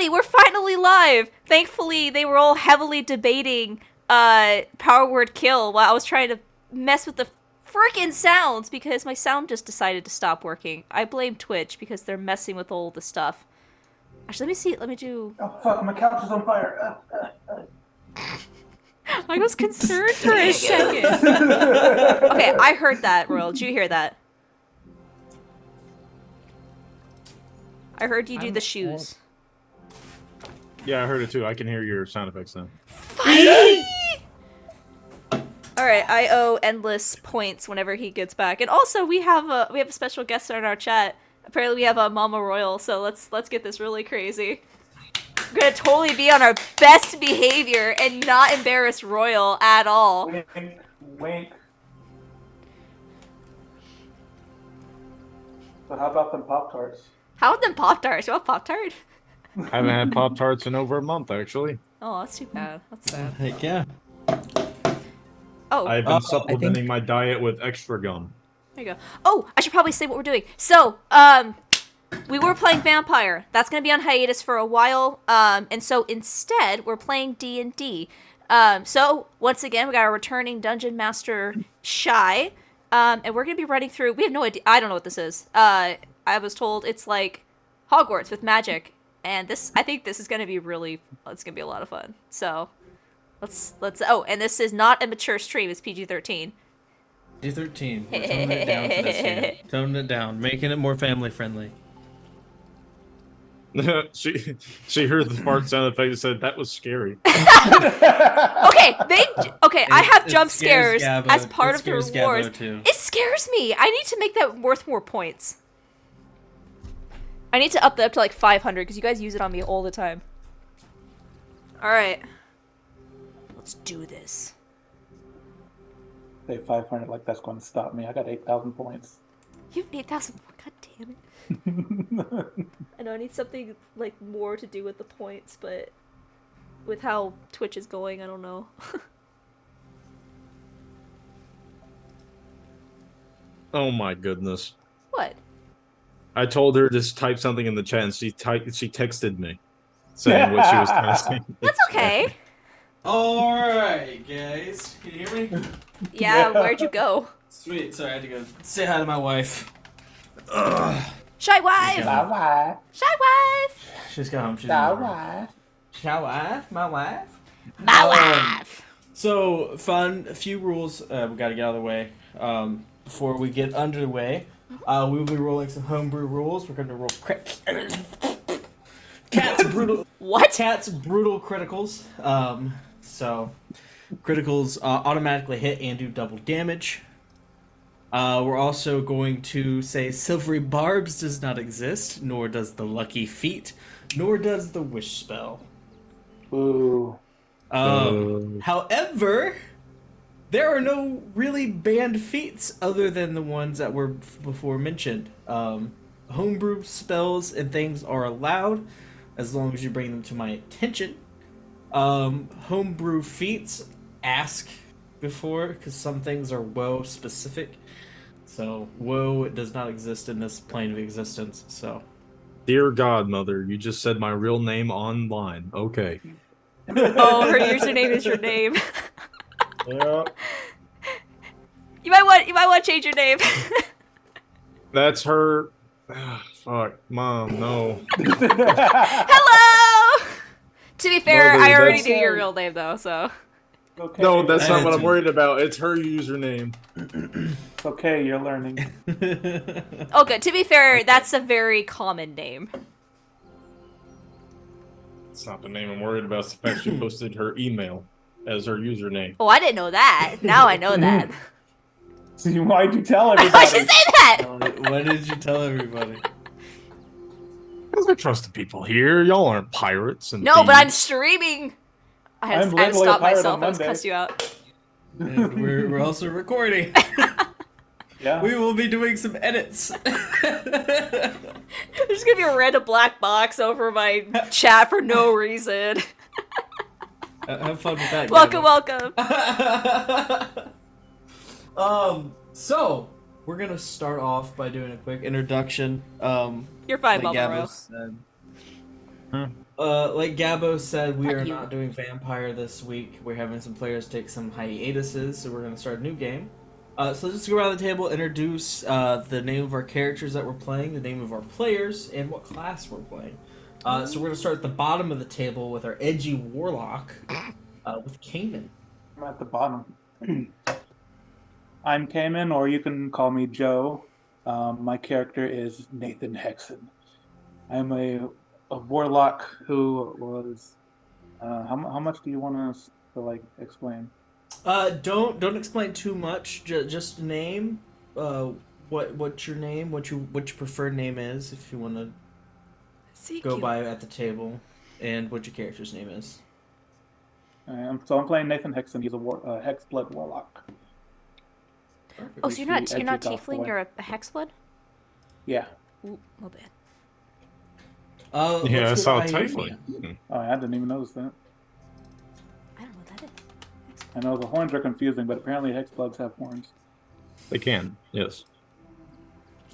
everybody, we're finally live! Thankfully, they were all heavily debating power word kill while I was trying to mess with the frickin' sounds because my sound just decided to stop working. I blame Twitch because they're messing with all the stuff. Actually, let me see. Let me do... Oh, fuck, my couch is on fire. I was concerned for a second. Okay, I heard that, Royal. Did you hear that? I heard you do the shoes. Yeah, I heard it too. I can hear your sound effects now. Alright, I owe Endless points whenever he gets back. And also, we have a special guest in our chat. Apparently we have a Mama Royal, so let's get this really crazy. We're gonna totally be on our best behavior and not embarrass Royal at all. Wink, wink. So how about them Pop-Tarts? How about them Pop-Tarts? You want Pop-Tart? I haven't had Pop-Tarts in over a month, actually. Oh, that's too bad. That's sad. Heck yeah. Oh. I've been supplementing my diet with extra gum. There you go. Oh, I should probably say what we're doing. So, we were playing Vampire. That's going to be on hiatus for a while. And so instead, we're playing D&D. So, once again, we got our returning Dungeon Master, Shy. And we're going to be running through... We have no idea. I don't know what this is. I was told it's like Hogwarts with magic. And I think this is going to be really... It's going to be a lot of fun. So, let's... Oh, and this is not a mature stream. It's PG-13. PG-13. We're toning it down for this year. Toning it down. Making it more family friendly. she heard the fart sound effect and said that was scary. Okay, I have jump scares Gabbo. as part of the It scares rewards. Gabbo too. It scares me. I need to make that worth more points. I need to up that up to like 500 because you guys use it on me all the time. Alright. Let's do this. Say 500, like that's going to stop me. I got 8,000 points. You have 8,000. God damn it. I know I need something like more to do with the points, but with how Twitch is going, I don't know. Oh my goodness. What? I told her to type something in the chat and she texted me saying what she was asking. That's okay. Alright, guys. Can you hear me? Yeah, where'd you go? Sweet. Sorry, I had to go say hi to my wife. Shy wife! My wife. Shy wife! She's got home. She's My in the room. wife. My wife? My wife? My wife! So, fun. A few rules we got to get out of the way. Before we get underway, we will be rolling some homebrew rules. We're going to roll Cat's brutal. What? Cat's brutal criticals. So, criticals automatically hit and do double damage. We're also going to say Silvery Barbs does not exist, nor does the Lucky Feet, nor does the Wish Spell. Ooh. However, there are no really banned feats other than the ones that were before mentioned. Homebrew spells and things are allowed as long as you bring them to my attention. Homebrew feats, ask before, because some things are WoW specific. So, WoW does not exist in this plane of existence, so. Dear Godmother, you just said my real name online. Okay. Oh, her username is your name. Yeah. You might want to change your name. That's her. Fuck, Mom, no. Hello! To be fair, Mother, I already that's- knew your real name though, so. Okay. No, that's not what I'm Attitude. worried about. It's her username. It's okay, you're learning. Oh good, to be fair, that's a very common name. It's not the name I'm worried about. It's the fact she posted her email as her username. Oh, I didn't know that. Now I know that. See, why'd you tell I everybody? should say that! Why did you tell everybody? Because I trust the people here. Y'all aren't pirates. And No, but I'm thieves. streaming! I had I'm to literally a stop pirate myself. on I was Monday. cuss you out. And we're also recording. Yeah. We will be doing some edits. There's gonna be a random black box over my chat for no reason. Have fun with that. Welcome, Gavin. welcome. So we're gonna start off by doing a quick introduction. You're fine, like Mama Gabbo Ro. said. Like Gabo said, we Not are you. not doing vampire this week. We're having some players take some hiatuses, so we're going to start a new game. So let's just go around the table, introduce the name of our characters that we're playing, the name of our players, and what class we're playing. So we're going to start at the bottom of the table with our edgy warlock, with Cayman. I'm at the bottom. I'm Cayman, or you can call me Joe. My character is Nathan Hexen. I'm a warlock who was. How much do you want us to like explain? Don't explain too much. Just name. What's your name? What your preferred name is, if you want to go by at the table, and what your character's name is. So I'm playing Nathan Hexen. He's a hex blood warlock. Perfect. Oh, so you're not He's the edgy tiefling. boy. You're a hexblood. Yeah. Ooh, my bad. Yeah, I let's saw go a to Ionia. tiefling. Oh, I didn't even notice that. I don't know what that is. I know the horns are confusing, but apparently hex bloods have horns. They can, yes.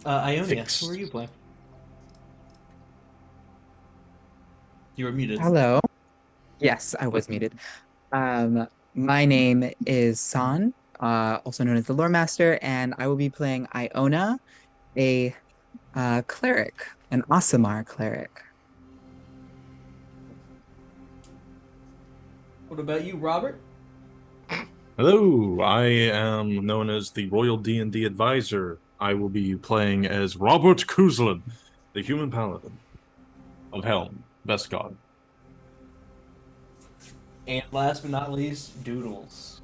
Ionia, Fixed. who are you playing? You were muted. Hello. Yes, I was muted. My name is San, also known as the Lore Master, and I will be playing Iona, a cleric, an Aasimar cleric. What about you, Robert? Hello, I am known as the Royal D&D Advisor. I will be playing as Robert Kuzlin, the Human Paladin of Helm, Best God. And last but not least, Doodles.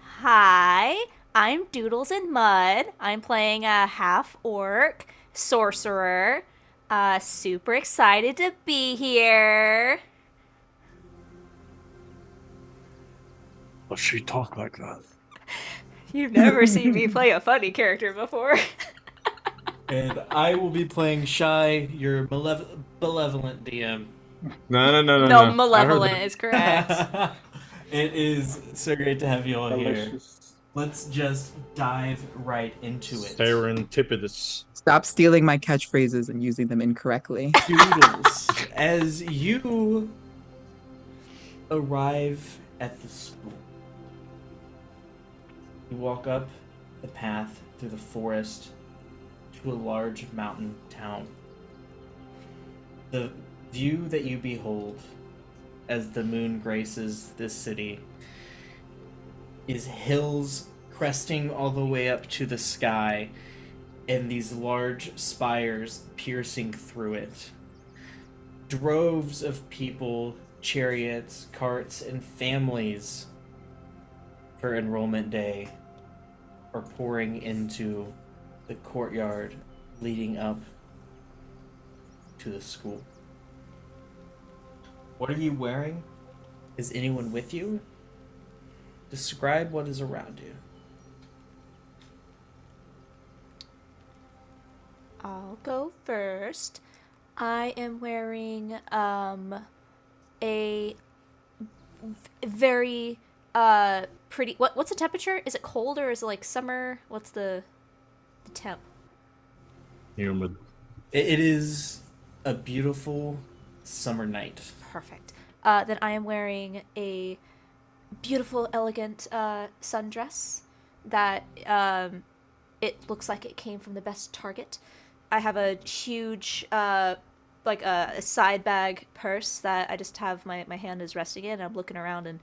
Hi, I'm Doodles in Mud. I'm playing a half orc sorcerer. Super excited to be here. Does she talk like that? You've never seen me play a funny character before. And I will be playing Shy, your malevolent DM. No. No, malevolent is correct. It is so great to have you all here. Delicious. Let's just dive right into it. Serendipitous. Stop stealing my catchphrases and using them incorrectly. Doodles, as you arrive at the school, you walk up the path through the forest to a large mountain town. The view that you behold as the moon graces this city is hills cresting all the way up to the sky and these large spires piercing through it. Droves of people, chariots, carts, and families for enrollment day are pouring into the courtyard leading up to the school. What are you wearing? Is anyone with you? Describe what is around you. I'll go first. I am wearing a very pretty. What's the temperature? Is it cold or is it like summer? What's the temp? Humid. It is a beautiful summer night. Perfect. Then I am wearing a beautiful, elegant sundress that it looks like it came from the best Target. I have a huge, like a side bag purse that I just have my hand is resting in. And I'm looking around, and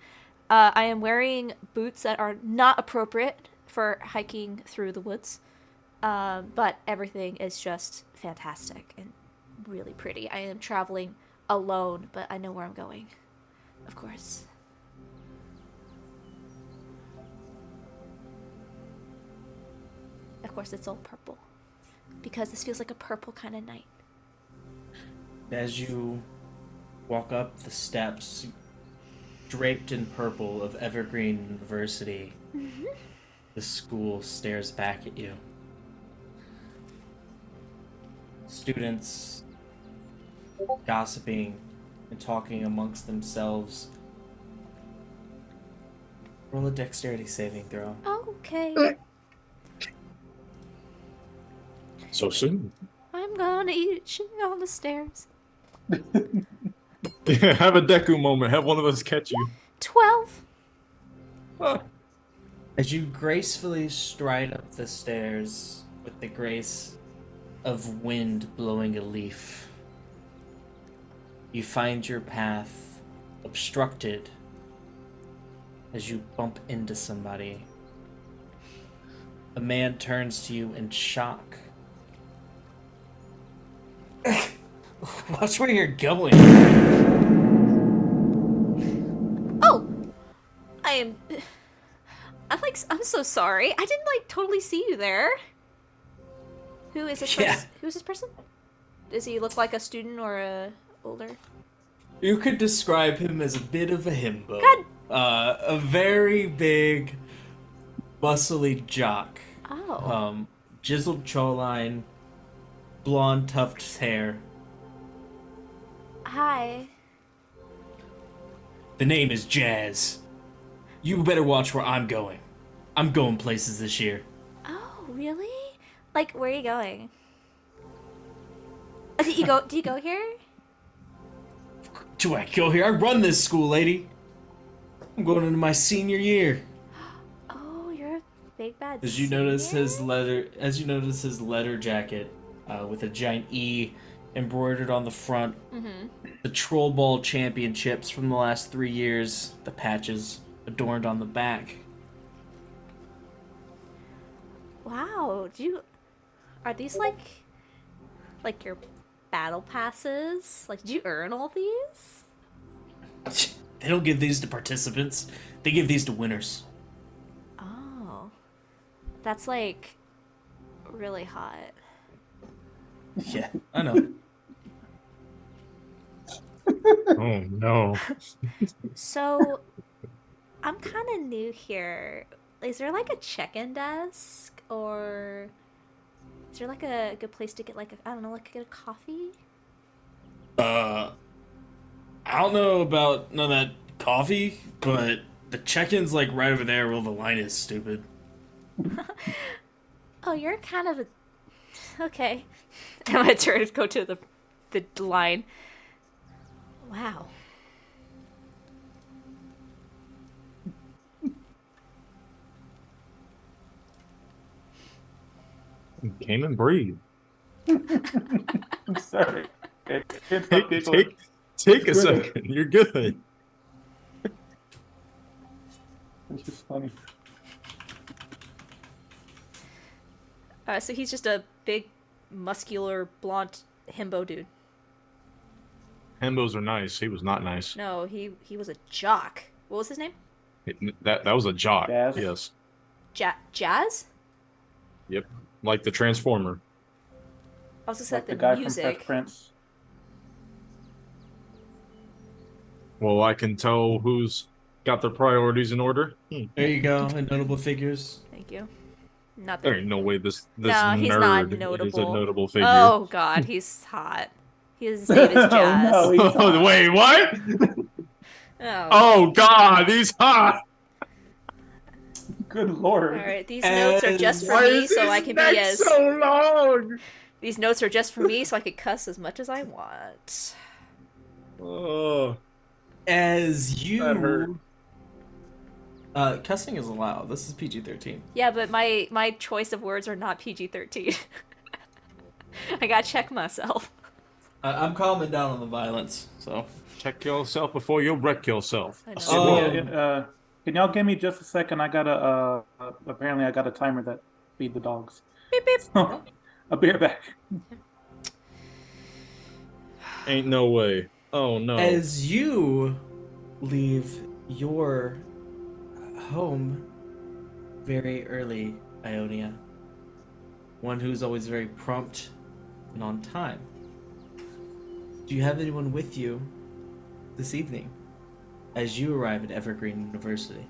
I am wearing boots that are not appropriate for hiking through the woods. But everything is just fantastic and really pretty. I am traveling alone, but I know where I'm going, of course. Of course, it's all purple, because this feels like a purple kind of night. As you walk up the steps, draped in purple of Evergreen University, the school stares back at you. Students gossiping and talking amongst themselves. Roll a dexterity saving throw. Okay. So soon. I'm gonna eat shit on the stairs. Yeah, have a Deku moment. Have one of us catch you. 12. Ah. As you gracefully stride up the stairs with the grace of wind blowing a leaf, you find your path obstructed as you bump into somebody. A man turns to you in shock. Watch where you're going. Oh! I'm so sorry. I didn't, like, totally see you there. Who is this Yeah. person? Who's this person? Does he look like a student or a older? You could describe him as a bit of a himbo. God. A very big, muscly jock. Oh. Chiseled jawline, blonde tufted hair. Hi. The name is Jazz. You better watch where I'm going. I'm going places this year. Oh, really? Like, where are you going? Did you go here? Do I go here? I run this school, lady. I'm going into my senior year. Oh, you're a big bad As you notice senior? his leather jacket with a giant E embroidered on the front. Mm-hmm. The Troll Ball championships from the last 3 years. The patches adorned on the back. Wow. Are these like your battle passes? Like, did you earn all these? They don't give these to participants. They give these to winners. Oh. That's like really hot. Yeah, I know. Oh no. So, I'm kind of new here. Is there like a check-in desk, or is there like a good place to get like I don't know, like get a coffee? I don't know about none of that coffee, but the check-in's like right over there where the line is, stupid. Oh, you're kind of a okay. I'm gonna go to the line. Wow. Came and breathe. I'm sorry. Okay, can't stop Take giggling. take a It's good. second. You're good. It's just funny. So he's just a big, muscular, blonde himbo dude. Himbos are nice. He was not nice. No, he was a jock. What was his name? That was a jock. Jazz? Yes. Jazz? Yep. Like the Transformer. I was just Like like the the guy from music. Fresh Prince. Well, I can tell who's got their priorities in order. There you go, and notable figures. Thank you. Not There that. ain't no way this No, he's not nerd is a notable. notable figure. Oh God, he's hot. His name is Jazz. Oh, no, he's hot. Wait, what? Oh. Oh God, he's hot. Good lord. All right, these notes are just for Why me, is so his I can neck be as. so long? These notes are just for me, so I can cuss as much as I want. Oh, As that hurt. you... cussing is allowed. This is PG-13. Yeah, but my choice of words are not PG-13. I gotta check myself. I'm calming down on the violence, so... Check yourself before you wreck yourself. I know. Oh. Can y'all give me just a second? I gotta apparently I got a timer that feed the dogs. Beep beep. So, I'll be right back. Ain't no way. Oh no. As you leave your home very early, Ionia, one who's always very prompt and on time, do you have anyone with you this evening as you arrive at Evergreen University?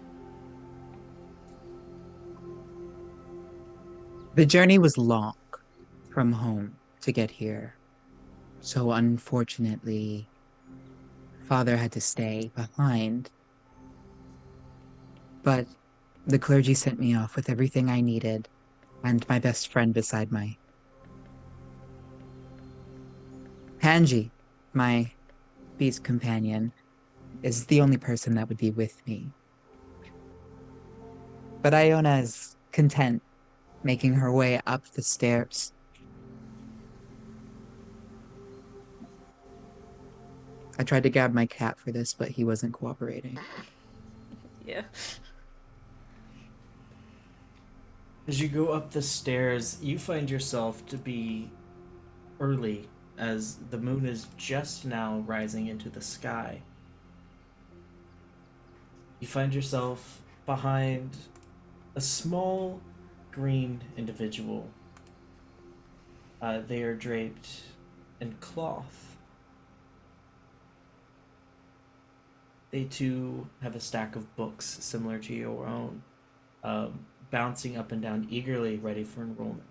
The journey was long from home to get here. So unfortunately, Father had to stay behind. But the clergy sent me off with everything I needed and my best friend beside my Hanji, my beast companion, is the only person that would be with me. But Iona is content making her way up the stairs. I tried to grab my cat for this, but he wasn't cooperating. Yeah. As you go up the stairs, you find yourself to be early, as the moon is just now rising into the sky. You find yourself behind a small green individual. They are draped in cloth. They too have a stack of books similar to your own, bouncing up and down eagerly, ready for enrollment.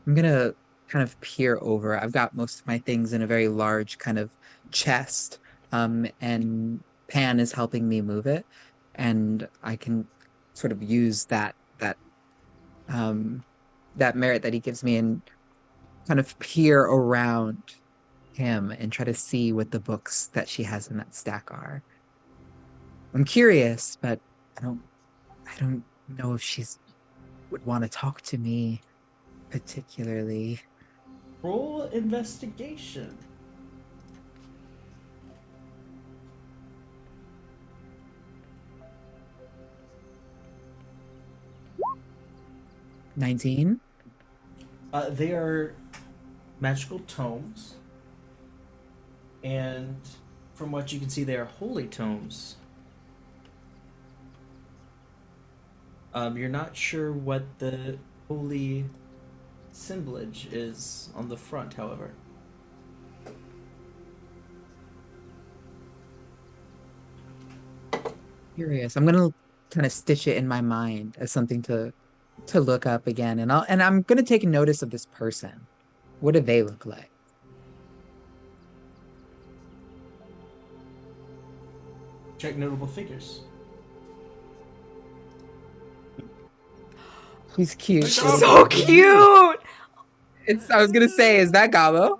I'm gonna kind of peer over. I've got most of my things in a very large kind of chest, and Pan is helping me move it, and I can sort of use um that merit that he gives me and kind of peer around him and try to see what the books that she has in that stack are. I'm curious, but I don't I don't know if she's would want to talk to me particularly. Roll investigation. $19? They are magical tomes, and from what you can see, they are holy tomes. You're not sure what the holy symbolage is on the front, however. Curious. I'm gonna kind of stitch it in my mind as something to look up again, and I'm gonna take notice of this person. What do they look like? Check notable figures. He's cute. So cute. I was gonna say, is that Gabo?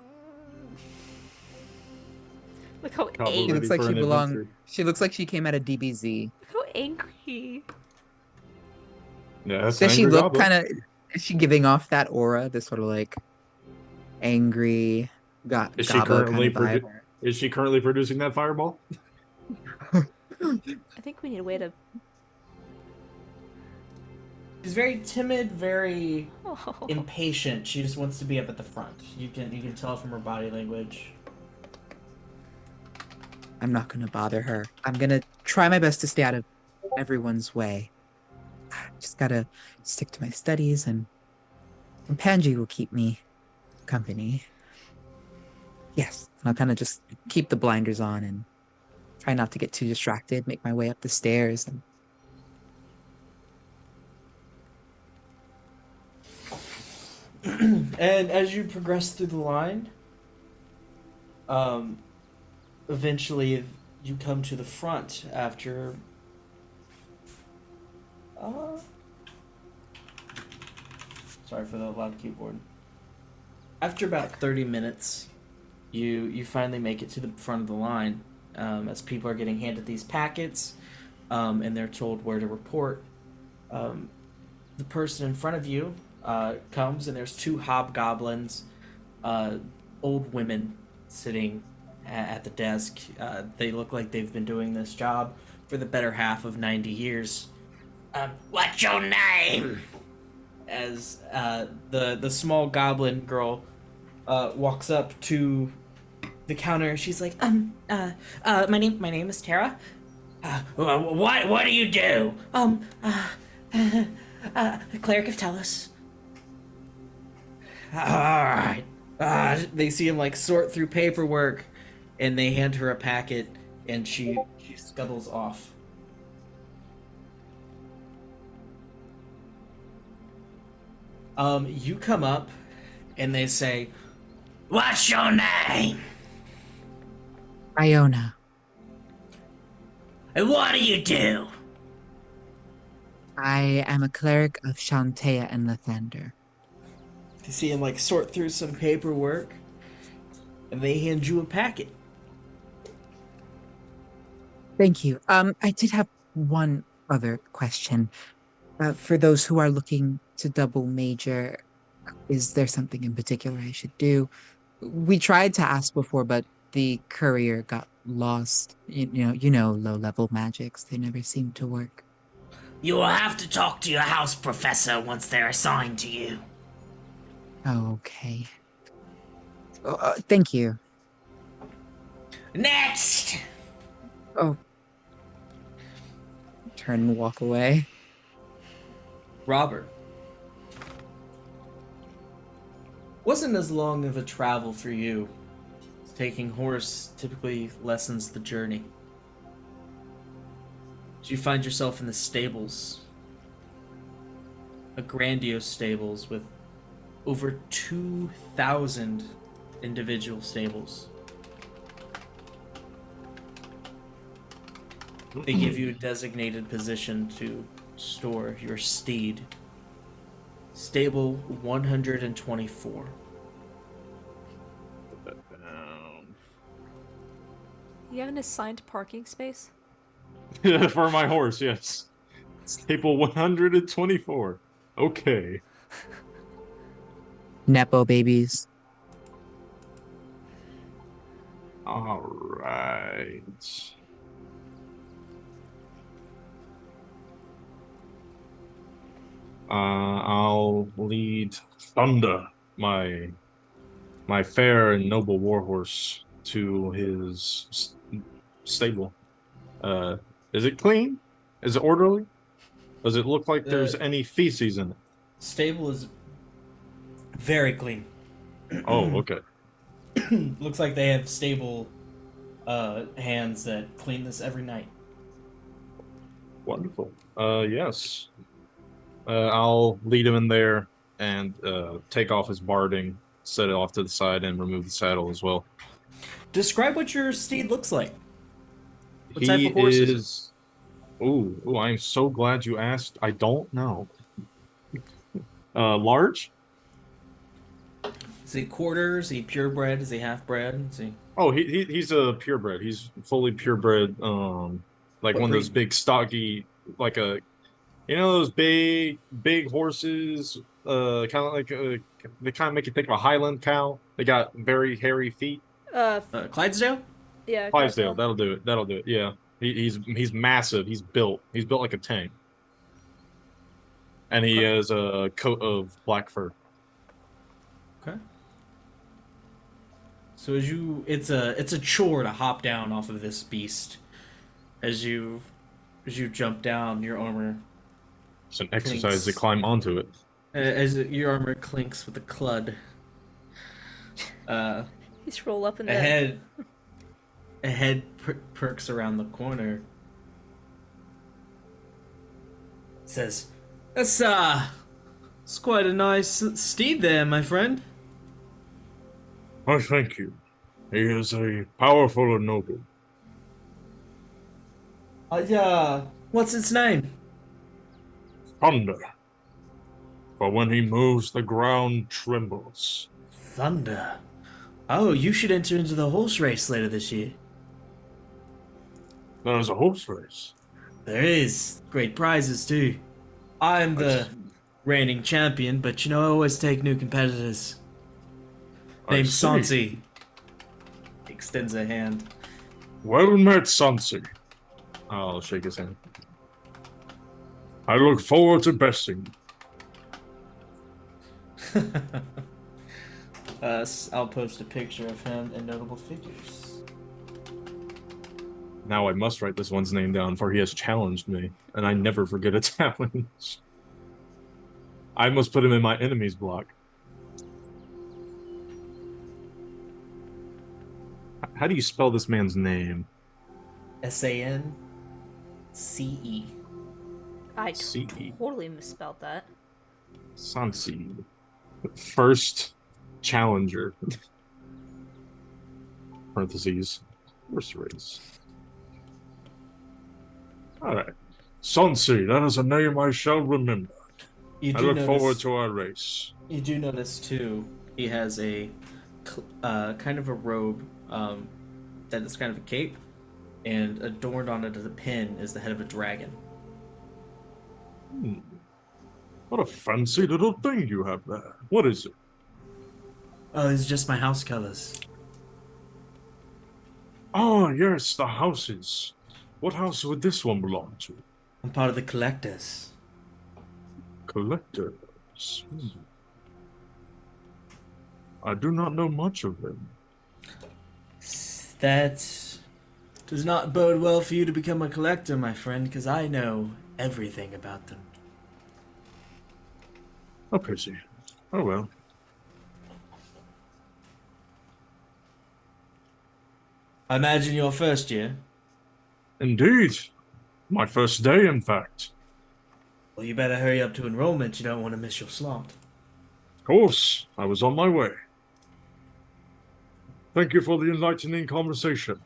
Look how Cabo She angry. ready looks like for she an belongs. adventure. She looks like she came out of DBZ. Look how angry. Yeah, that's Does she angry look Gabo. kind of? Is she giving off that aura? This sort of like angry, Is she Gabo kind currently of vibe. is she currently producing that fireball? I think we need a way to. She's very timid, very Oh. impatient. She just wants to be up at the front. You can tell from her body language. I'm not gonna bother her. I'm gonna try my best to stay out of everyone's way. Just gotta stick to my studies, and Panji will keep me company. Yes, I'll kind of just keep the blinders on and try not to get too distracted, make my way up the stairs. And as you progress through the line, eventually you come to the front after. Sorry for the loud keyboard. After about 30 minutes, you finally make it to the front of the line, as people are getting handed these packets, and they're told where to report. The person in front of you comes, and there's two hobgoblins, old women sitting at the desk. They look like they've been doing this job for the better half of 90 years. What's your name? As the small goblin girl walks up to the counter, she's like, my name is Tara. What do you do? Cleric of Tellus. Alright. They see him like sort through paperwork, and they hand her a packet, and she scuttles off. You come up, and they say, "What's your name? Iona, And what do you do?" I am a cleric of Shantea and Lathander. You see him like sort through some paperwork, and they hand you a packet. Thank you. I did have one other question. For those who are looking to double major, is there something in particular I should do? We tried to ask before, but the courier got lost. You know, low-level magics. They never seem to work. You will have to talk to your house professor once they're assigned to you. Okay. Thank you. Next! Oh. Turn and walk away. Robert. Wasn't as long of a travel for you. Taking horse typically lessens the journey. You find yourself in the stables. A grandiose stables with over 2,000 individual stables. They give you a designated position to store your steed. Stable 124. You have an assigned parking space? For my horse, yes. Staple 124. Okay. Nepo babies. All right. I'll lead Thunder, my fair and noble warhorse, to his stable. Is it clean? Is it orderly? Does it look like there's any feces in it? Stable is very clean. Oh, okay. Looks like they have stable hands that clean this every night. Wonderful. Yes. I'll lead him in there and take off his barding, set it off to the side, and remove the saddle as well. Describe what your steed looks like. What He type of horse is is. Ooh, I'm so glad you asked. I don't know. Large? it? Is he quarter? Is he purebred? Is he half-bred? Is he... Oh, he's a purebred. He's fully purebred. Like What one of those breed? big stocky, like a, you know, those big horses. Kind of like they kind of make you think of a Highland cow. They got very hairy feet. Clydesdale? Yeah. Clydesdale, that'll do it. That'll do it. Yeah, he's massive. He's built like a tank, and he has a coat of black fur. Okay. So as you, it's a chore to hop down off of this beast. As you jump down, your armor, It's an exercise to climb onto it. as your armor clinks with a clud. He's roll up in A there. head perks around the corner. Says, it's quite a nice steed there, my friend. Oh, thank you. He is a powerful and noble. What's its name? Thunder. For when he moves, the ground trembles. Thunder. Oh, you should enter into the horse race later this year. There's a horse race. There is. Great prizes, too. I'm the reigning champion, but you know, I always take new competitors. Named see. Sansi. Extends a hand. Well met, Sansi. I'll shake his hand. I look forward to besting you. I'll post a picture of him and notable figures. Now I must write this one's name down, for he has challenged me, and I never forget a challenge. I must put him in my enemies block. How do you spell this man's name? Sance. I C-E. totally misspelled that. Sansi. First challenger. Parentheses. Horse race. Alright. Sansi, that is a name I shall remember. You I do look notice, forward to our race. You do notice too. He has a kind of a robe that is kind of a cape, and adorned on it as a pin is the head of a dragon. What a fancy little thing you have there. What is it? Oh, it's just my house colors. Oh, yes, the houses. What house would this one belong to? I'm part of the collectors. Collectors. I do not know much of them. That does not bode well for you to become a collector, my friend, because I know everything about them. A pity. Oh well. I imagine your first year. Indeed. My first day, in fact. Well, you better hurry up to enrollment. You don't want to miss your slot. Of course, I was on my way. Thank you for the enlightening conversation.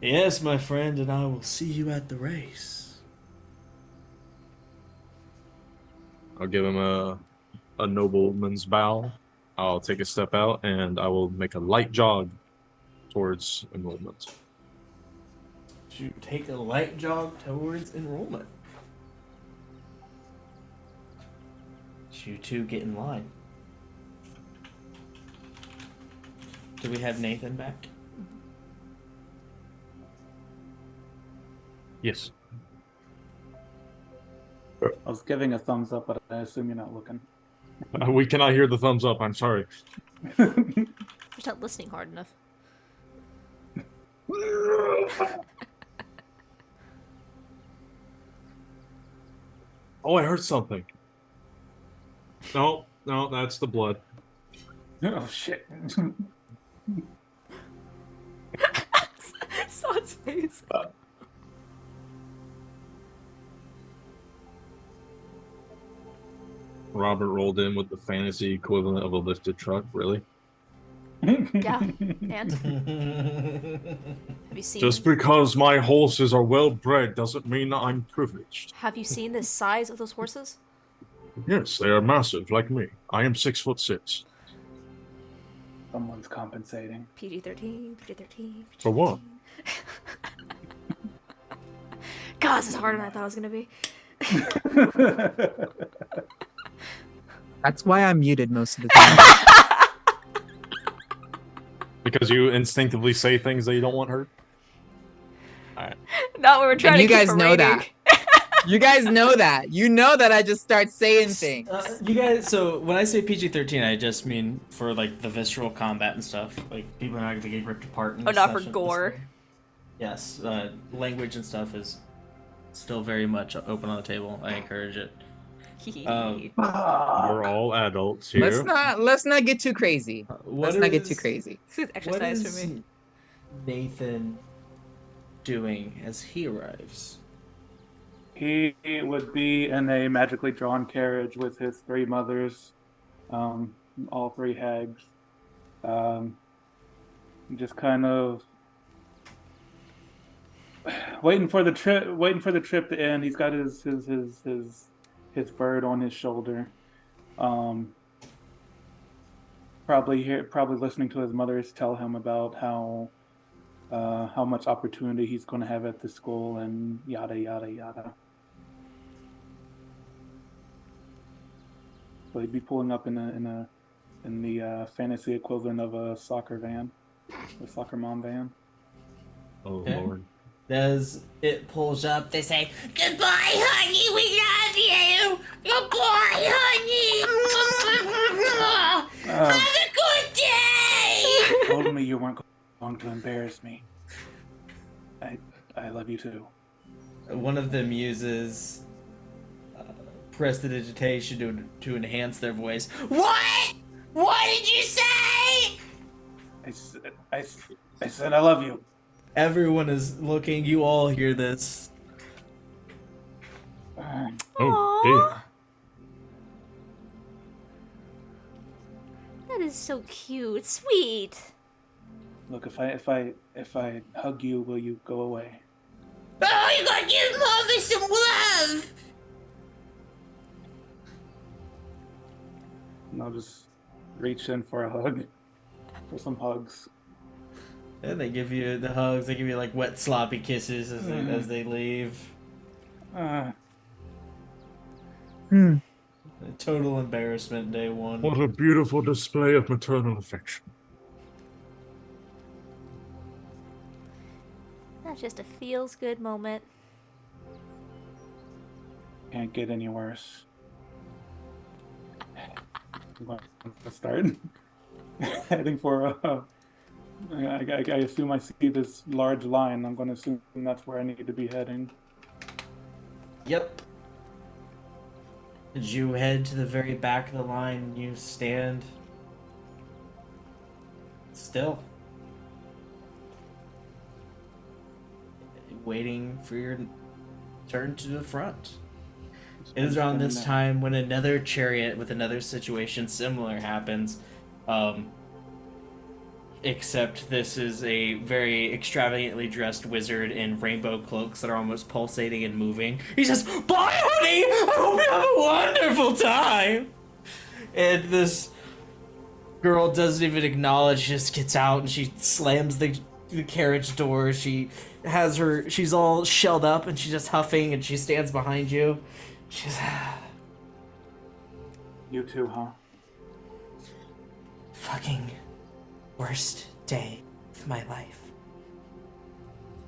Yes, my friend, and I will see you at the race. I'll give him a nobleman's bow. I'll take a step out and I will make a light jog towards enrollment. To take a light jog towards enrollment. You two get in line. Do we have Nathan back? Yes. I was giving a thumbs up, but I assume you're not looking. We cannot hear the thumbs up, I'm sorry. You're not listening hard enough. Oh, I heard something. No, that's the blood. Oh shit! Saw its face. Robert rolled in with the fantasy equivalent of a lifted truck, really? Yeah. And have you seen? Just because my horses are well bred doesn't mean I'm privileged. Have you seen the size of those horses? Yes, they are massive, like me. I am 6'6". Someone's compensating. PG-13, PG-13. For what? God, this is harder than I thought it was gonna be. That's why I'm muted most of the time. Because you instinctively say things that you don't want heard? Alright. Not what we're trying And to you keep guys a know rating. that. You guys know that. You know that I just start saying things. You guys, so when I say PG-13, I just mean for like the visceral combat and stuff. Like people are not going to get ripped apart. And Oh, not for such. gore. Yes, language and stuff is still very much open on the table. I encourage it. We're all adults here. Let's not get too crazy. Let's not get too crazy. This is exercise for me. Nathan doing as he arrives? He would be in a magically drawn carriage with his three mothers, all three hags. Just kind of waiting for the trip to end. He's got his bird on his shoulder. Probably listening to his mothers tell him about how much opportunity he's going to have at the school and yada yada yada. So he'd be pulling up in the fantasy equivalent of a soccer van, a soccer mom van. Oh, Okay. Lord. As it pulls up, They say, "Goodbye, honey. We love you. Goodbye, honey. Have a good day." Told me you weren't going to embarrass me. I love you too. one of them uses prestidigitation to enhance their voice. What? What did you say? I said I love you. Everyone is looking. You all hear this. Oh, dear. That is so cute, sweet. Look, if I hug you, will you go away? Oh, you gotta give Mama some love. and I'll just reach in for a hug, for some hugs. And they give you the hugs. They give you like wet, sloppy kisses as they leave. Hmm. Total embarrassment day one. What a beautiful display of maternal affection. That's just a feels good moment. Can't get any worse. I'm going to start heading for I assume I see this large line. I'm going to assume that's where I need to be heading. Yep. As you head to the very back of the line, you stand still, waiting for your turn to the front. It is around this time when another chariot with another situation similar happens. Except this is a very extravagantly dressed wizard in rainbow cloaks that are almost pulsating and moving. He says, "Bye, honey! I hope you have a wonderful time!" And this girl doesn't even acknowledge, she just gets out and she slams the carriage door. She's all shelled up and she's just huffing and she stands behind you. She's... You too, huh? Fucking worst day of my life.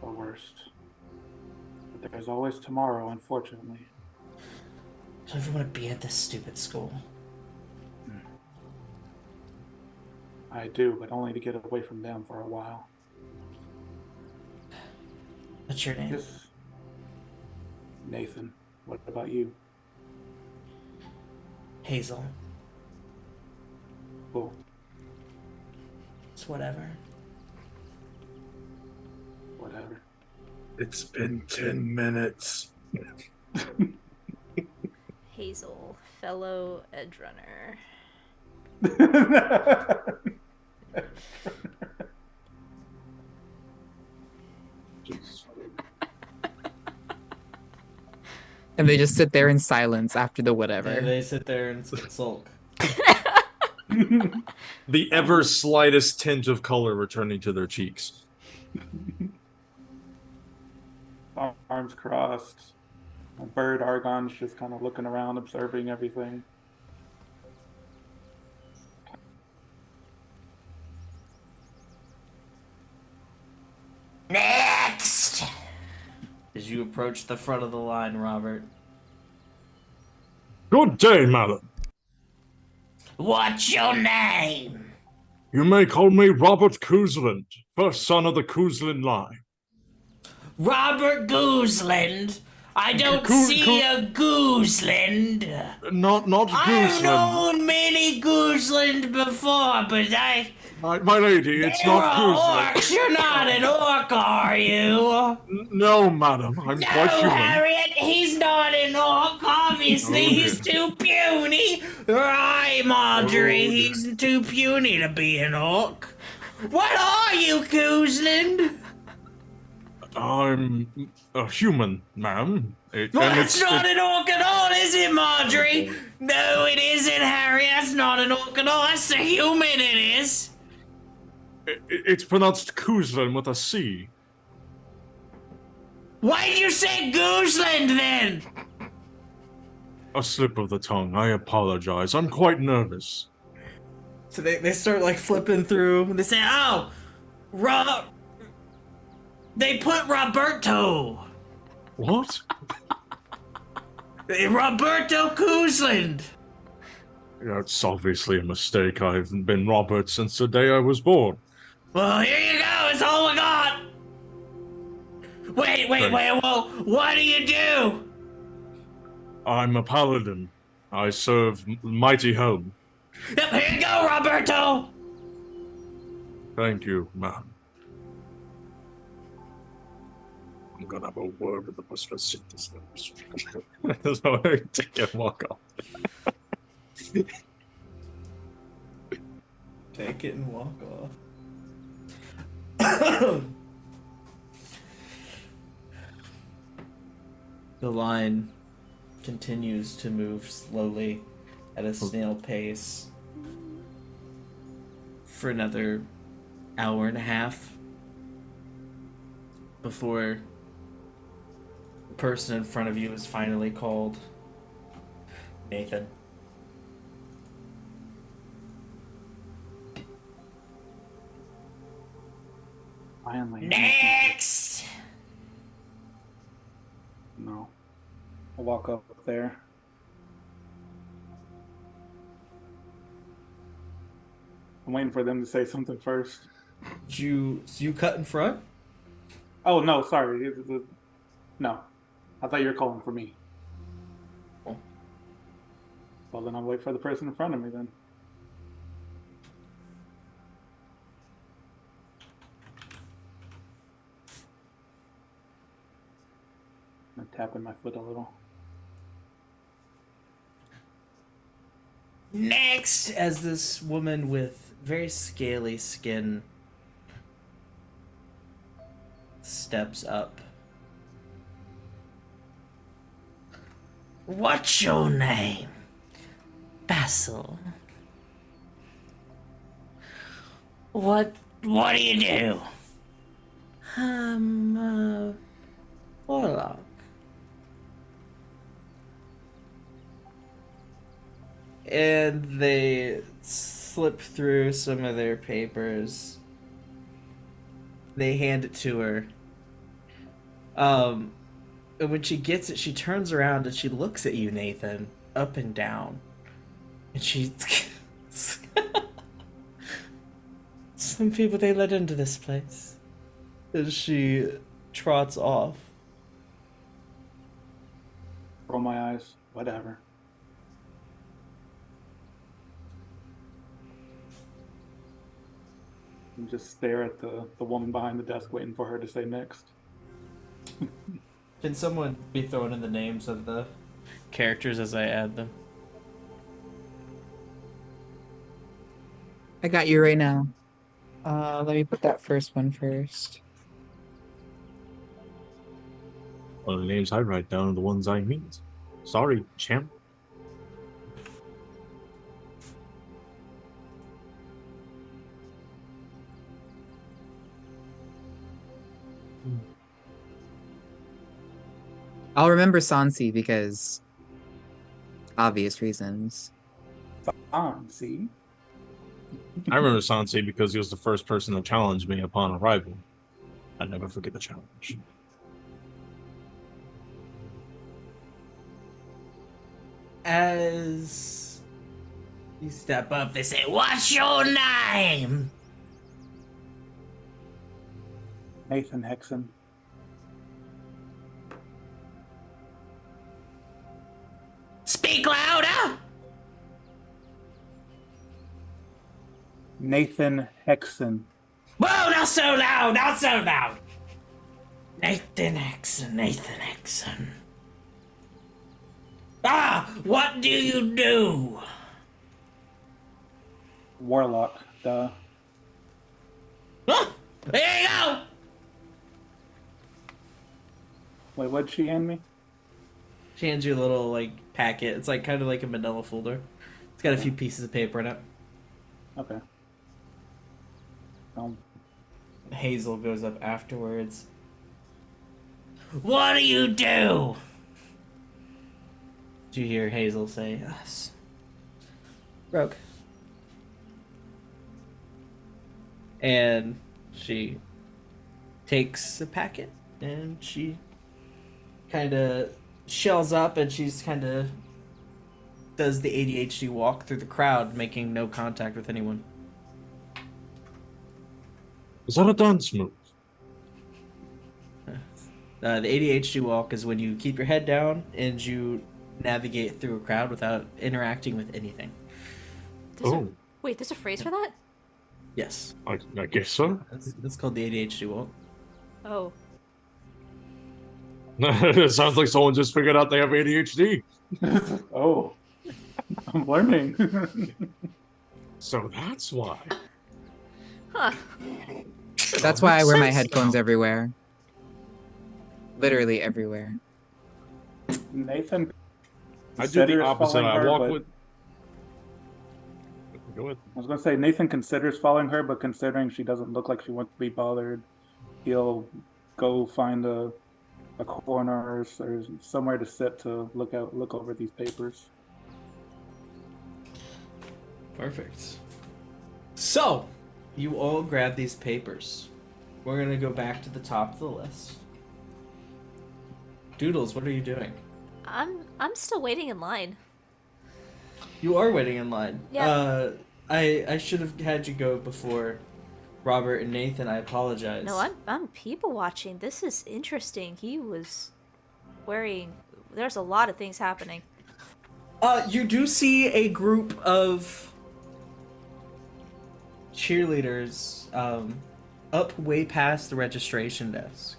The worst. But there's always tomorrow, unfortunately. I don't even want to be at this stupid school. I do, but only to get away from them for a while. What's your name? Yes. Nathan, what about you? Hazel. Cool. It's whatever. Whatever. It's been 10 minutes. Hazel, fellow edge runner. And they just sit there in silence after the whatever. And they sit there and sulk. The ever slightest tint of color returning to their cheeks. Arms crossed. A bird Argon's just kind of looking around, observing everything. Next! As you approach the front of the line, Robert. Good day, madam. What's your name? You may call me Robert Cousland, first son of the Cousland line. Robert Gooseland? I don't see a Gooseland. Not I've Cousland. known many Gooseland before, but My lady, it's you're not a Cousland. orc. You're not an orc, are you? No, madam, I'm No, quite human. Harriet, he's not an orc. Obviously, Oh, he's dear. too puny. Right, Marjorie, Oh, dear. he's too puny to be an orc. What are you, Gooseland? I'm a human, ma'am. Well, that's not an orc at all, is it, Marjorie? No, it isn't, Harry. That's not an orc at all. That's a human, it is. It's pronounced Cousland with a C. Why did you say Gooseland, then? A slip of the tongue. I apologize. I'm quite nervous. So they start like flipping through. They say, oh, they put Roberto. What? Roberto Cousland. Yeah, it's obviously a mistake. I've been Robert since the day I was born. Well, here you go. It's all we got. Wait. Whoa. What do you do? I'm a paladin. I serve mighty home. Yep, here you go, Roberto. Thank you, ma'am. I'm gonna have a word with the Mistress. So I take and walk off. Take it and walk off. The line continues to move slowly at a snail pace for another hour and a half before the person in front of you is finally called. Nathan. Finally. Next! No. I'll walk up there. I'm waiting for them to say something first. So you cut in front? Oh, no, sorry. No. I thought you were calling for me. Oh. Well, then I'll wait for the person in front of me then. I'm tapping my foot a little. Next, as this woman with very scaly skin steps up. What's your name? Basil. What do you do? Warlock. And they slip through some of their papers. They hand it to her. And when she gets it, she turns around and she looks at you, Nathan, up and down. And she... Some people they let into this place. As she trots off. Roll my eyes. Whatever. And just stare at the woman behind the desk waiting for her to say next. Can someone be throwing in the names of the characters as I add them? I got you right now. Let me put that first one first. One of the names I write down are the ones I meet. Sorry, champ. I'll remember Sansi because obvious reasons. See? I remember Sansei because he was the first person to challenge me upon arrival. I never forget the challenge. As you step up, They say, what's your name? Nathan Hexen. Speak louder! Nathan Hexen. Whoa, not so loud, not so loud! Nathan Hexen. Ah, what do you do? Warlock. Duh. Huh? There you go! Wait, what'd she hand me? she hands you a little like packet. It's like kind of like a manila folder. It's got a few pieces of paper in it. Okay. Hazel goes up afterwards. What do you do? Do you hear Hazel say, "Yes, Rogue"? And she takes a packet and she kind of shells up and she's kind of does the ADHD walk through the crowd, making no contact with anyone. Is that a dance move? The ADHD walk is when you keep your head down and you navigate through a crowd without interacting with anything. Wait, there's a phrase for that? Yes, I guess so. that's called the ADHD walk. Oh. It sounds like someone just figured out they have ADHD. Oh. I'm learning. So that's why. Huh. That's why I wear my headphones everywhere. Literally everywhere. Nathan. I do said he the was opposite. following I her, walk but with. Go ahead. I was gonna say Nathan considers following her, but considering she doesn't look like she wants to be bothered, he'll go find a corner or somewhere to sit to look over these papers. Perfect. So, you all grab these papers. We're gonna go back to the top of the list. Doodles, what are you doing? I'm still waiting in line. You are waiting in line. Yeah. I should have had you go before Robert and Nathan. I apologize. No, I'm people watching. This is interesting. He was wearing. There's a lot of things happening. You do see a group of cheerleaders up way past the registration desk.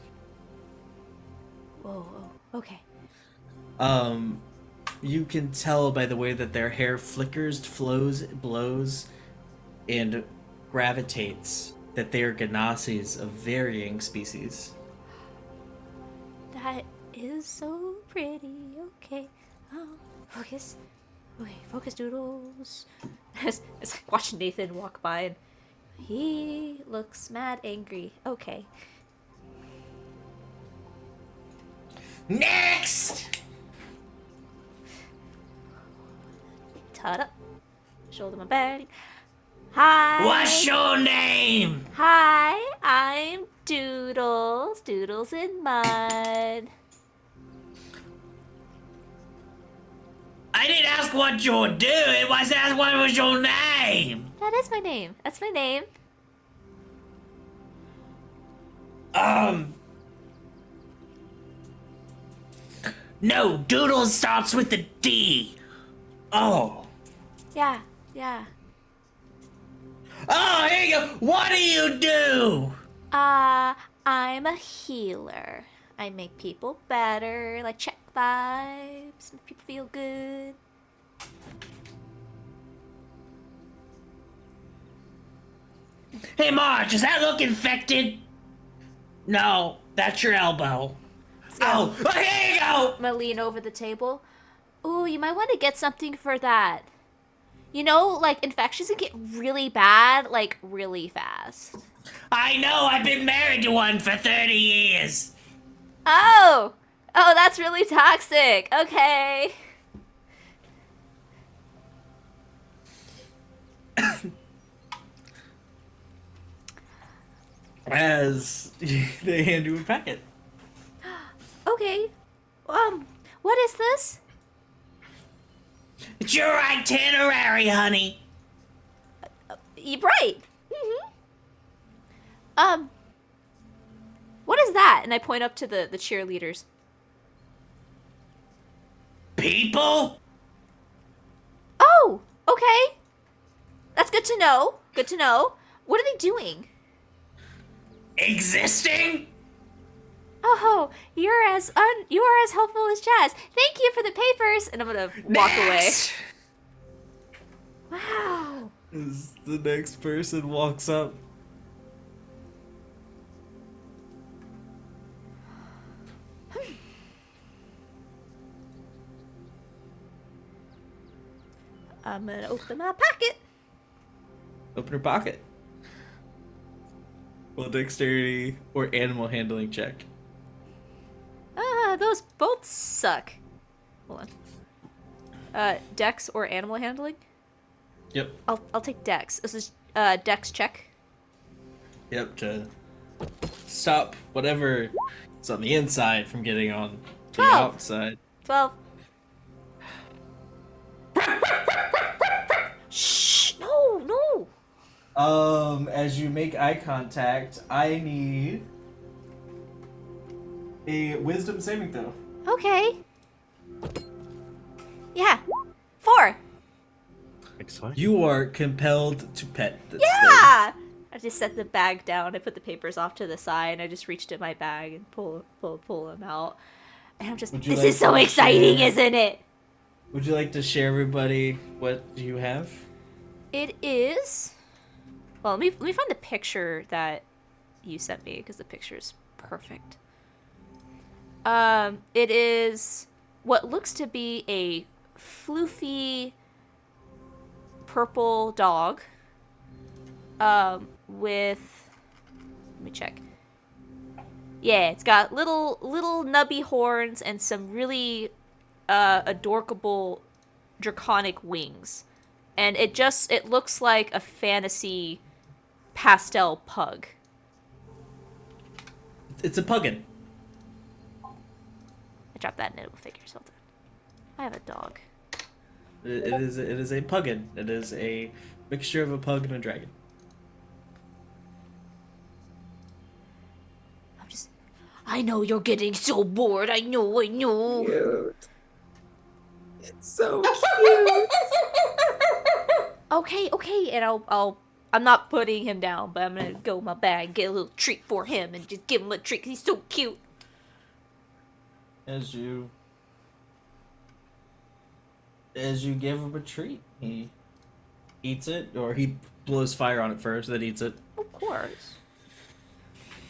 Whoa. Okay. You can tell by the way that their hair flickers, flows, blows, and gravitates that they are Ganasis of varying species. That is so pretty. Okay. Focus. Okay, focus, Doodles. It's like watching Nathan walk by and he looks mad angry. Okay. Next! Tut up. Shoulder my bag. Hi. What's your name? Hi, I'm Doodles. Doodles in mud. I didn't ask what you're doing. I asked what was your name? That is my name. That's my name. No, Doodle starts with a D. Oh. Yeah. Oh, here you go. What do you do? I'm a healer. I make people better, like check vibes, make people feel good. Hey, Marge, does that look infected? No, that's your elbow. Oh, here you go. I'm gonna lean over the table. Ooh, you might want to get something for that. You know, like, infections can get really bad, like, really fast. I know, I've been married to one for 30 years. Oh, that's really toxic. Okay. As they hand you a packet. Okay. What is this? It's your itinerary, honey. Right. What is that? And I point up to the cheerleaders. People? Oh, okay. That's good to know. Good to know. What are they doing? Existing? Oh, you are as helpful as Jazz. Thank you for the papers. And I'm gonna walk Next. away. Wow. As the next person walks up. I'm gonna open my pocket. Open her pocket. Well, dexterity or animal handling check. Those both suck. Hold on. Dex or animal handling? Yep. I'll take Dex. This is Dex check. Yep, to stop whatever is on the inside from getting on the 12. outside. 12. Shh! No! As you make eye contact, I need a wisdom saving throw. Okay. Yeah. 4. Exciting. You are compelled to pet this Yeah! I just set the bag down. I put the papers off to the side. And I just reached in my bag and pull them out. And I'm just, Would you this like is so to exciting, share- isn't it? Would you like to share everybody what you have? It is. Well, let me find the picture that you sent me because the picture is perfect. It is what looks to be a floofy purple dog. With, let me check. Yeah, it's got little nubby horns and some really adorable draconic wings. And it looks like a fantasy pastel pug. It's a puggin. I dropped that in it. We'll figure something. I have a dog. It is a puggin. It is a mixture of a pug and a dragon. I know you're getting so bored. I know. Cute. It's so cute. Okay, and I'm not putting him down, but I'm gonna go in my bag, get a little treat for him, and just give him a treat 'cause he's so cute. As you give him a treat, he eats it, or he blows fire on it first, then eats it. Of course.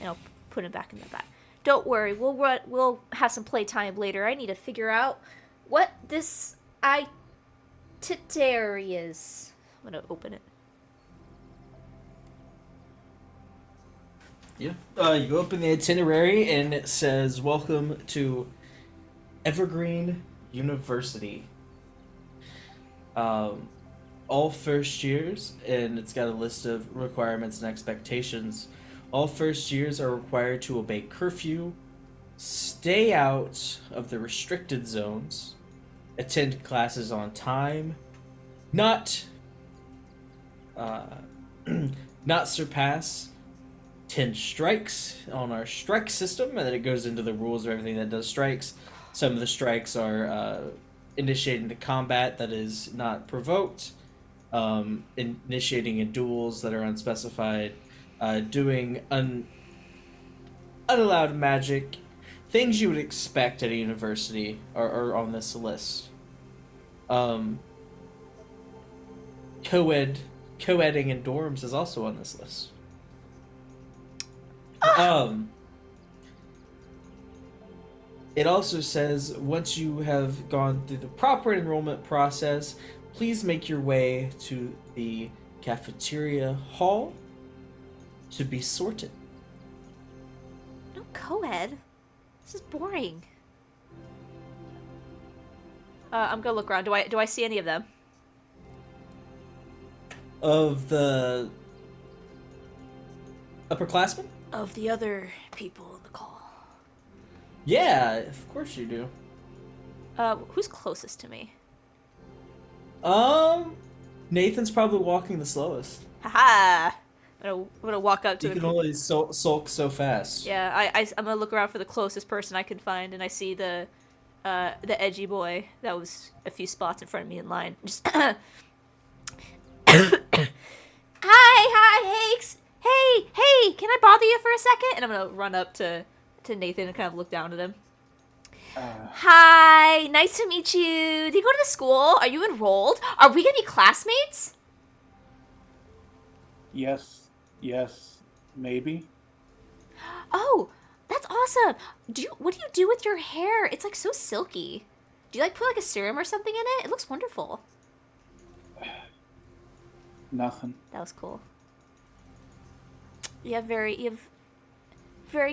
And I'll put him back in the bag. Don't worry, we'll have some playtime later. I need to figure out what this itinerary is. I'm gonna open it. Yeah. You open the itinerary and it says, "Welcome to Evergreen University." All first years, and it's got a list of requirements and expectations. All first years are required to obey curfew, stay out of the restricted zones, attend classes on time, not surpass 10 strikes on our strike system, and then it goes into the rules of everything that does strikes. Some of the strikes are initiating the combat that is not provoked, initiating in duels that are unspecified, doing unallowed magic, things you would expect at a university are on this list. Co-eding in dorms is also on this list. It also says, once you have gone through the proper enrollment process, please make your way to the cafeteria hall to be sorted. No co-ed. This is boring. I'm gonna look around. Do I see any of them? Of the upperclassmen? Of the other people in the call. Yeah, of course you do. Who's closest to me? Nathan's probably walking the slowest. Haha! I'm gonna walk up to You the can only sulk so fast. Yeah, I'm gonna look around for the closest person I can find, and I see the edgy boy that was a few spots in front of me in line. Just hi, hey, can I bother you for a second? And I'm gonna run up to Nathan and kind of look down at him. Hi, nice to meet you. Do you go to the school? Are you enrolled? Are we gonna be classmates? Yes, maybe. Oh, that's awesome. What do you do with your hair? It's like so silky. Do you like put like a serum or something in it? It looks wonderful. Nothing. That was cool. You have very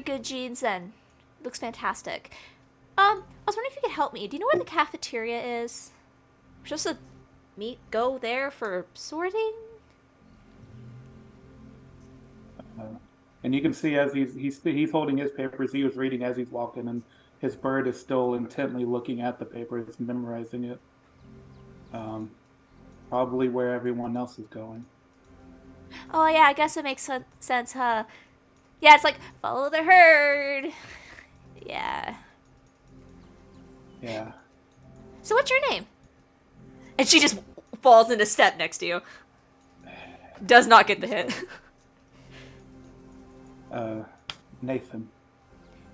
good genes then. Looks fantastic. I was wondering if you could help me. Do you know where the cafeteria is? I'm supposed to go there for sorting? And you can see as he's holding his papers, he was reading as he's walking, and his bird is still intently looking at the papers, memorizing it. Probably where everyone else is going. Oh yeah, I guess it makes sense, huh? Yeah, it's like follow the herd. Yeah. Yeah. So what's your name? And she just falls into step next to you. Does not get the hit. Nathan.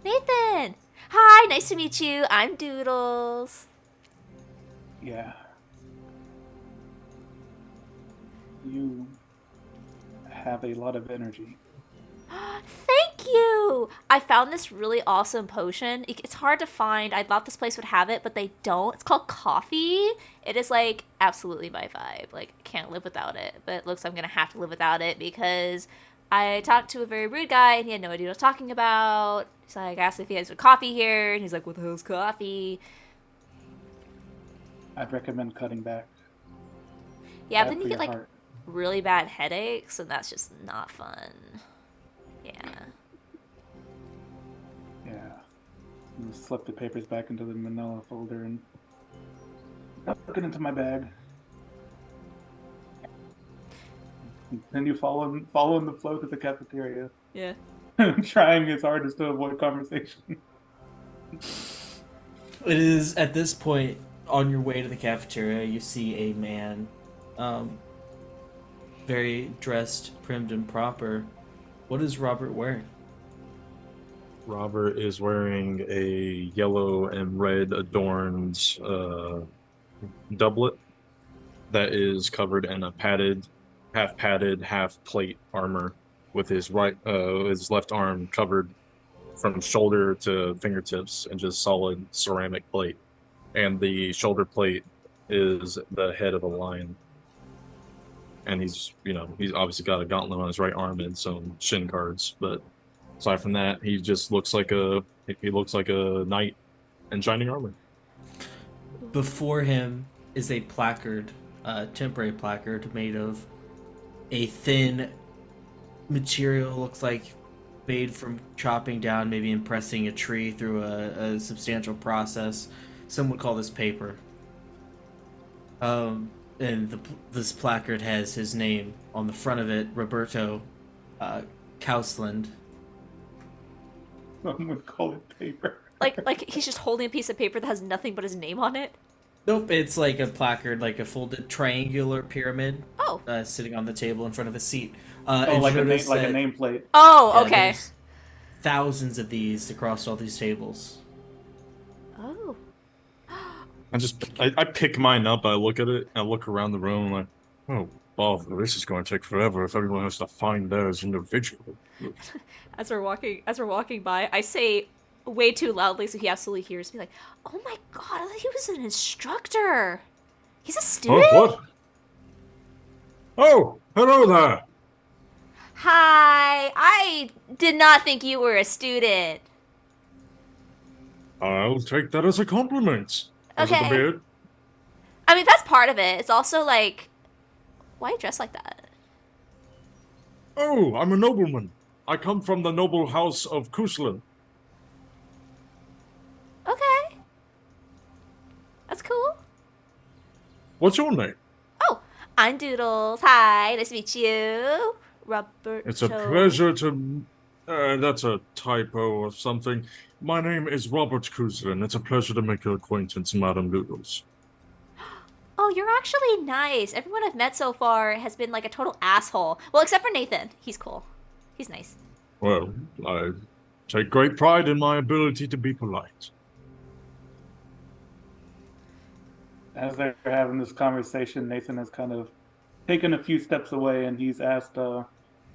Nathan! Hi, nice to meet you. I'm Doodles. Yeah. You have a lot of energy. Thank you. I found this really awesome potion. It's hard to find. I thought this place would have it, but they don't. It's called coffee. It is like absolutely my vibe. Like, I can't live without it. But it looks like I'm gonna have to live without it because I talked to a very rude guy and he had no idea what I was talking about. So I asked if he has a coffee here, and he's like, "What the hell's coffee?" I'd recommend cutting back. Yeah, Bad but then for you get your like heart. really bad headaches, and that's just not fun. Yeah. Yeah. And slip the papers back into the manila folder and tuck it into my bag. Continue following the flow to the cafeteria, Yeah. trying his hardest to avoid conversation. It is at this point on your way to the cafeteria. You see a man, very dressed, primmed and proper. What is Robert wearing? Robert is wearing a yellow and red adorned doublet that is covered in a padded, half plate armor, with his his left arm covered from shoulder to fingertips in just solid ceramic plate, and the shoulder plate is the head of a lion. And he's obviously got a gauntlet on his right arm and some shin guards, but aside from that, he just looks like a knight in shining armor. Before him is a placard, temporary placard made of a thin material, looks like made from chopping down, maybe impressing a tree through a substantial process. Some would call this paper. And this placard has his name on the front of it, Roberto Kausland. Some would call it paper. Like he's just holding a piece of paper that has nothing but his name on it. Nope, it's like a placard, like a folded triangular pyramid, Oh. sitting on the table in front of a seat. Oh, And like you a notice that- nameplate. Oh, yeah, okay. there's thousands of these across all these tables. Oh. I pick mine up, I look at it, I look around the room, like, oh, bother, this is going to take forever if everyone has to find theirs individually. As we're walking by, I say way too loudly so he absolutely hears me, like, "Oh my god, I thought he was an instructor. He's a student?" Oh, what? Oh, hello there. Hi, I did not think you were a student. I'll take that as a compliment. Was it Okay. the beard? I mean, that's part of it. It's also like, why are you dressed like that? Oh, I'm a nobleman. I come from the noble house of Kuslan. Okay. That's cool. What's your name? Oh, I'm Doodles. Hi, nice to meet you. Robert. It's a pleasure to... that's a typo or something. My name is Robert Kuslan. It's a pleasure to make your acquaintance, Madam Doodles. Oh, you're actually nice. Everyone I've met so far has been like a total asshole. Well, except for Nathan. He's cool. He's nice. Well, I take great pride in my ability to be polite. As they're having this conversation, Nathan has kind of taken a few steps away, and he's asked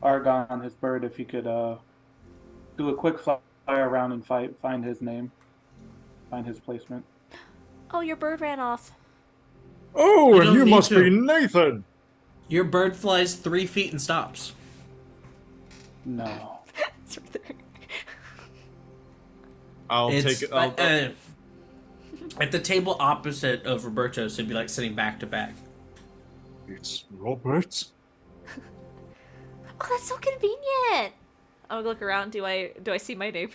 Argon, his bird, if he could do a quick fly around and find his name, find his placement. Oh, your bird ran off. Oh, You and don't you need must to. be Nathan! Your bird flies 3 feet and stops. No. It's right there. I'll It's take it. at the table opposite of Roberto, so it'd be like sitting back to back. It's Robert. Oh, that's so convenient. I'll look around. Do I see my name?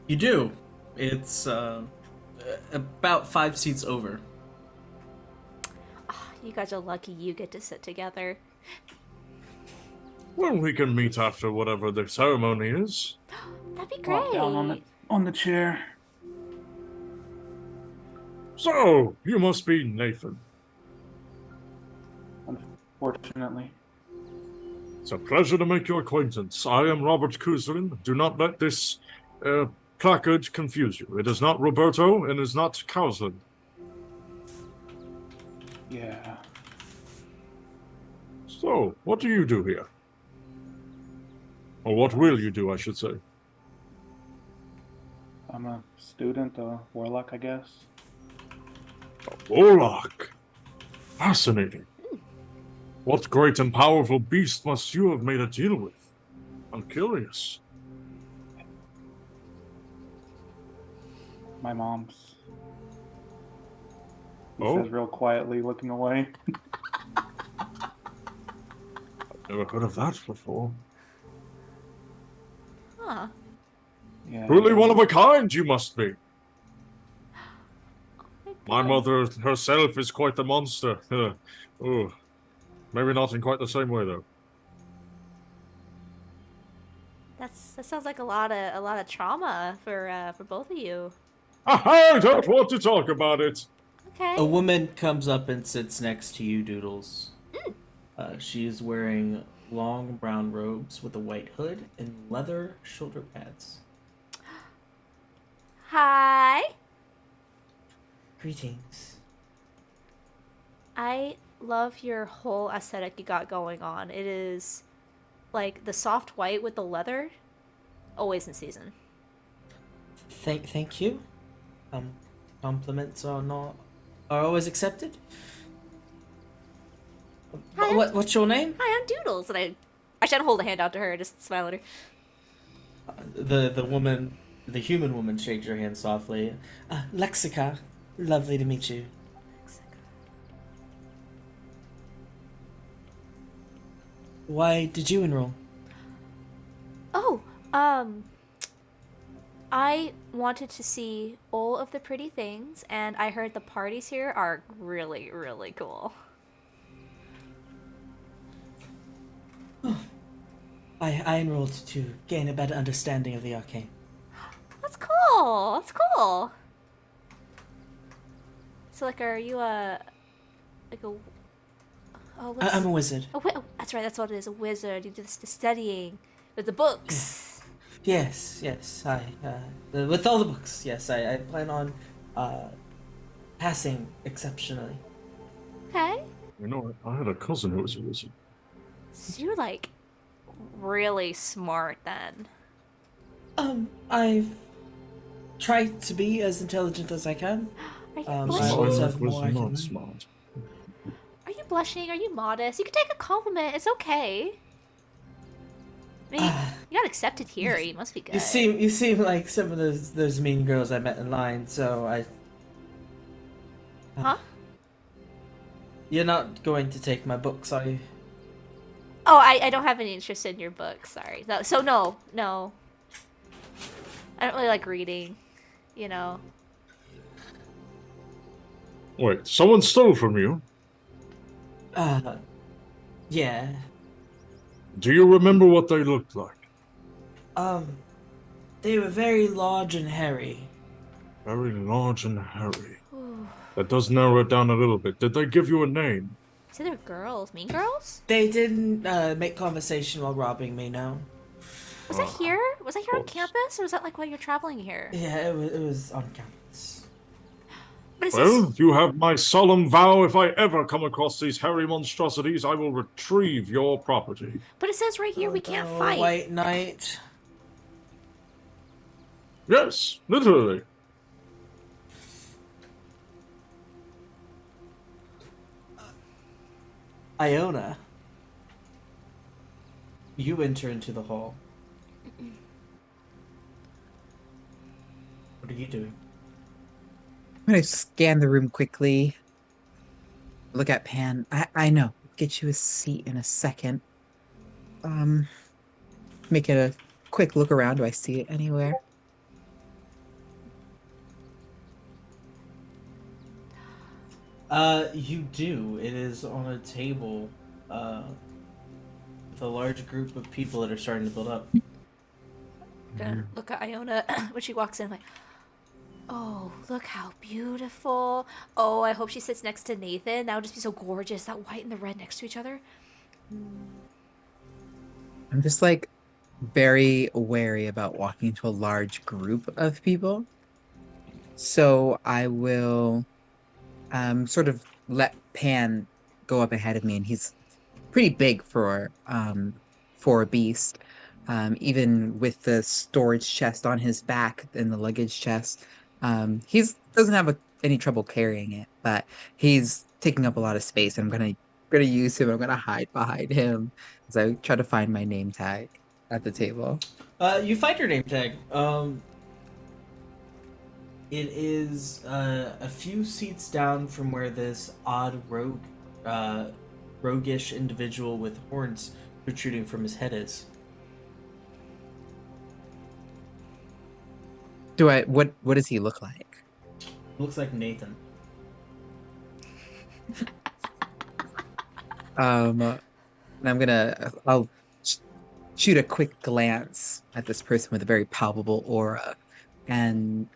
You do. It's about 5 seats over. Oh, you guys are lucky you get to sit together. Well, we can meet after whatever the ceremony is. That'd be Plop great. down on the chair. So, you must be Nathan. Unfortunately. It's a pleasure to make your acquaintance. I am Robert Kuzlin. Do not let this placard confuse you. It is not Roberto and is not Kauslin. Yeah. So, what do you do here? Or what will you do, I should say? I'm a student, a warlock, I guess. Warlock! Fascinating. What great and powerful beast must you have made a deal with? I'm curious. My mom's. He Oh? says real quietly, looking away. Never heard of that before. Huh. Yeah. Truly one of a kind, you must be. My God. mother herself is quite the monster. Oh, maybe not in quite the same way, though. That sounds like a lot of trauma for both of you. I don't want to talk about it. Okay. A woman comes up and sits next to you, Doodles. She is wearing long brown robes with a white hood and leather shoulder pads. Hi. Greetings. I love your whole aesthetic you got going on. It is like the soft white with the leather, always in season. Thank you. Compliments are always accepted. Hi, What's your name? Hi, I'm Doodles, and I should hold a hand out to her, just smile at her. The human woman shakes her hand softly. Lexica. Lovely to meet you. Why did you enroll? Oh, I wanted to see all of the pretty things, and I heard the parties here are really, really cool. I enrolled to gain a better understanding of the arcane. That's cool. That's cool. So, like, are you like a? Oh, what's... I'm a wizard. Oh, wait, oh, that's right. That's what it is. A wizard. You do this, the studying with the books. Yes. I with all the books. Yes, I plan on passing exceptionally. Okay. You know, I had a cousin who was a wizard. So you're like really smart then. I've tried to be as intelligent as I can. Are you I blushing? always Smart have was more I can not learn. smart. Are you blushing? Are you modest? You can take a compliment. It's okay. I mean, you got accepted here. You must be good. You seem like some of those mean girls I met in line. So I. Huh? You're not going to take my books, are you? Oh, I don't have any interest in your book. Sorry. No, so no. I don't really like reading. You know. Wait, someone stole from you? Yeah. Do you remember what they looked like? They were very large and hairy. Very large and hairy. That does narrow it down a little bit. Did they give you a name? So they're girls. Mean girls? They didn't make conversation while robbing me. No. Was that here? Was that here on course. campus, or was that like while you're traveling here? Yeah, it was on campus. But is Well, you have my solemn vow if I ever come across these hairy monstrosities, I will retrieve your property. But it says right here we can't Oh, fight. White Knight. Yes, literally. Iona, you enter into the hall. What are you doing? I'm gonna scan the room quickly. Look at Pan. I know. Get you a seat in a second. Make it a quick look around. Do I see it anywhere? You do. It is on a table, with a large group of people that are starting to build up. Gonna look at Iona when she walks in. Like, oh, look how beautiful. Oh, I hope she sits next to Nathan. That would just be so gorgeous. That white and the red next to each other. I'm just like very wary about walking into a large group of people. So I will sort of let Pan go up ahead of me, and he's pretty big for a beast. even with the storage chest on his back and the luggage chest. He's doesn't have any trouble carrying it, but he's taking up a lot of space, and I'm gonna use him. I'm gonna hide behind him as I try to find my name tag at the table. You find your name tag. It is a few seats down from where this odd roguish individual with horns protruding from his head is. What does he look like? Looks like Nathan. And I'll shoot a quick glance at this person with a very palpable aura and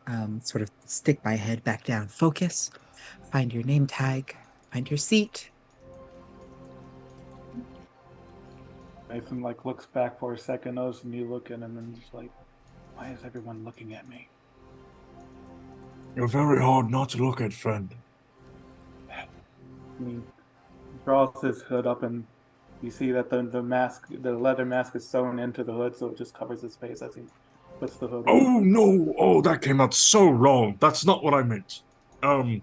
sort of stick my head back down. Focus, find your name tag, find your seat. Nathan like looks back for a second, noticing you look at him, and just like, why is everyone looking at me? You're very hard not to look at, friend. He draws his hood up, and you see that the leather mask is sewn into the hood, so it just covers his face as he puts the hood on. Oh no! Oh, that came out so wrong. That's not what I meant. I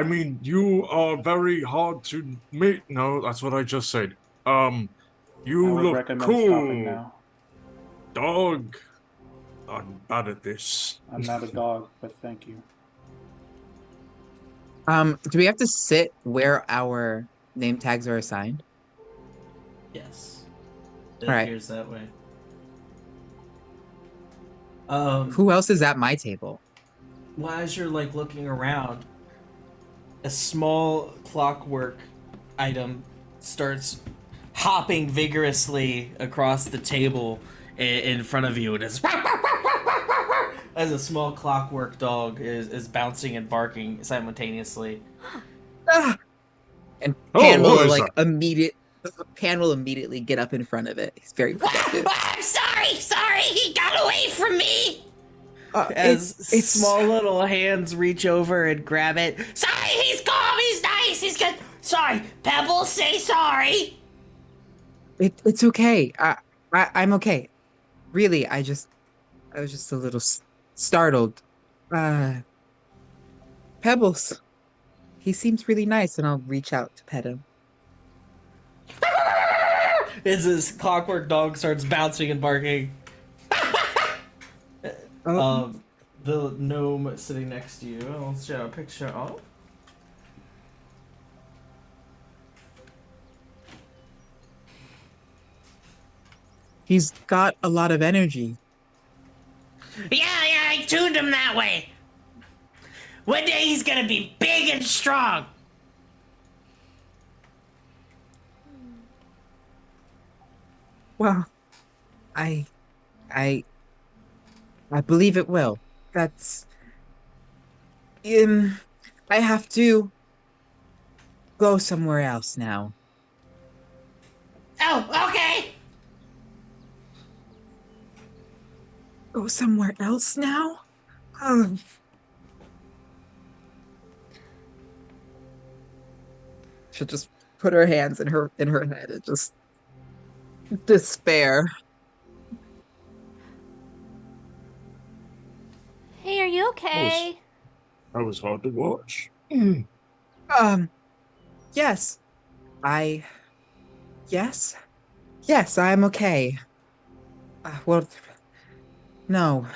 mean, you are very hard to meet. No, that's what I just said. You I would look recommend cool. stopping now. Dog. I'm bad at this. I'm not a dog, but thank you. Do we have to sit where our name tags are assigned? Yes. It All right. appears that way. Who else is at my table? Well, as you're like looking around, a small clockwork item starts hopping vigorously across the table in front of you, and it's as a small clockwork dog is bouncing and barking simultaneously. Ah! And Oh, Pan what will is Pan will immediately get up in front of it. He's very protective. I'm sorry, he got away from me. As it's small little hands reach over and grab it. Sorry, he's calm, he's nice, he's good. Sorry, Pebbles, say sorry. It's okay. I'm okay. Really, I was just a little startled. Pebbles, he seems really nice, and I'll reach out to pet him. As this clockwork dog starts bouncing and barking. The gnome sitting next to you. I'll show a picture. Oh. He's got a lot of energy. Yeah, I tuned him that way. One day he's gonna be big and strong. Well, I believe it will. That's I have to go somewhere else now. Oh, okay. Go somewhere else now? Um, she'll just put her hands in her head and just despair. Hey, are you okay? That was hard to watch. Yes. Yes. Yes, I'm okay. Well, no.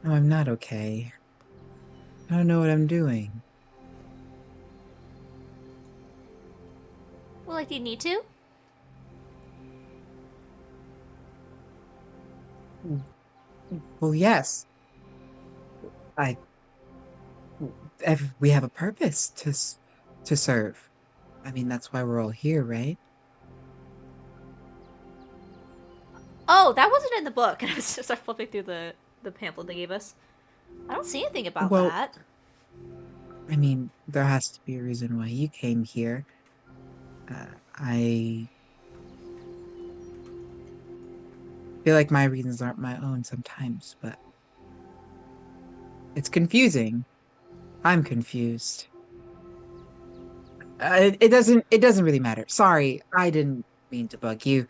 No, I'm not okay. I don't know what I'm doing. Well, like, do you need to? Well, yes. We have a purpose to serve. I mean, that's why we're all here, right? Oh, that wasn't in the book. I was just flipping through the pamphlet they gave us. I don't see anything about Well, that. I mean, there has to be a reason why you came here. I feel like my reasons aren't my own sometimes, but it's confusing. I'm confused. It doesn't really matter. Sorry, I didn't mean to bug you.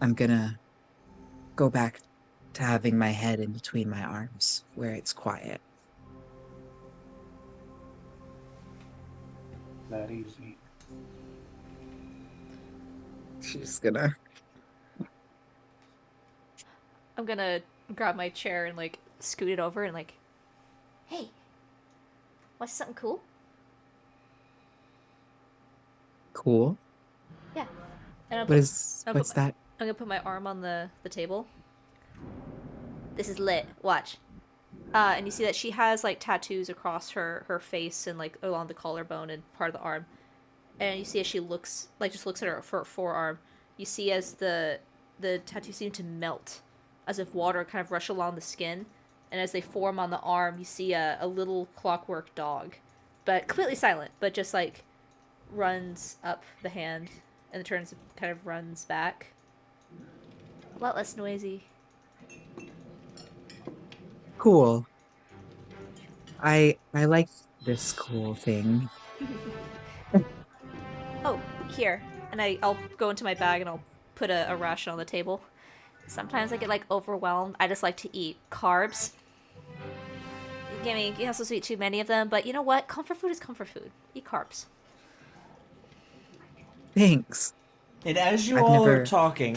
I'm gonna go back to having my head in between my arms where it's quiet. That easy. She's gonna. I'm gonna grab my chair and like scoot it over and like, hey, what's something cool? Cool. Yeah. And What's that? I'm gonna put my arm on the table. This is lit. Watch. And you see that she has like tattoos across her face and like along the collarbone and part of the arm. And you see as she looks just looks at her forearm. You see as the tattoos seem to melt, as if water kind of rush along the skin, and as they form on the arm, you see a little clockwork dog, but completely silent, but just like runs up the hand and turns kind of runs back. A lot less noisy. Cool. I like this cool thing. Oh, here. And I'll go into my bag and I'll put a ration on the table. Sometimes I get like overwhelmed. I just like to eat carbs. You're not supposed to eat too many of them, but you know what? Comfort food is comfort food. Eat carbs. Thanks. And as you I've all never- are talking,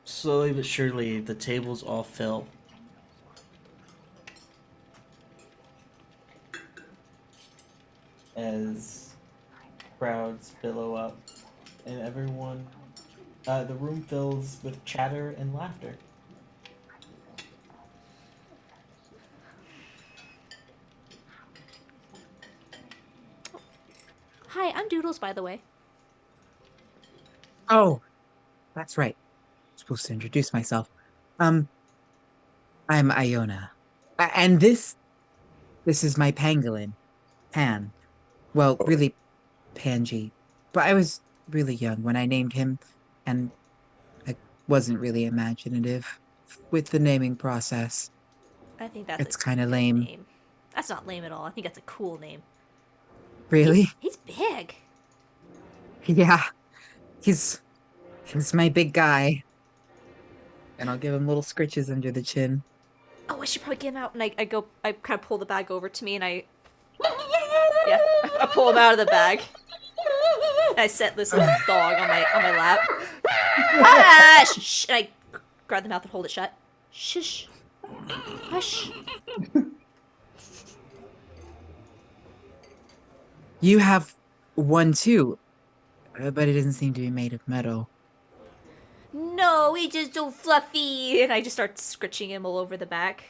slowly but surely the tables all fill. As crowds billow up, and everyone, the room fills with chatter and laughter. Hi, I'm Doodles, by the way. Oh, that's right. I'm supposed to introduce myself. I'm Iona. And this is my pangolin, Pan. Well, really, Panji. But I was really young when I named him, and I wasn't really imaginative with the naming process. I think that's It's a kind of good lame. name. That's not lame at all. I think that's a cool name. Really? He's big. Yeah. He's my big guy. And I'll give him little scritches under the chin. Oh, I should probably get him out. And I kind of pull the bag over to me and yeah, I pull him out of the bag. And I set this little dog on my lap. Ah, shh! And I grab the mouth and hold it shut. Shush. Hush. You have one too, but it doesn't seem to be made of metal. No, he's just so fluffy. And I just start scritching him all over the back.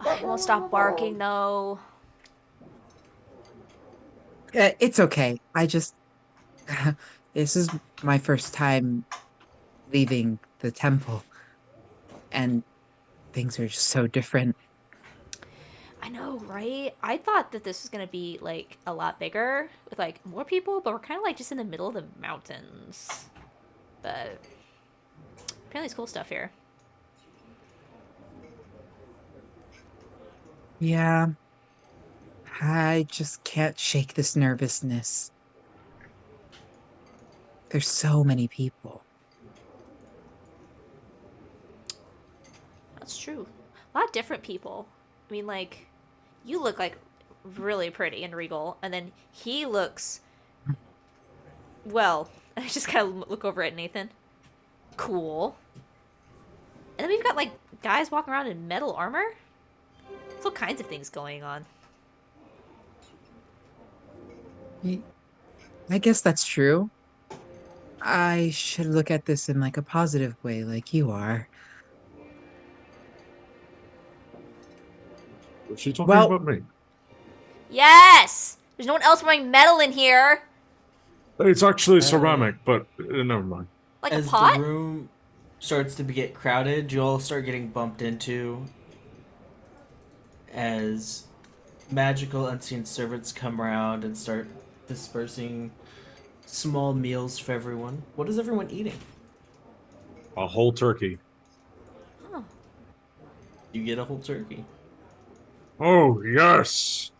Oh, he won't stop barking though. It's okay. I just this is my first time leaving the temple, and things are just so different. I know, right? I thought that this was gonna be like a lot bigger with like more people, but we're kind of like just in the middle of the mountains. But apparently, it's cool stuff here. Yeah, I just can't shake this nervousness. There's so many people. That's true. A lot of different people. I mean, like, you look like really pretty and regal, and then he looks. Well, I just kind of look over at Nathan. Cool. And then we've got like guys walking around in metal armor. There's all kinds of things going on. I guess that's true. I should look at this in like a positive way, like you are. Was she talking Well- about me? Yes! There's no one else wearing metal in here! It's actually ceramic, but never mind. Like As a pot? the room starts to get crowded, you all start getting bumped into as magical unseen servants come around and start dispersing small meals for everyone. What is everyone eating? A whole turkey. Oh. You get a whole turkey. Oh, yes!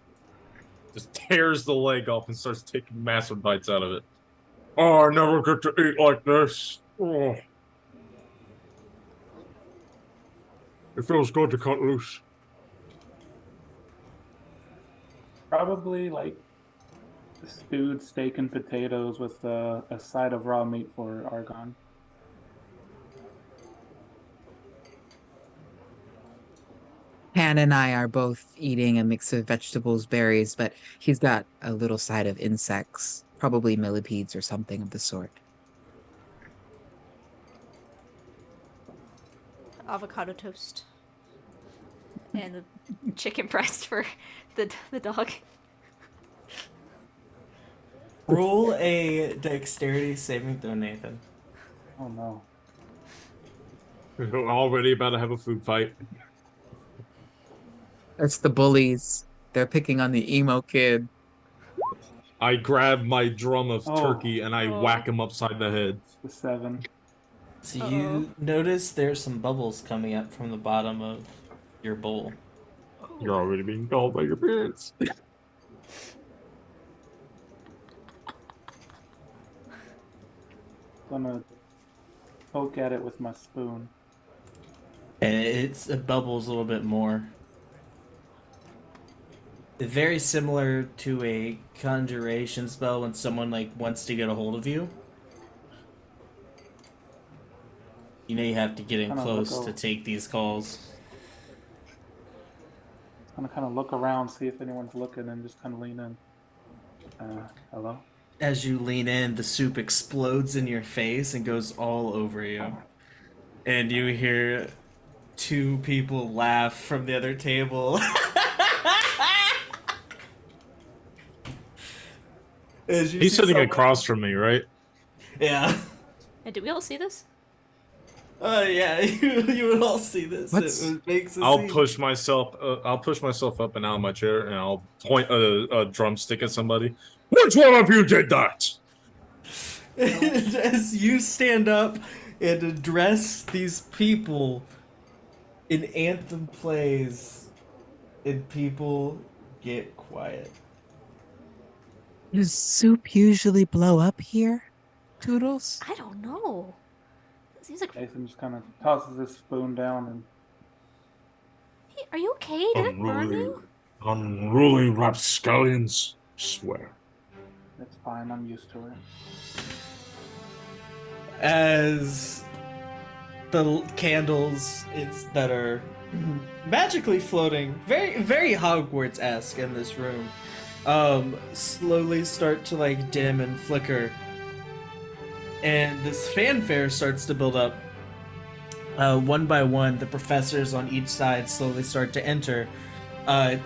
Just tears the leg off and starts taking massive bites out of it. Oh, I never get to eat like this. Oh. It feels good to cut loose. Probably like stewed steak and potatoes with a side of raw meat for Argon. Han and I are both eating a mix of vegetables, berries, but he's got a little side of insects, probably millipedes or something of the sort. Avocado toast. And a chicken breast for the dog. Roll a dexterity saving throw, Nathan. Oh no. We're already about to have a food fight. It's the bullies. They're picking on the emo kid. I grab my drum of Oh. turkey and I whack him upside the head. The 7. So Uh-oh. you notice there's some bubbles coming up from the bottom of your bowl. You're already being called by your parents. Gonna poke at it with my spoon. And it bubbles a little bit more. Very similar to a conjuration spell when someone like wants to get a hold of you. You know you have to get in Kinda close look to over. take these calls. Gonna kind of look around, see if anyone's looking, and just kind of lean in. Hello? As you lean in, the soup explodes in your face and goes all over you. And you hear two people laugh from the other table. As you He's see sitting someone- across from me, right? Yeah. And do we all see this? Yeah, you would all see this. What's- It makes a I'll scene. push myself. I'll push myself up and out of my chair, and I'll point a drumstick at somebody. Which one of you did that? As you stand up and address these people, an anthem plays, and people get quiet. Does soup usually blow up here, Toodles? I don't know. It seems like. Nathan just kind of tosses his spoon down and Hey, are you okay? Did it burn you? Unruly rapscallions. Swear. it's fine. I'm used to it. As the candles that are magically floating, very very Hogwarts-esque in this room, slowly start to like dim and flicker, and this fanfare starts to build up. One by one, the professors on each side slowly start to enter,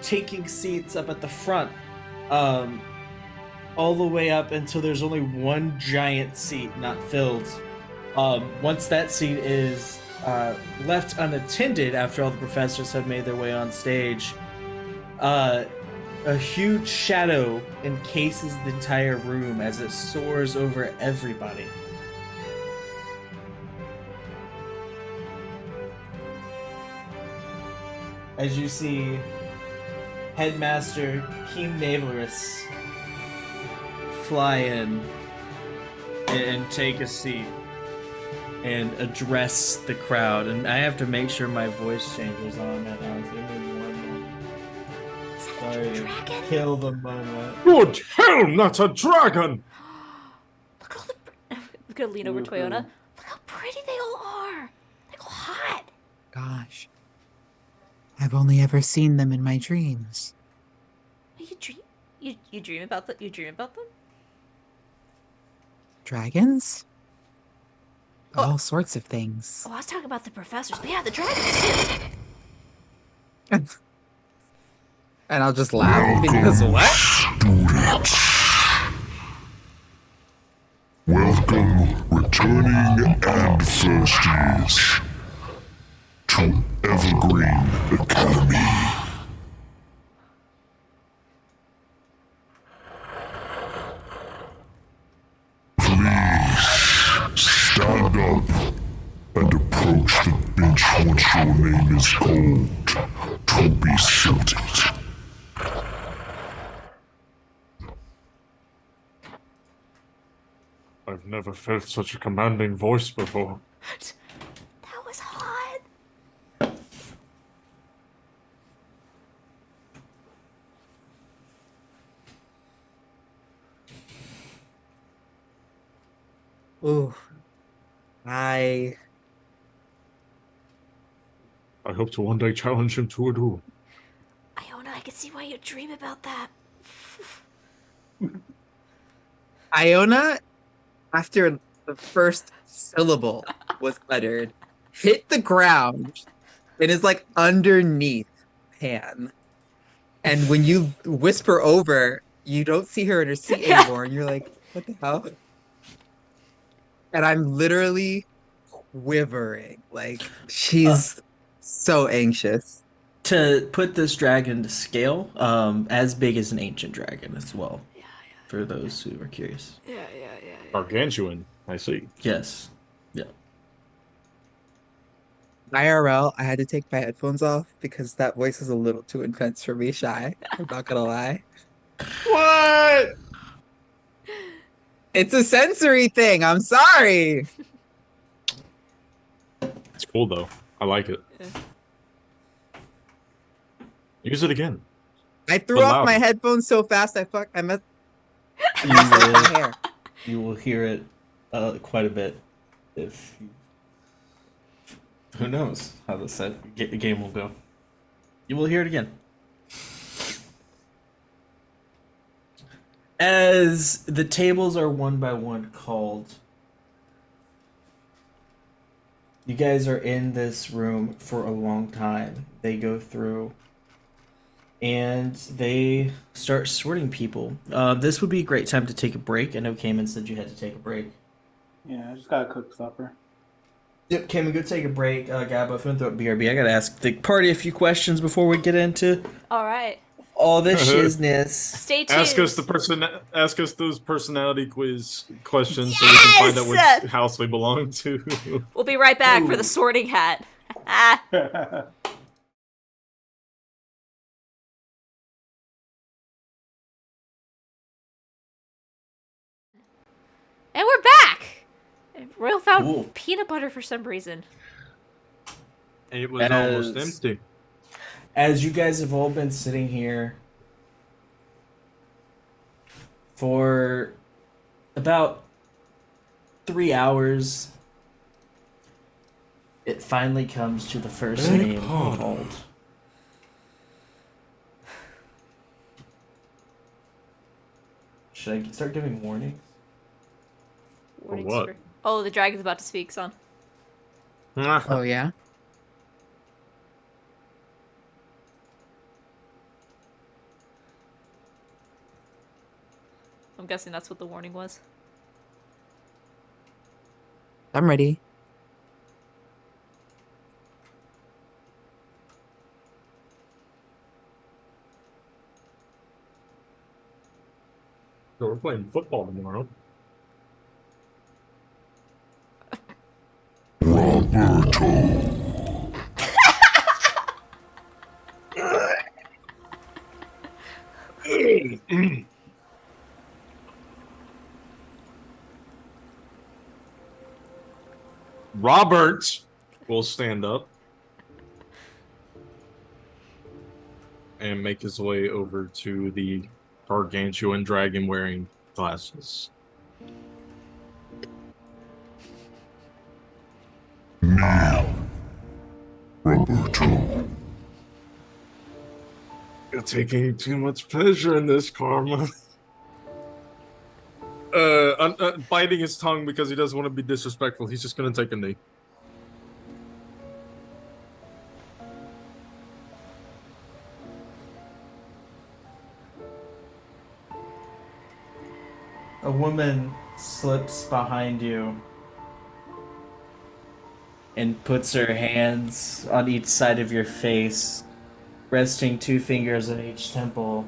taking seats up at the front, all the way up until there's only one giant seat not filled. Once that seat is left unattended after all the professors have made their way on stage, a huge shadow encases the entire room as it soars over everybody. As you see Headmaster Keen Navlarus fly in and take a seat and address the crowd. And I have to make sure my voice changes on that now. Give me one moment. Is that Sorry a to dragon? kill the moment. Good hell, that's a dragon! Look at all the. I'm gonna lean over to Woohoo. Iona. Look how pretty they all are. They're all hot. Gosh. I've only ever seen them in my dreams. You dream. You dream about them. You dream about them. Dragons? Oh. All sorts of things. Oh, I was talking about the professors, but yeah, the dragons too. And I'll just laugh because what? Students. Welcome, returning and first years, to Evergreen Academy. Please stand up and approach the bench once your name is called to be seated. I've never felt such a commanding voice before. That was hot. Ooh, I I hope to one day challenge him to a duel. Iona, I can see why you dream about that. Iona, after the first syllable was uttered, hit the ground and is like underneath Pan. And when you whisper over, you don't see her in her seat Yeah. anymore, and you're like, what the hell? And I'm literally quivering. Like, she's so anxious. To put this dragon to scale, as big as an ancient dragon as well. For those who are curious. Yeah. Gargantuan, I see. Yes. Yeah. IRL, I had to take my headphones off because that voice is a little too intense for me, Shy. I'm not gonna lie. What? It's a sensory thing. I'm sorry. It's cool though. I like it. Yeah. Use it again. I threw But off my louder. headphones so fast I messed You up my will, hair. you will hear it quite a bit if you... Who knows how the game will go. You will hear it again. As the tables are one by one called, you guys are in this room for a long time. They go through and they start sorting people. This would be a great time to take a break. I know Cayman said you had to take a break. Yeah, I just gotta cook supper. Yep, Cayman, go take a break. Gabba, if you want to throw up BRB, I gotta ask the party a few questions before we get into All right. all this shizness. Stay tuned. Ask us those personality quiz questions so we can find out Yes! which house we belong to. We'll be right back for the sorting hat. Ah. And we're back! Royal found Cool. peanut butter for some reason. It was almost empty. As you guys have all been sitting here for about 3 hours, it finally comes to the first Beg name pardon. called. Should I start giving warnings? Warnings what? for- Oh, the dragon's about to speak, son. Oh yeah? I'm guessing that's what the warning was. I'm ready. So we're playing football tomorrow. Robert will stand up and make his way over to the gargantuan dragon wearing glasses. Roberto. You're taking too much pleasure in this, Karma. Biting his tongue because he doesn't want to be disrespectful. He's just gonna take a knee. A woman slips behind you and puts her hands on each side of your face, resting 2 fingers on each temple.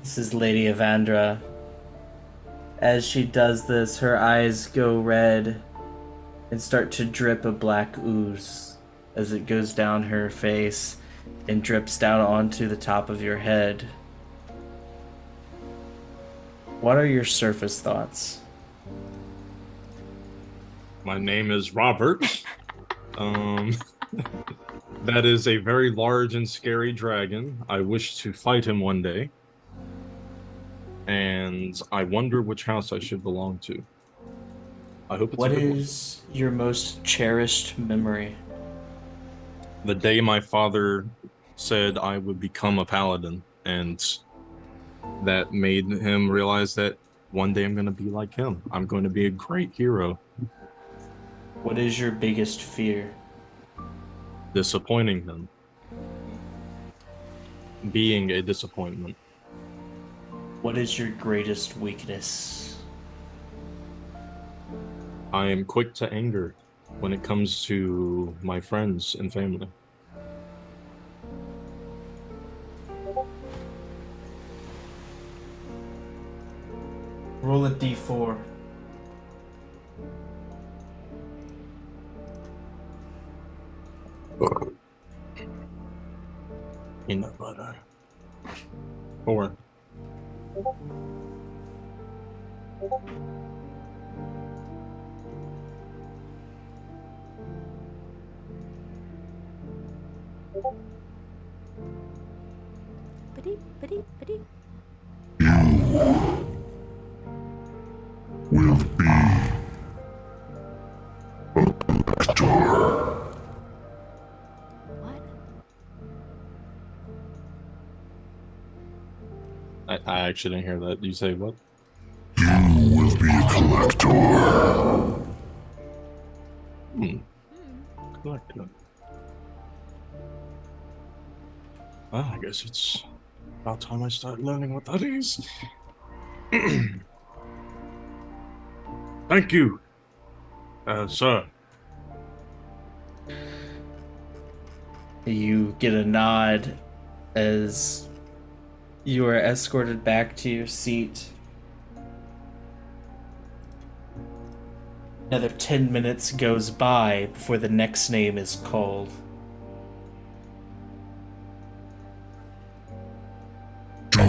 This is Lady Evandra. As she does this, her eyes go red and start to drip a black ooze as it goes down her face and drips down onto the top of your head. What are your surface thoughts? My name is Robert. That is a very large and scary dragon. I wish to fight him one day. And I wonder which house I should belong to. I hope it's What a good is your most cherished memory? one. The day my father said I would become a paladin, and that made him realize that one day I'm going to be like him. I'm going to be a great hero. What is your biggest fear? Disappointing him. Being a disappointment. What is your greatest weakness? I am quick to anger when it comes to my friends and family. Roll a d4. Peanut butter. 4. Ba-dee, ba-dee, ba-dee. Will be a collector. What? I actually didn't hear that. You say what? You will be a collector. Collector. Well, I guess it's about time I start learning what that is. Thank you, sir. You get a nod as you are escorted back to your seat. Another 10 minutes goes by before the next name is called. Okay.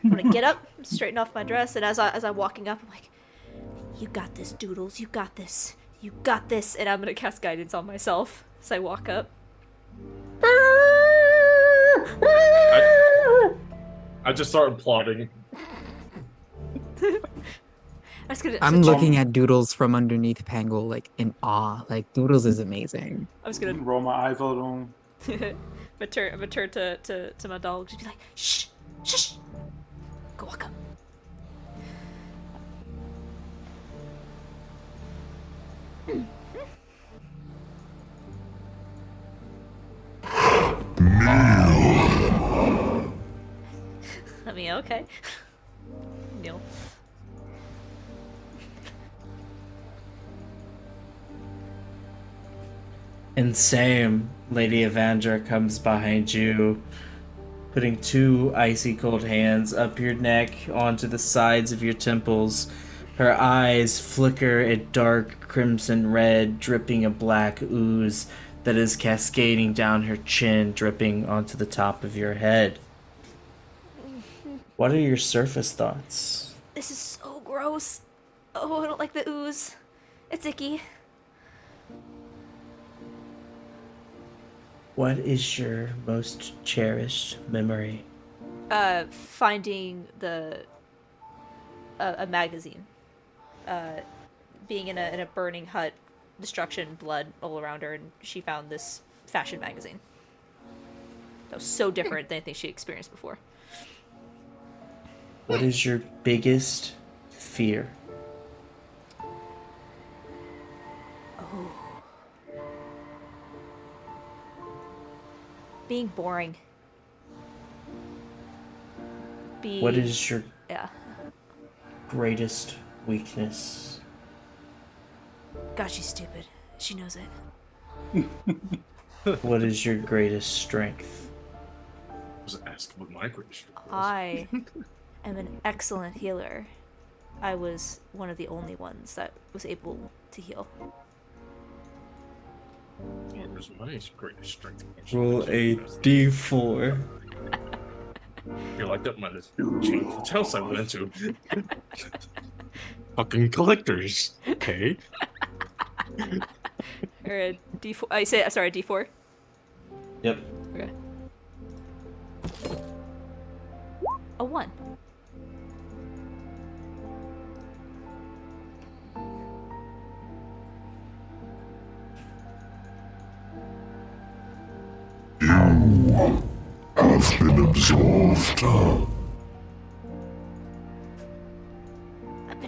I'm gonna get up, straighten off my dress, and as I'm walking up, I'm like, "You got this, Doodles. You got this. You got this." And I'm gonna cast guidance on myself as I walk up. I just started plotting. I'm looking at Doodles from underneath Pangle, like in awe. Like Doodles is amazing. I was gonna Roll my eyes out on him. I'm gonna turn to my dog. Just be like, "Shh, shush, go walk up." I mean, okay. Neil. And Sam, Lady Evandra comes behind you, putting 2 icy cold hands up your neck onto the sides of your temples. Her eyes flicker a dark crimson red, dripping a black ooze that is cascading down her chin, dripping onto the top of your head. What are your surface thoughts? This is so gross. Oh, I don't like the ooze. It's icky. What is your most cherished memory? Finding a magazine. Being in a burning hut, destruction, blood all around her, and she found this fashion magazine. That was so different than anything she experienced before. What is your biggest fear? Being boring. What is your Yeah. greatest weakness? God, she's stupid. She knows it. What is your greatest strength? I was asked what my greatest strength was. I am an excellent healer. I was one of the only ones that was able to heal. What was my greatest strength? Roll a d4. I feel like that might have changed which house I went into. Fucking collectors. Okay. Or a D4. I say, sorry, D4. Yep. Okay. A 1. Have been absolved.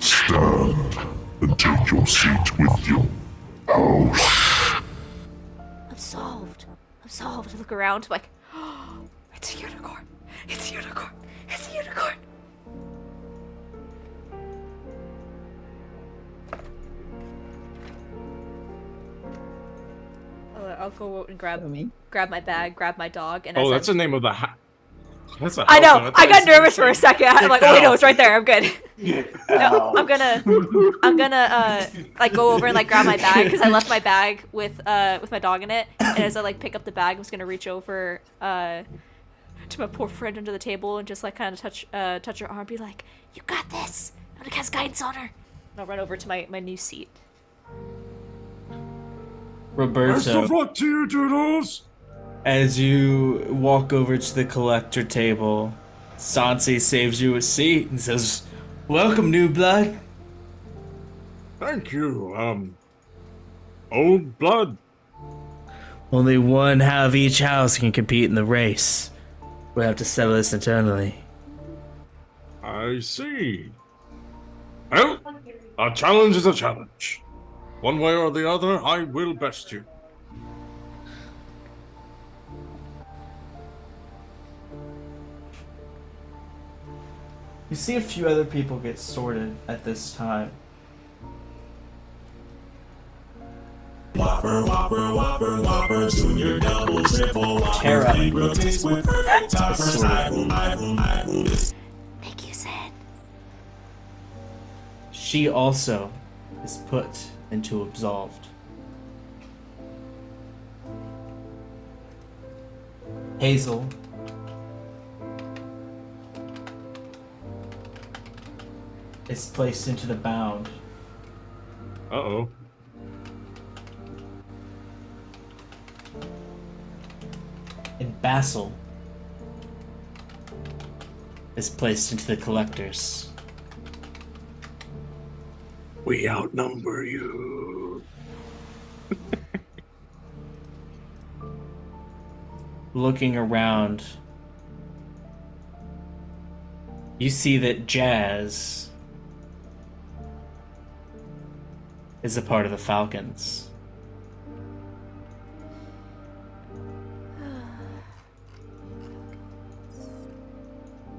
Stand and take your seat with your house. Absolved. Absolved. I look around like, oh, it's a unicorn. It's a unicorn. It's a unicorn. I'll go out and grab my bag, grab my dog, and Oh, as that's the name of the house. That's a house. I know. I got nervous for a second. I'm like, oh wait, no, it's right there. I'm good. Get No, out. I'm gonna like go over and like grab my bag because I left my bag with my dog in it. And as I like pick up the bag, I was gonna reach over to my poor friend under the table and just like kind of touch her arm, be like, "You got this. I'm gonna cast guidance on her." And I'll run over to my new seat. Best of Roberto, luck to you, Doodles! as you walk over to the collector table, Sansi saves you a seat and says, "Welcome, new blood." Thank you, old blood. Only one out of each house can compete in the race. We'll have to settle this internally. I see. Well, a challenge is a challenge. One way or the other, I will best you. You see a few other people get sorted at this time. Whopper, Whopper, Whopper, Whopper, Junior, Double, Triple, Whopper, Tara. Zebra, taste with perfect toppers. I will. Thank you, Sid. She also is put into absolved. Hazel is placed into the bound. Uh-oh. And Basil is placed into the collectors. We outnumber you. Looking around, you see that Jazz is a part of the Falcons.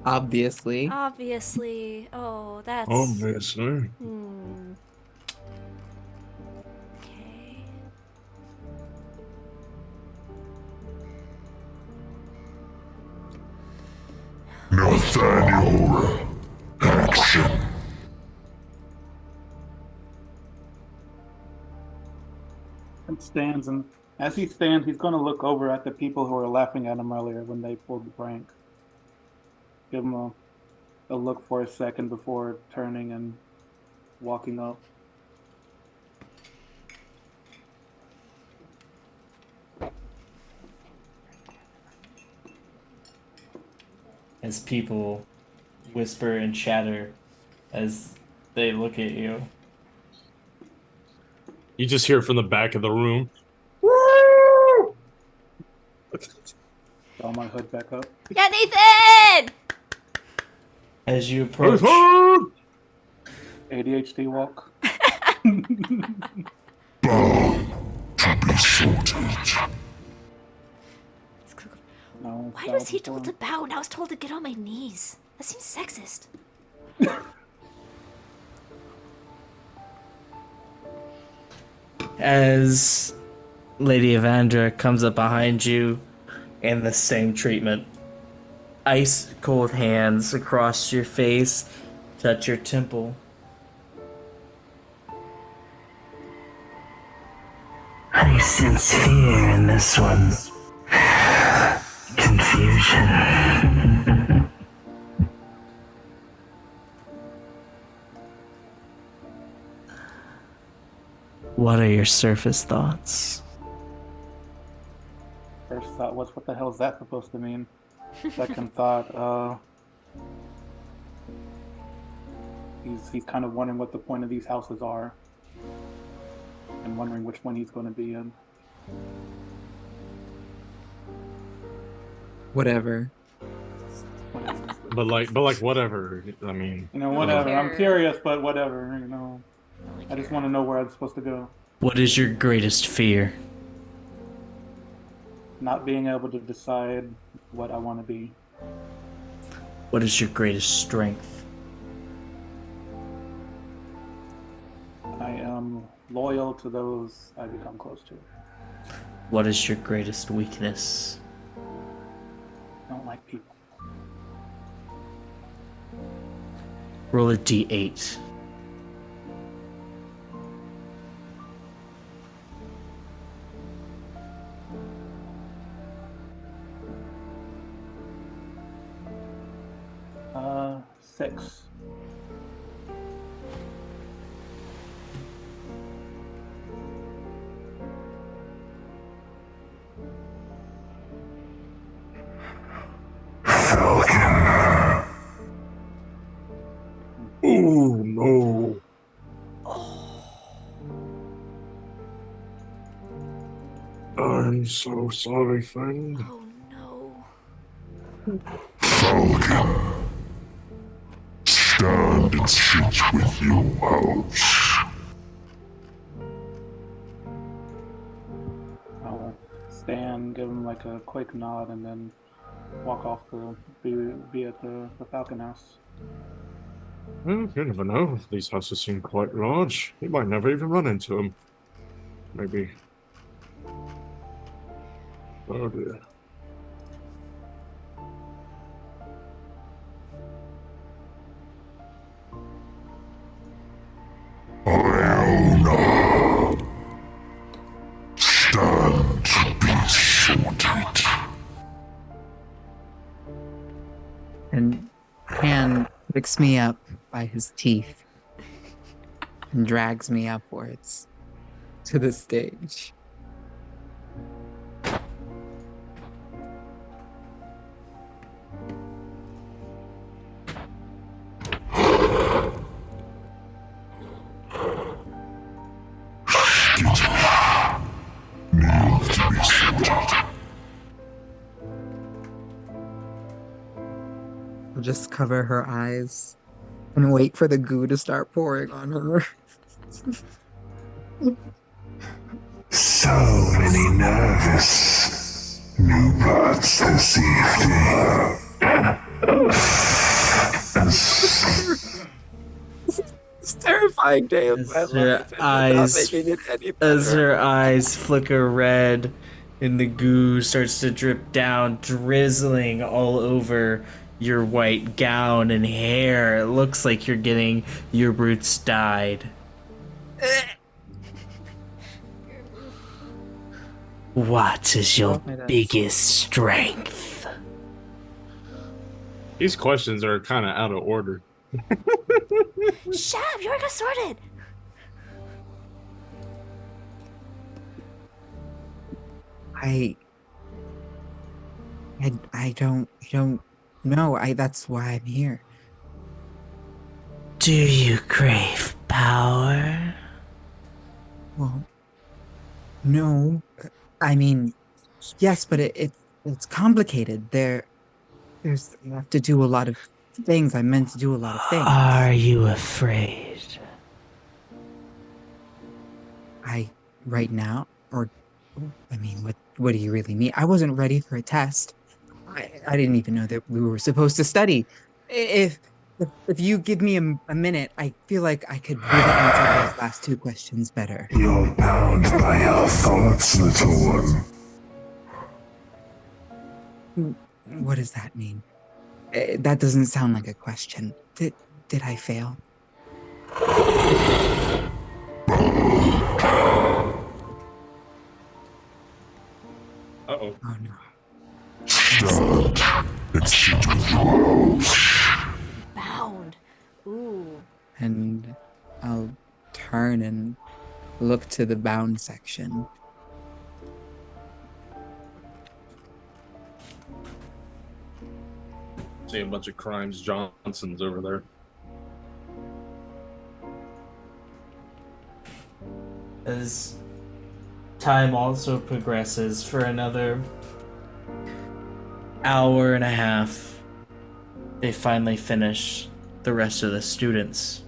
Obviously. Obviously. Oh, that's. Obviously. Okay. Nathaniel, action. And stands, and as he stands, he's going to look over at the people who were laughing at him earlier when they pulled the prank. Give him a look for a second before turning and walking up. As people whisper and chatter as they look at you. You just hear from the back of the room. Draw my hood back up. Yeah, Nathan! As you approach, ADHD walk. Bound to be sorted. No, Why was he told to bow and I was told to get on my knees? That seems sexist. as Lady Evandra comes up behind you, and the same treatment. Ice cold hands across your face, touch your temple. I sense fear in this one. Confusion. What are your surface thoughts? First thought was, what the hell is that supposed to mean? Second thought, he's kind of wondering what the point of these houses are, and wondering which one he's going to be in. Whatever. But like, whatever. I mean, You know, whatever. I'm care. curious, but whatever. You know, I just want to know where I'm supposed to go. What is your greatest fear? Not being able to decide what I want to be. What is your greatest strength? I am loyal to those I become close to. What is your greatest weakness? I don't like people. Roll a d8. Six. oh no. I'm so sorry, friend. Oh no. Falcon, stand and sit with your house. I'll stand, give him like a quick nod, and then walk off to be at the Falcon House. Well, you never know. These houses seem quite large. You might never even run into them. Maybe. Oh dear. Iona, stand to be sorted. And hand picks me up by his teeth and drags me upwards to the stage. Need to be sorted. I'll just cover her eyes and wait for the goo to start pouring on her. So many nervous new parts this evening. It's a terrifying day of my As her life. and eyes- it's not making it any As better. her eyes flicker red and the goo starts to drip down, drizzling all over your white gown and hair. It looks like you're getting your roots dyed. What is your my dice. biggest strength? These questions are kind of out of order. Shut up, you already got sorted. I don't know. That's why I'm here. Do you crave power? Well, no. I mean, yes, but it's complicated. There's I have to do a lot of things. I'm meant to do a lot of things. Are you afraid? Right now, or I mean, what do you really mean? I wasn't ready for a test. I didn't even know that we were supposed to study. If you give me a minute, I feel like I could really answer those last two questions better. You're bound by your thoughts, little one. What does that mean? That doesn't sound like a question. Did I fail? Uh-oh. Oh no. Stand and sit with your house. Bound. Ooh. And I'll turn and look to the bound section. See a bunch of Crimes Johnsons over there. As time also progresses for another hour and a half, they finally finish the rest of the students.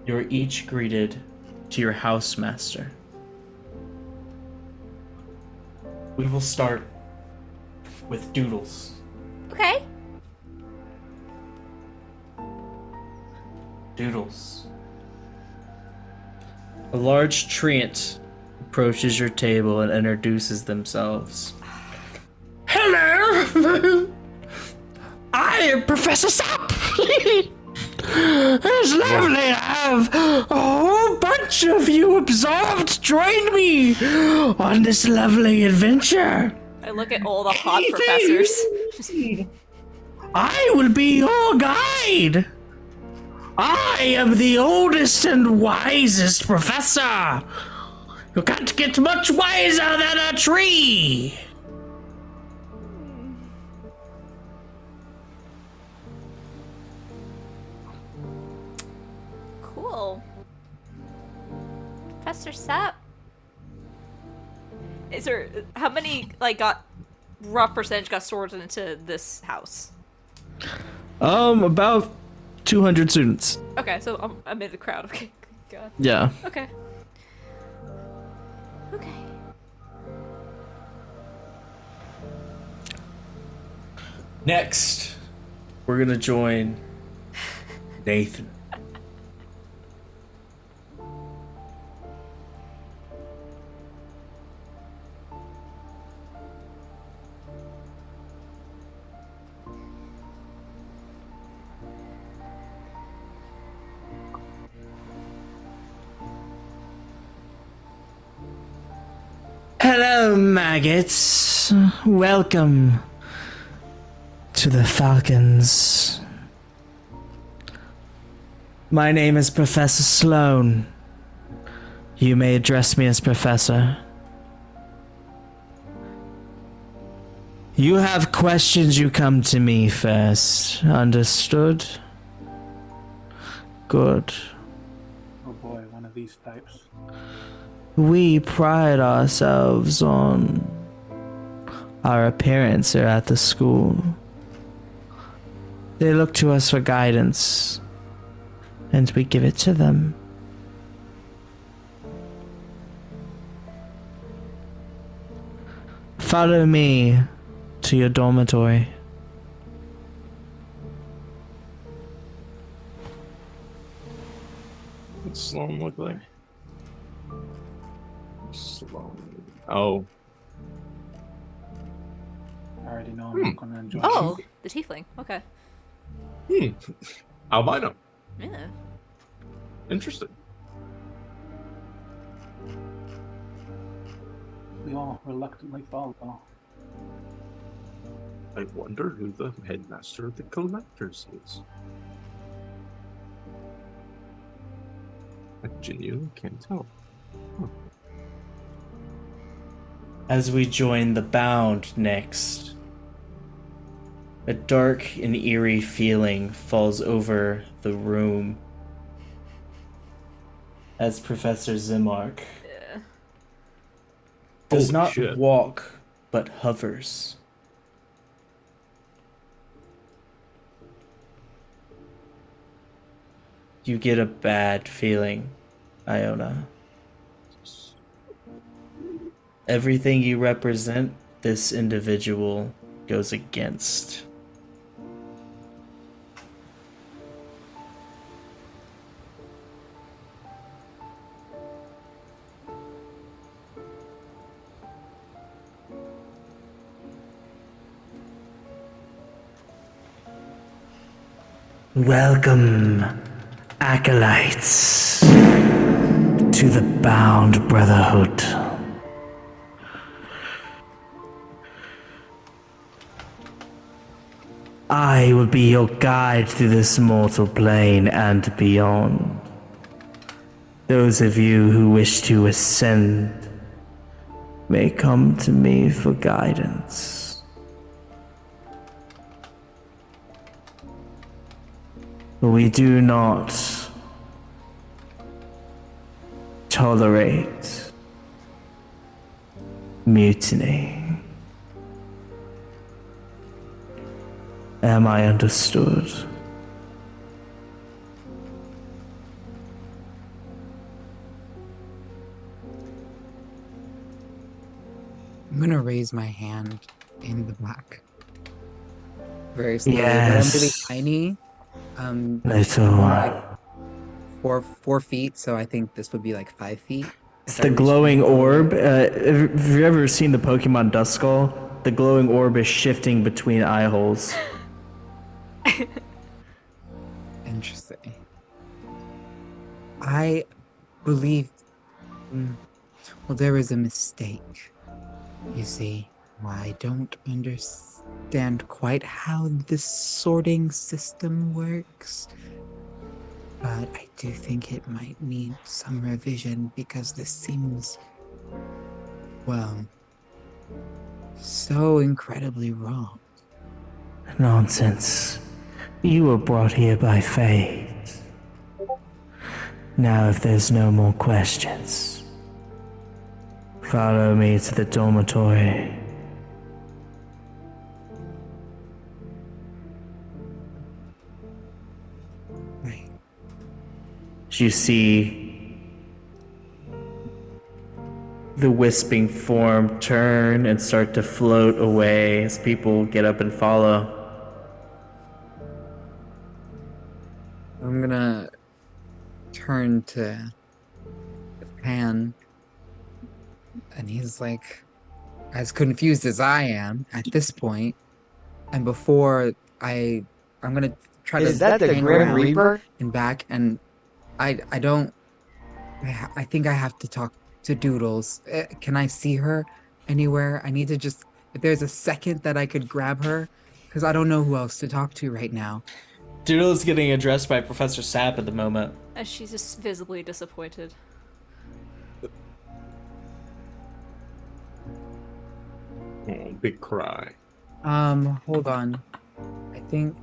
You're each greeted to your housemaster. We will start with Doodles. Okay. Doodles. A large treant approaches your table and introduces themselves. Hello! I am Professor Sap! It's lovely to have a whole bunch of you absorbed join me on this lovely adventure. I look at all the hot professors. I will be your guide. I am the oldest and wisest professor. You can't get much wiser than a tree. Cool. Professor Sap. Is there how many got rough percentage got sorted into this house? About 200 students. Okay, so I'm in the crowd. Okay, God. Yeah. Okay. Okay. Next, we're gonna join Nathan. Hello, maggots. Welcome to the Falcons. My name is Professor Sloan. You may address me as Professor. You have questions, you come to me first. Understood? Good. Oh boy, one of these types. We pride ourselves on our appearance here at the school. They look to us for guidance, and we give it to them. Follow me to your dormitory. What's Sloan look like? Sloan. Oh. I already know I'm not gonna enjoy Oh, it. the tiefling. Okay. Albino. Yeah. Interesting. We all reluctantly follow. I wonder who the headmaster of the collectors is. I genuinely can't tell. As we join the Bound next, a dark and eerie feeling falls over the room as Professor Zimark does Holy not shit. walk but hovers. You get a bad feeling, Iona. Everything you represent, this individual goes against. Welcome, acolytes, to the Bound Brotherhood. I will be your guide through this mortal plane and beyond. Those of you who wish to ascend may come to me for guidance. But we do not tolerate mutiny. Am I understood? I'm gonna raise my hand in the back. Very slowly, but I'm really Yes. tiny. Little More one. like 4 feet, so I think this would be like 5 feet. It's if I the reached my glowing hand orb. forward. Have you ever seen the Pokemon Duskull? The glowing orb is shifting between eye holes. Interesting. I believe. Well, there is a mistake. You see, I don't understand quite how this sorting system works. But I do think it might need some revision because this seems, well, so incredibly wrong. Nonsense. You were brought here by fate. Now, if there's no more questions, follow me to the dormitory. Right. You see the wisping form turn and start to float away as people get up and follow. I'm gonna turn to Pan, and he's like as confused as I am at this point. And before I'm gonna try to Is that the hang Grim around Reaper? and back, and I don't. I think I have to talk to Doodles. Can I see her anywhere? I need to just. If there's a second that I could grab her, because I don't know who else to talk to right now. Doodle is getting addressed by Professor Sap at the moment. As she's just visibly disappointed. Oh, big cry. Hold on. I think.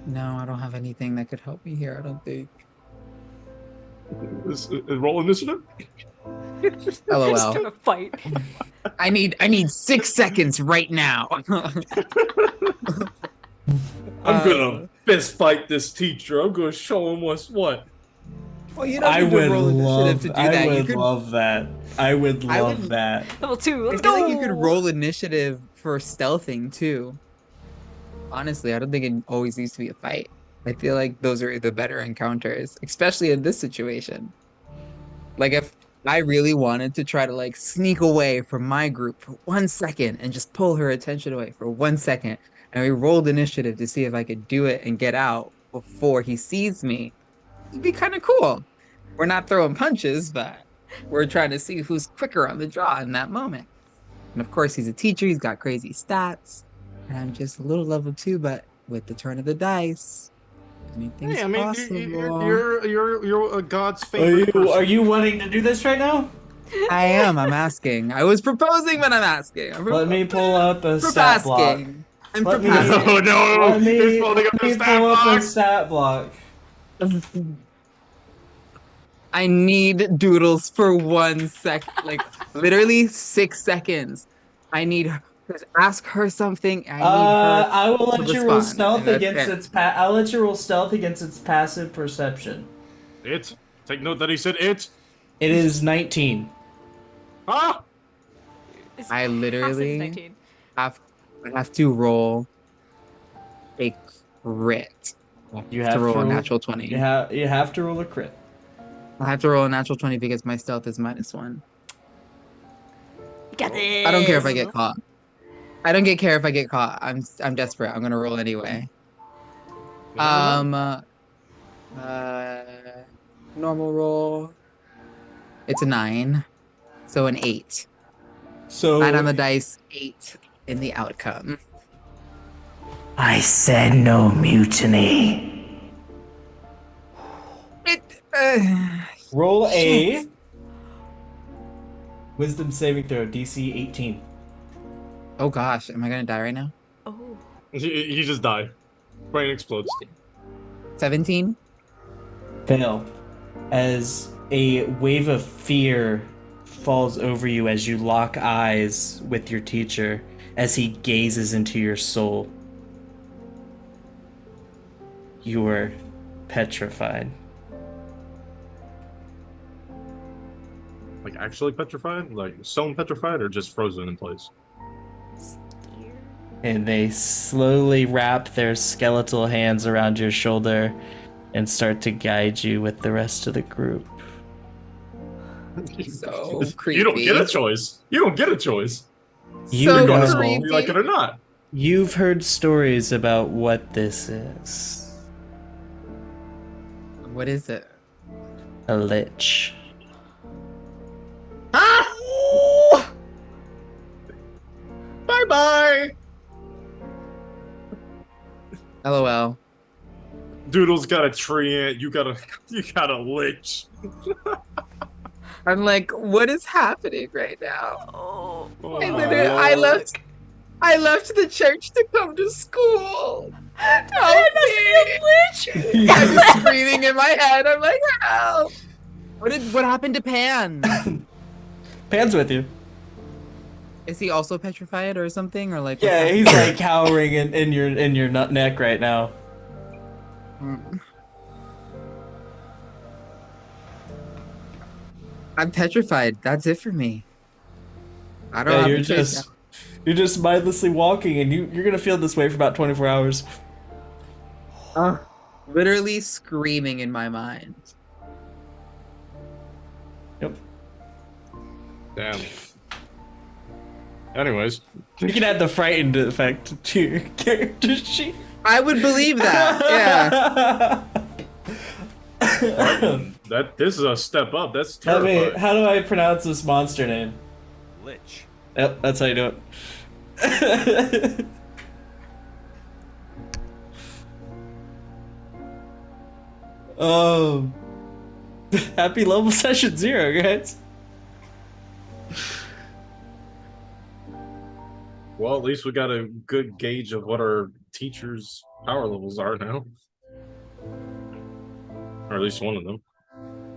No, I don't have anything that could help me here, I don't think. Roll initiative? Just LOL. gonna fight. I need 6 seconds right now. I'm gonna fist fight this teacher. I'm gonna show him what's what. Well, you don't need to roll initiative to do that. I You would could, love that. I would I love would- that. Level 2, I let's feel go! like you could roll initiative for stealthing too. Honestly, I don't think it always needs to be a fight. I feel like those are the better encounters, especially in this situation. Like if I really wanted to try to like sneak away from my group for 1 second and just pull her attention away for 1 second, and we rolled initiative to see if I could do it and get out before he sees me, it'd be kind of cool. We're not throwing punches, but we're trying to see who's quicker on the draw in that moment. And of course, he's a teacher, he's got crazy stats, and I'm just a little level 2, but with the turn of the dice, anything's Hey, I mean, possible. you're a god's Are favorite you, person. are you wanting to do this right now? I am. I'm asking. I was proposing, but I'm asking. Let me pull up a stat block. Propasking. I'm Let me- propasking. Oh no! Let me, He's folding up let the me stat pull up a block. stat block. I need Doodles for 1 sec, like literally 6 seconds. I need her. Just ask her something. I need her. I will let to you roll respond, stealth and that's against it. its I'll let you roll stealth against its passive perception. It. Take note that he said it. It is 19. Ah! It's I passive literally 19. I have to roll a crit. You to have roll to a roll- natural 20. You have to roll a crit. I have to roll a natural 20 because my stealth is -1. You got this! I don't care if I get caught. I don't care if I get caught. I'm desperate. I'm gonna roll anyway. Normal roll. It's a 9, so an 8. So 9 on the dice, 8 in the outcome. I said no mutiny. Roll a Shit. wisdom saving throw, DC 18. Oh gosh, am I gonna die right now? Oh. You just die. Brain explodes. 17? Fail. As a wave of fear falls over you as you lock eyes with your teacher as he gazes into your soul. You are petrified. Like actually petrified? Like stone petrified or just frozen in place? And they slowly wrap their skeletal hands around your shoulder and start to guide you with the rest of the group. So creepy. You don't get a choice. You don't get a choice. You're So You're normal. you like it or not. You've heard stories about what this is. What is it? A lich. Bye bye. LOL. Doodle's got a tree ant. You got a lich. I'm like, what is happening right now? Oh. I literally, I left the church to come to school. Help me! I'm just screaming in my head. I'm like, help! What happened to Pan? Pan's with you. Is he also petrified or something, or like? Yeah, he's like cowering in your neck right now. I'm petrified. That's it for me. I don't Yeah, have you're a choice just you're just mindlessly walking, and you're gonna feel this way for about 24 hours. now. Literally screaming in my mind. Yep. Damn. Anyways, You can add the frightened effect to your character sheet. I would believe that. Yeah. this is a step up. That's How terrifying. do I pronounce this monster name? Lich. Yep, that's how you do it. Oh. Happy level session 0, guys. Well, at least we got a good gauge of what our teachers' power levels are now. Or at least one of them.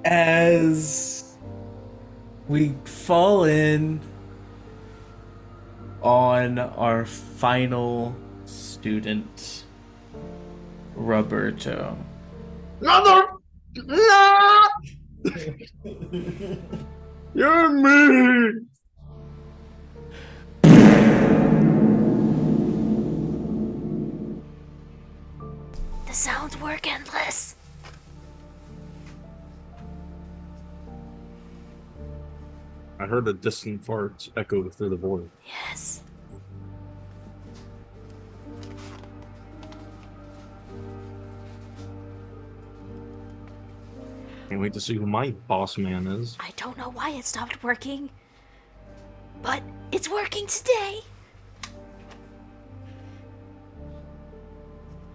As we fall in on our final student, Roberto. Mother! No! You're me! The sounds work endless. I heard a distant fart echo through the void. Yes. Can't wait to see who my boss man is. I don't know why it stopped working, but it's working today.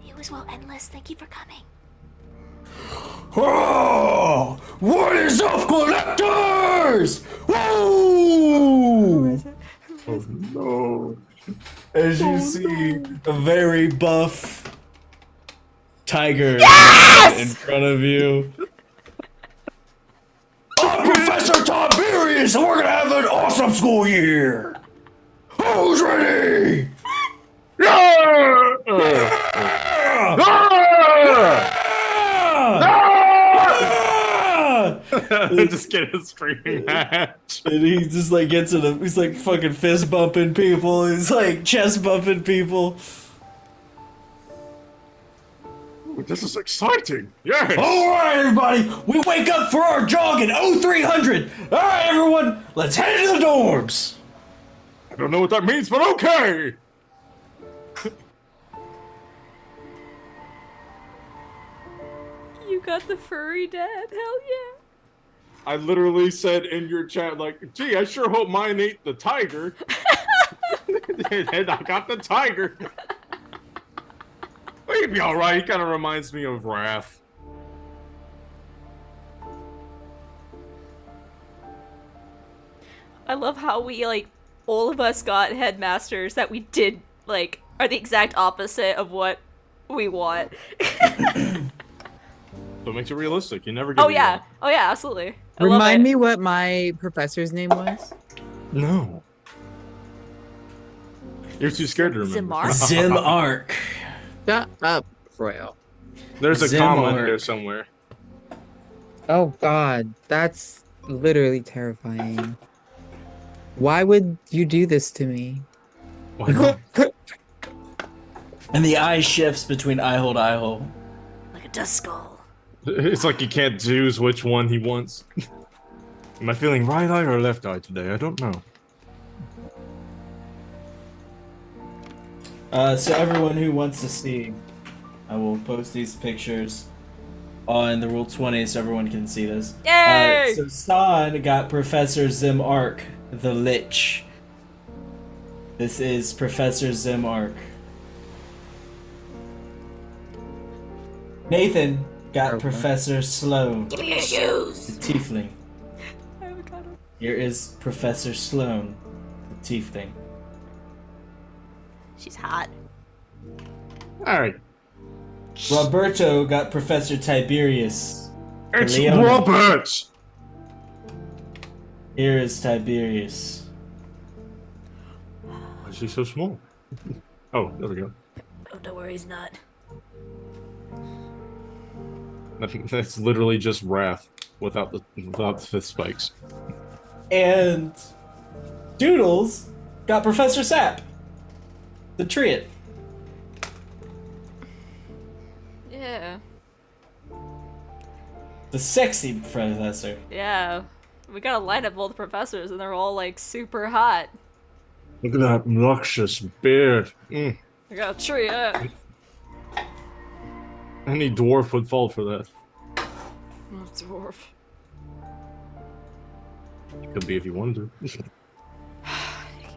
You as well, Endless. Thank you for coming. Oh, what is up, collectors? Woo! Oh no. As you see a very buff tiger in front of you. I'm Professor Tiberius, and we're gonna have an awesome school year. Who's ready? Just get a screaming match. And he just like gets in a, he's like fucking fist bumping people, he's like chest bumping people. This is exciting. Yes. All right, everybody, we wake up for our jog at 0300. All right, everyone, let's head to the dorms. I don't know what that means, but okay. You got the furry dad. Hell yeah. I literally said in your chat, like, gee, I sure hope mine ate the tiger. And I got the tiger. he'd be alright. He kind of reminds me of Wrath. I love how we, like, all of us got headmasters that we did, like, are the exact opposite of what we want. So it makes it realistic. You never get Oh yeah, absolutely. I love Remind it. me what my professor's name was. No. You're too scared to remember. Zimar? Zim Arc. Shut up, Royal. There's a Zim comma in Arc. there somewhere. Oh God, that's literally terrifying. Why would you do this to me? Why not? And the eye shifts between eye hole to eye hole. Like a dust skull. It's like he can't choose which one he wants. Am I feeling right eye or left eye today? I don't know. So everyone who wants to see, I will post these pictures on the Roll20 so everyone can see this. Yay! So San got Professor Zim Arc, the Lich. This is Professor Zim Arc. Nathan got Okay. Professor Sloan, Give me your shoes! the Tiefling. I haven't got him. Here is Professor Sloan, the Tiefling. She's hot. Alright. Roberto got Professor Tiberius. It's Leona. Robert! Here is Tiberius. Why is he so small? Oh, there we go. Oh, don't worry, he's not. That's literally just Wrath without the fifth spikes. And Doodles got Professor Sap, the Triad. Yeah. The sexy professor. Yeah. We got a lineup of all the professors, and they're all, like, super hot. Look at that luscious beard. Mm. I got a tree, yeah. Any dwarf would fall for that. Oh, dwarf. Could be if you wanted to.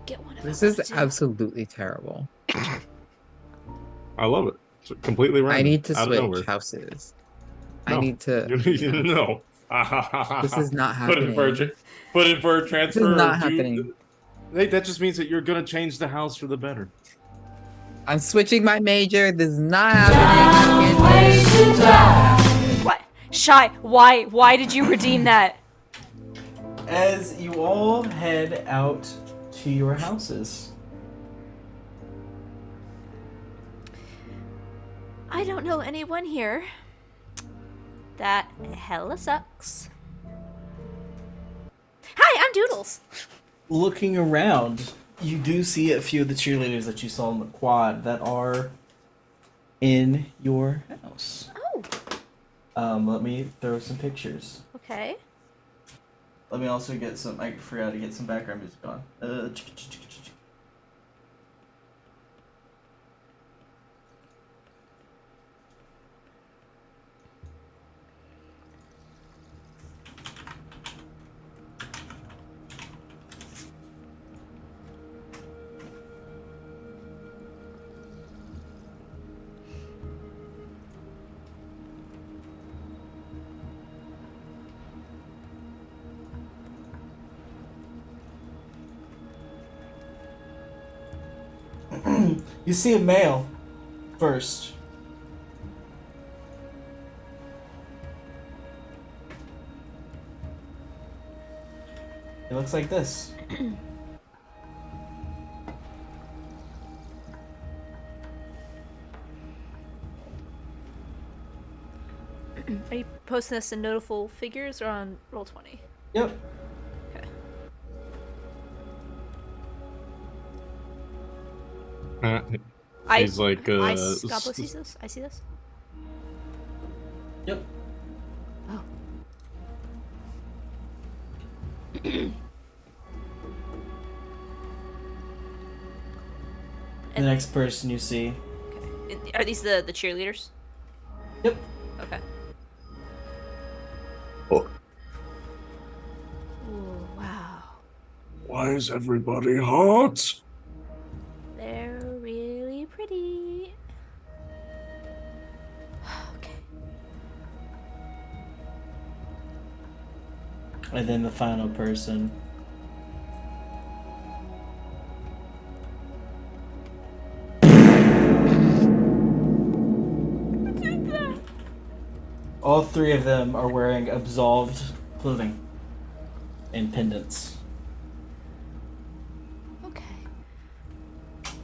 Get one of This them. is absolutely terrible. I love it. It's completely random. I need to out of nowhere. switch houses. No. I need to. No. This is not Put it for happening. put it for a transfer. This is not or two. happening. Hey, that just means that you're gonna change the house for the better. I'm switching my major. This is not happening. I can't do it. What? Shy, why did you redeem that? As you all head out to your houses. I don't know anyone here. That hella sucks. Hi, I'm Doodles. Looking around, you do see a few of the cheerleaders that you saw in the quad that are in your house. Oh, Let me throw some pictures. okay. Let me also get some. I forgot to get some background music on. You see a male first. It looks like this. Are you posting this in Notable Figures or on Roll20? Yep. Okay. He's like, Gobbo sees this? I see this? Yep. Oh. The next person you see. Okay. Are these the cheerleaders? Yep. Okay. Oh. Ooh, wow. Why is everybody hot? They're really pretty. And then the final person. All three of them are wearing absolved clothing and pendants. Okay.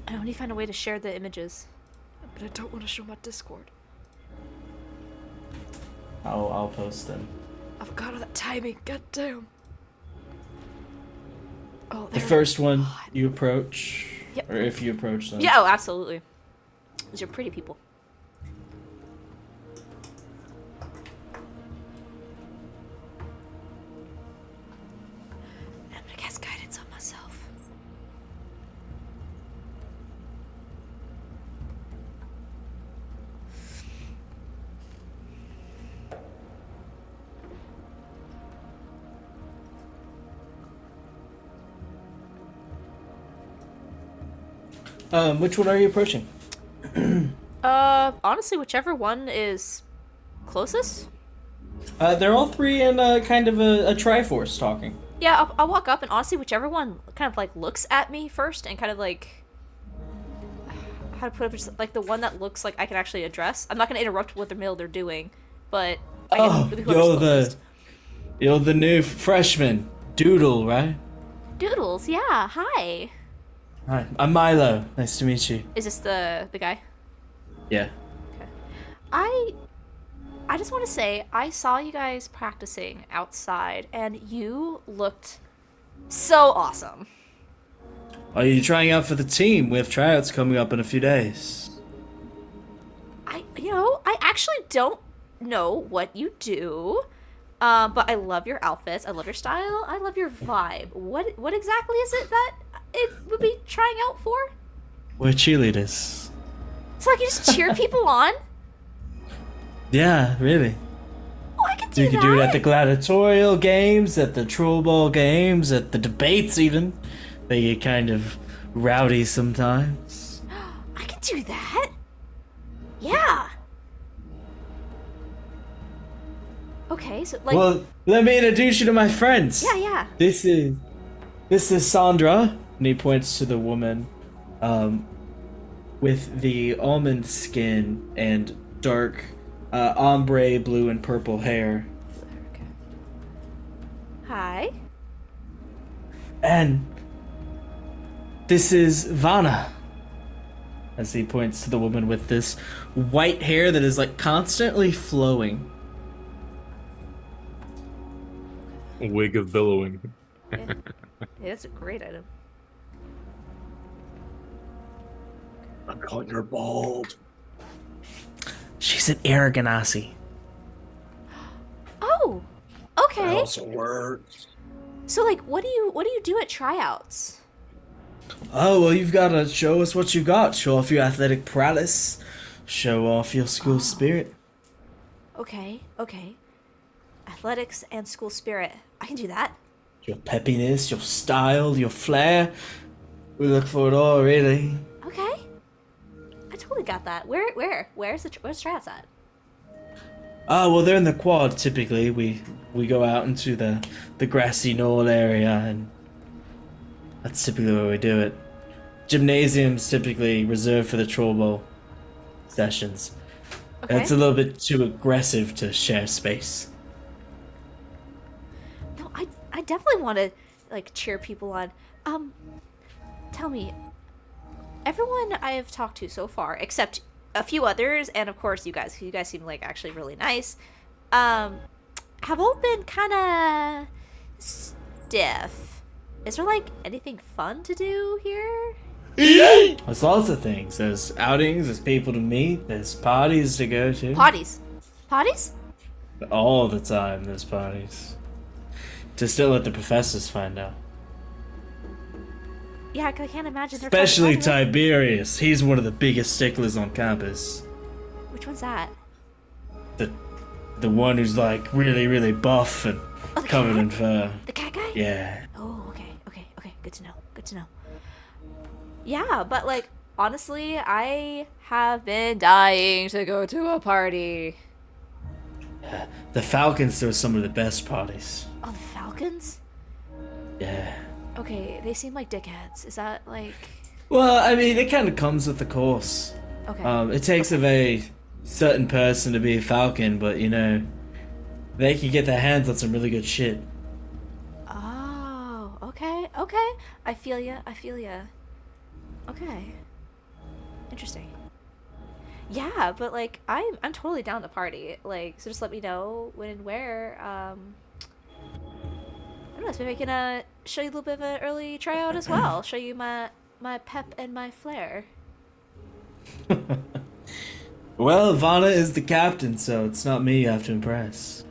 I need to find a way to share the images, but I don't want to show my Discord. I'll post them. I forgot all that timing. God damn. Oh, The they're first one hot. you approach, Yep. or if you approach them. Yeah, oh, absolutely. Those are pretty people. I'm gonna cast guidance on myself. Which one are you approaching? Honestly, whichever one is closest. They're all three in kind of a Triforce talking. Yeah, I'll walk up and honestly, whichever one kind of like looks at me first and kind of like how to put it, just like the one that looks like I can actually address. I'm not gonna interrupt what they're doing, but I Oh, can, whoever's you're the new freshman, Doodle, right? Doodles, yeah. Hi. Hi, I'm Milo. Nice to meet you. Is this the guy? Yeah. I just want to say I saw you guys practicing outside, and you looked so awesome. Are you trying out for the team? We have tryouts coming up in a few days. I actually don't know what you do, but I love your outfits. I love your style. I love your vibe. What exactly is it that it would be trying out for? We're cheerleaders. So like you just cheer people on? Yeah, really. Oh, I can do You that. can do it at the gladiatorial games, at the troll ball games, at the debates even. They get kind of rowdy sometimes. I can do that. Yeah. Okay, so like Well, let me introduce you to my friends. yeah. This is Sandra, and he points to the woman with the almond skin and dark ombre blue and purple hair. Okay. Hi. And this is Vanna. As he points to the woman with this white hair that is like constantly flowing. A wig of billowing. Yeah, that's a great item. I caught you're bald. She's an Aragonasi. Oh. That Okay. also works. So like what do you do at tryouts? Oh, well, you've got to show us what you got. Show off your athletic prowess. Show off your school spirit. Okay. Athletics and school spirit. I can do that. Your peppiness, your style, your flair. We look for it all, really. Okay. I totally got that. Where's tryouts at? Oh, well, they're in the quad, typically. We go out into the grassy knoll area, and that's typically where we do it. Gymnasium's typically reserved for the troll bowl sessions. Okay. It's a little bit too aggressive to share space. No, I definitely want to like cheer people on. Tell me, everyone I have talked to so far, except a few others, and of course you guys seem like actually really nice, have all been kind of stiff. Is there like anything fun to do here? There's lots of things. There's outings, there's people to meet, there's parties to go to. Potties? All the time there's parties. Just don't let the professors find out. Yeah, I can't imagine. They're Especially talking about it. Tiberius. He's one of the biggest sticklers on campus. Which one's that? The one who's like really, really buff and Oh, the covered cat? in fur. The cat guy? Yeah. Oh, okay. Good to know. Yeah, but like honestly, I have been dying to go to a party. The Falcons throw some of the best parties. Oh, the Falcons. falcons? Yeah. Okay, they seem like dickheads. Is that like... Well, I mean, it kind of comes with the course. Okay. It takes a very certain person to be a falcon, but you know, they can get their hands on some really good shit. Oh, okay, okay. I feel ya, I feel ya. Okay. Interesting. Yeah, but like I'm totally down to party. Like, so just let me know when and where. I don't know, so maybe I can show you a little bit of an early tryout as well. Show you my pep and my flair. Well, Vanna is the captain, so it's not me you have to impress.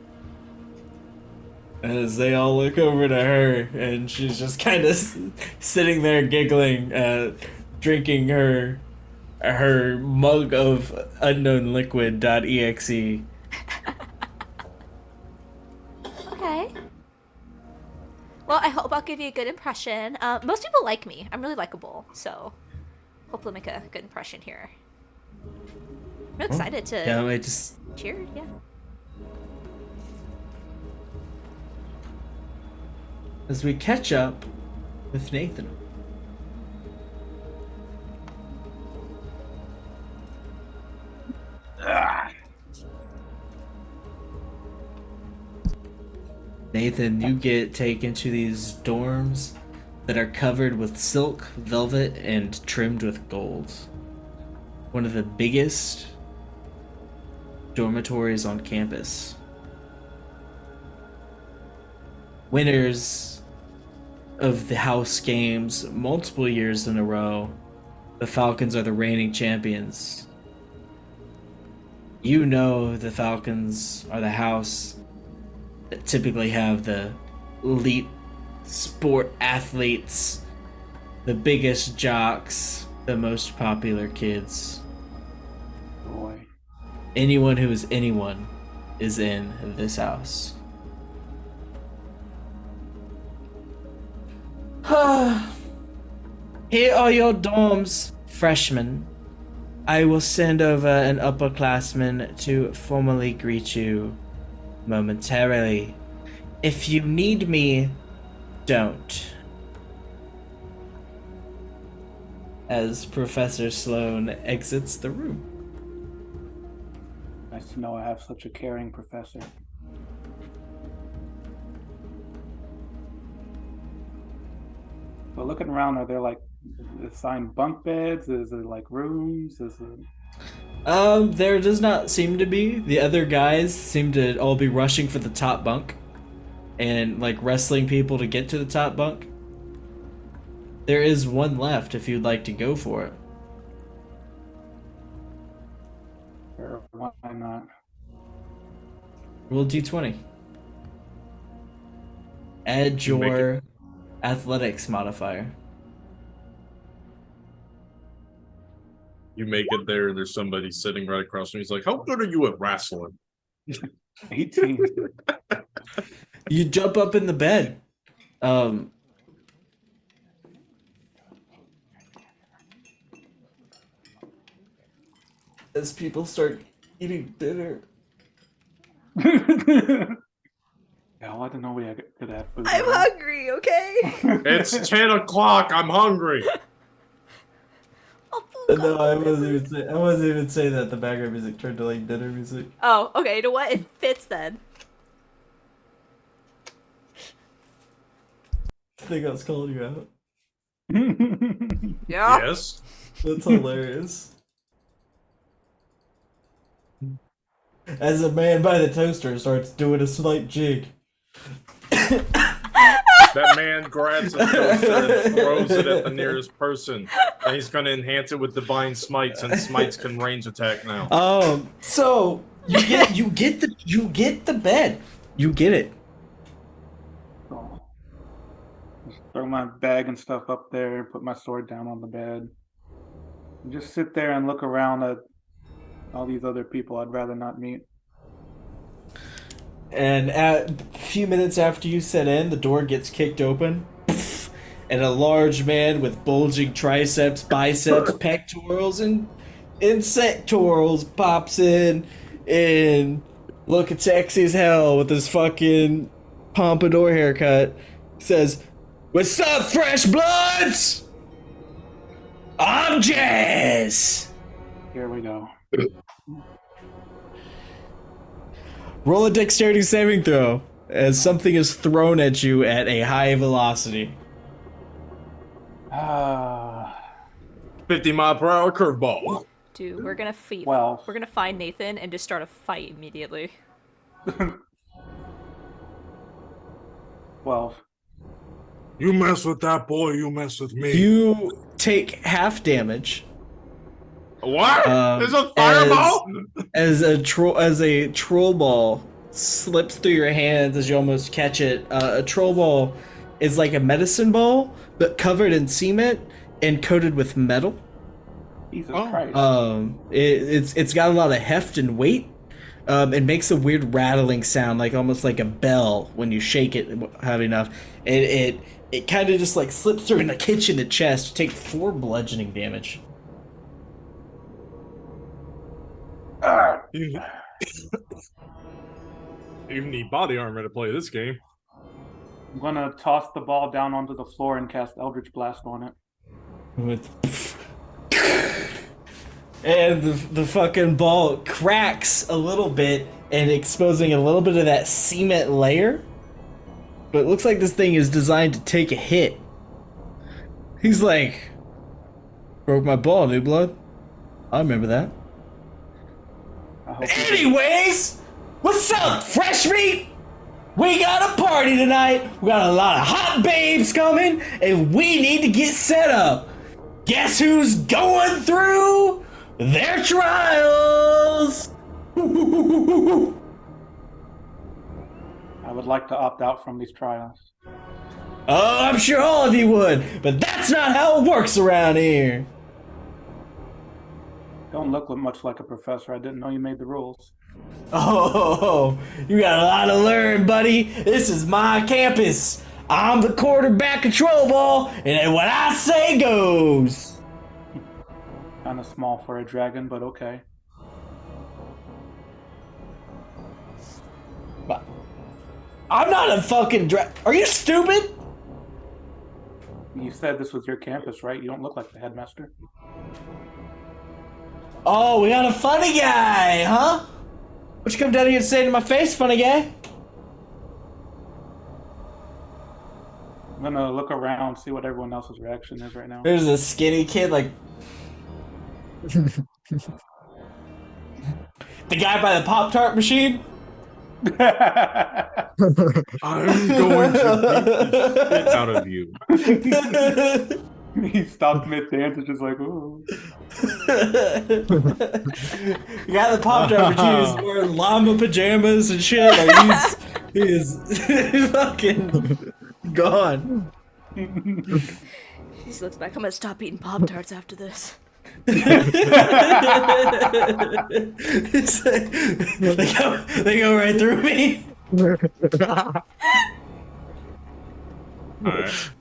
As they all look over to her, and she's just kind of sitting there giggling, drinking her mug of unknown liquid.exe. Okay. Well, I hope I'll give you a good impression. Most people like me. I'm really likable, so hopefully make a good impression here. I'm really excited to Yeah, wait, just cheer. Yeah. as we catch up with Nathan. Nathan, you get taken to these dorms that are covered with silk, velvet, and trimmed with gold. One of the biggest dormitories on campus. Winners of the house games multiple years in a row, the Falcons are the reigning champions. You know the Falcons are the house that typically have the elite sport athletes, the biggest jocks, the most popular kids. Boy. Anyone who is anyone is in this house. Here are your dorms, freshmen. I will send over an upperclassman to formally greet you momentarily. If you need me, don't. As Professor Sloan exits the room. Nice to know I have such a caring professor. But looking around, are there like assigned bunk beds? Is it like rooms? Is it... There does not seem to be. The other guys seem to all be rushing for the top bunk and like wrestling people to get to the top bunk. There is one left if you'd like to go for it. Or why not? Roll d20. Add You make your athletics modifier. You make it there, and there's somebody sitting right across from you. He's like, "How good are you at wrestling?" 18. You jump up in the bed. As people start eating dinner. Yeah, I didn't know we could have food. I'm hungry, okay? It's 10 o'clock. I'm hungry. No, I wasn't even saying that. The background music turned to like dinner music. Oh, okay. You know what? It fits then. I think I was calling you out. Yeah. Yes. That's hilarious. As a man by the toaster starts doing a slight jig. That man grabs a toaster and throws it at the nearest person. And he's going to enhance it with divine smites, and smites can range attack now. So you get the bed. You get it. So, just throw my bag and stuff up there, put my sword down on the bed. And just sit there and look around at all these other people I'd rather not meet. And a few minutes after you set in, the door gets kicked open, and a large man with bulging triceps, biceps, pectorals, and sectorals pops in and looking sexy as hell with his fucking pompadour haircut, says, "What's up, fresh bloods? I'm Jazz." Here we go. Roll a dexterity saving throw as something is thrown at you at a high velocity. 50-mile-per-hour curveball. Dude, we're gonna fight. Well. We're gonna find Nathan and just start a fight immediately. 12. You mess with that boy, you mess with me. You take half damage. What? There's a fireball? As a troll ball slips through your hands as you almost catch it. A troll ball is like a medicine ball, but covered in cement and coated with metal. Jesus Christ. It's got a lot of heft and weight. It makes a weird rattling sound, like almost like a bell when you shake it heavy enough. It kind of just like slips through in the kitchen to chest. You take 4 bludgeoning damage. You need body armor to play this game. I'm gonna toss the ball down onto the floor and cast Eldritch Blast on it. And the fucking ball cracks a little bit and exposing a little bit of that cement layer. But it looks like this thing is designed to take a hit. He's like, broke my ball, new blood. I remember that. Anyways, what's up, fresh meat? We got a party tonight. We got a lot of hot babes coming, and we need to get set up. Guess who's going through their trials? I would like to opt out from these trials. Oh, I'm sure all of you would, but that's not how it works around here. Don't look much like a professor. I didn't know you made the rules. Oh, you got a lot to learn, buddy. This is my campus. I'm the quarterback control ball, and what I say goes. Kind of small for a dragon, but okay. I'm not a fucking Are you stupid? You said this was your campus, right? You don't look like the headmaster. Oh, we got a funny guy, huh? What you come down here and say to my face, funny guy? I'm gonna look around, see what everyone else's reaction is right now. There's a skinny kid, like... the guy by the Pop-Tart machine? I'm going to beat the shit out of you. He stopped mid-dance and just like, ooh. The guy at the Pop-Tart machine is wearing llama pajamas and shit. Like, he's fucking gone. He just looks back. I'm gonna stop eating Pop-Tarts after this. They go right through me. Alright.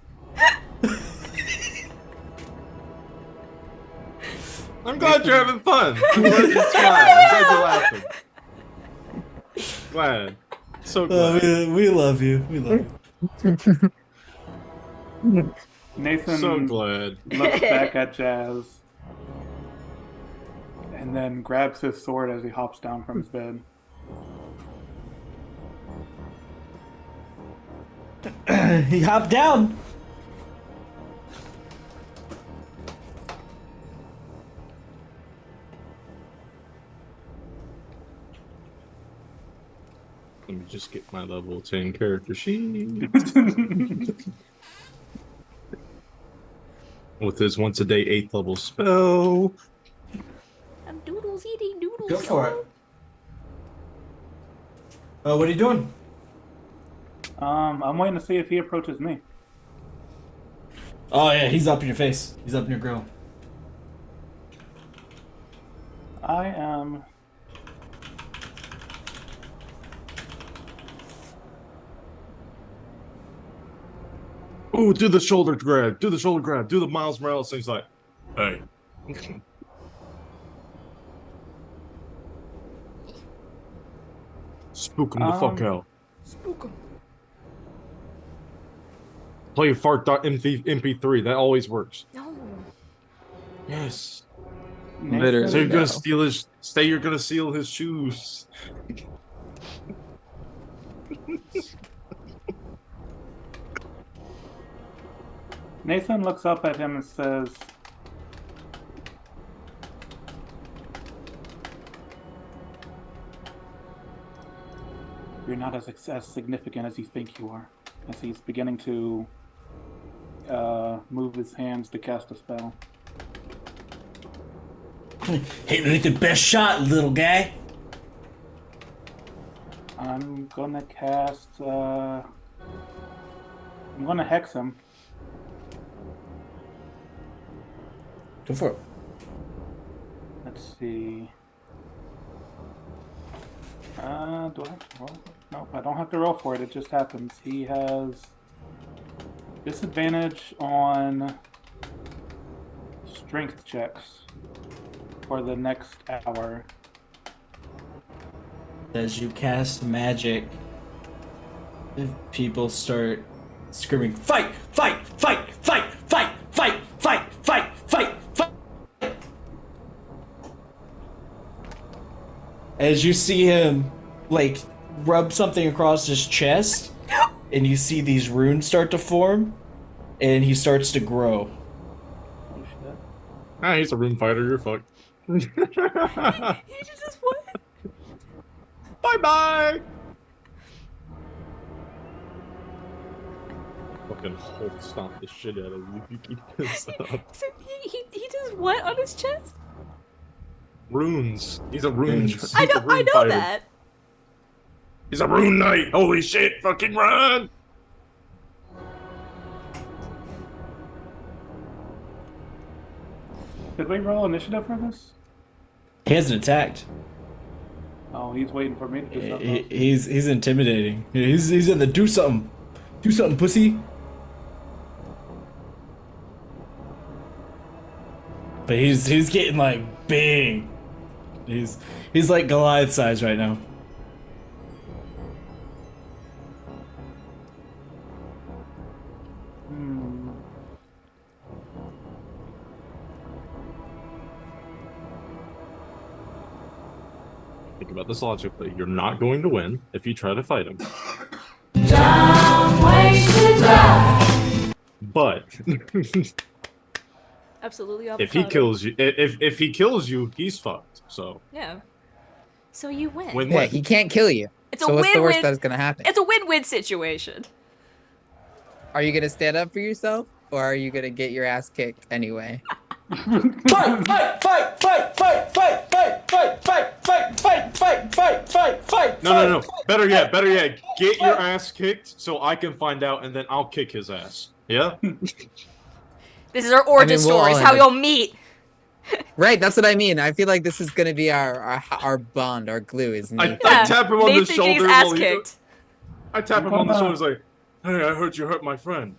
I'm glad you're having fun. I'm glad you're smiling. I'm glad you're laughing. Glad. So glad. We love you. We love you. Nathan So glad. looks back at Jazz and then grabs his sword as he hops down from his bed. He hopped down. Let me just get my level 10 character sheet. With his once a day 8th level spell. I'm doodles eating doodles. Go for it. What are you doing? I'm waiting to see if he approaches me. Oh yeah, he's up in your face. He's up in your grill. I am... Ooh, do the shoulder grab. Do the shoulder grab. Do the Miles Morales thing. He's like, hey. Spook him the fuck out. Spook him. Play fart.mp3. That always works. No. Yes. Literally. So you're gonna No. steal his. You're gonna steal his shoes. Nathan looks up at him and says, "You're not as significant as you think you are." As he's beginning to move his hands to cast a spell. Hit me with the best shot, little guy. I'm gonna cast. I'm gonna hex him. Go for it. Let's see. Do I have to roll? Nope, I don't have to roll for it. It just happens. He has disadvantage on strength checks for the next hour. As you cast magic, people start screaming, "Fight! Fight! Fight! Fight! Fight! Fight! Fight! Fight! Fight! Fight!" As you see him, like, rub something across his chest, and you see these runes start to form, and he starts to grow. Oh shit. Ah, he's a rune fighter. You're fucked. He just what? Bye bye. Fucking Hulk stomp the shit out of you if you keep this up. So he does what on his chest? Runes. He's a rune. Runes. He's I a know rune fighter. that. He's a rune knight. Holy shit! Fucking run! Did we roll initiative for this? He hasn't attacked. Oh, he's waiting for me to do something. He's intimidating. He's in the do something, pussy. But he's getting like big. He's like Goliath size right now. Hmm. Think about this logically. You're not going to win if you try to fight him. But Absolutely. if he avocado. kills you, if he kills you, he's fucked. So Yeah. So you win. win Yeah, win. he can't kill you. It's a So what's the worst win-win. that is gonna happen? It's a win-win situation. Are you gonna stand up for yourself, or are you gonna get your ass kicked anyway? Fight! Fight! Fight! Fight! Fight! Fight! Fight! Fight! Fight! Fight! Fight! Fight! Fight! Fight! Fight! No. Better yet, get your ass kicked so I can find out, and then I'll kick his ass. Yeah. This is our origin we'll all story. It's end how up- we'll meet. Right, that's what I mean. I feel like this is gonna be our bond, our glue, isn't I it? tap him on the Nathan getting his shoulder ass while he- kicked. I tap him on the shoulder. It's like, hey, I heard you hurt my friend.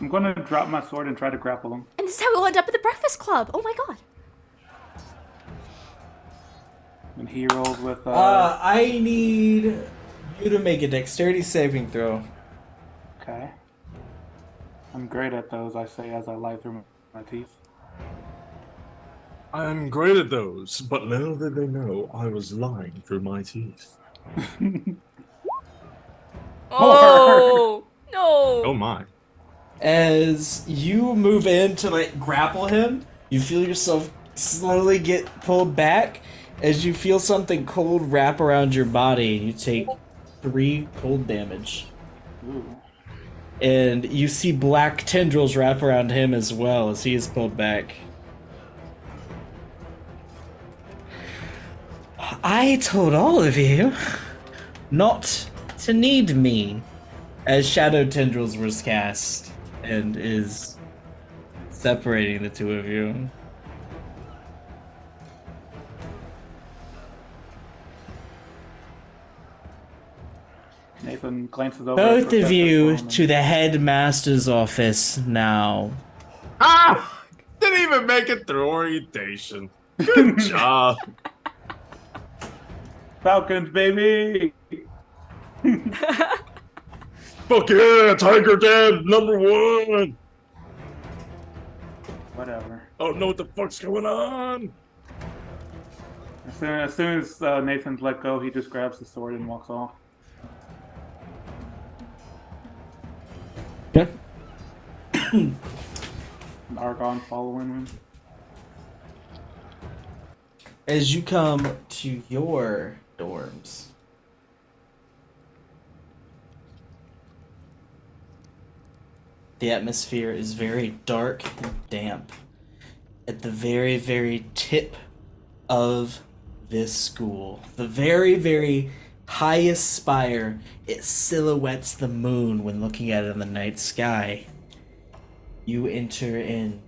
I'm gonna drop my sword and try to grapple him. And this is how we'll end up at the Breakfast Club. Oh my god. And he rolls with I need you to make a dexterity saving throw. Okay. I'm great at those, I say as I lie through my teeth. I'm great at those, but little did they know I was lying through my teeth. Oh no. Oh my. As you move in to like grapple him, you feel yourself slowly get pulled back as you feel something cold wrap around your body and you take 3 cold damage. Ooh. And you see black tendrils wrap around him as well as he is pulled back. I told all of you not to need me. As shadow tendrils was cast and is separating the two of you. Nathan glances over. at Both of Professor you Sloan to the headmaster's office now. Ah! Didn't even make it through orientation. Good job. Falcons, baby! Fuck yeah, Tiger Dad, #1! Whatever. I don't know what the fuck's going on. As soon as Nathan's let go, he just grabs the sword and walks off. Okay. And Argon following him. As you come to your dorms, the atmosphere is very dark and damp. At the very, very tip of this school, the very, very highest spire, it silhouettes the moon when looking at it in the night sky. You enter in.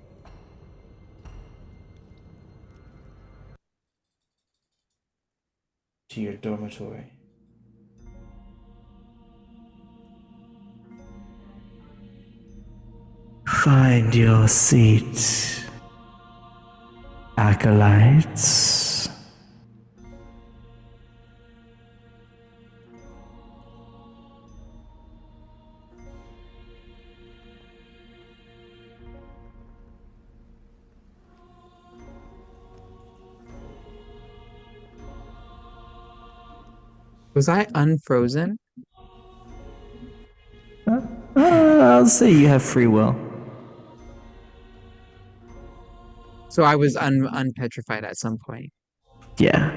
To your dormitory. Find your seat, acolytes. Was I unfrozen? I'll say you have free will. So I was unpetrified at some point. Yeah.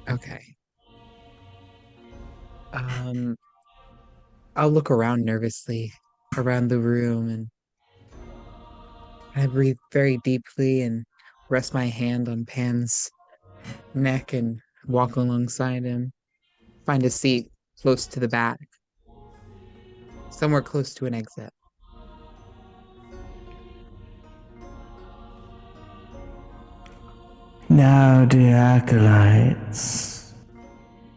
Okay. I'll look around nervously around the room and I breathe very deeply and rest my hand on Pan's neck and walk alongside him. Find a seat close to the back, somewhere close to an exit. Now, dear acolytes,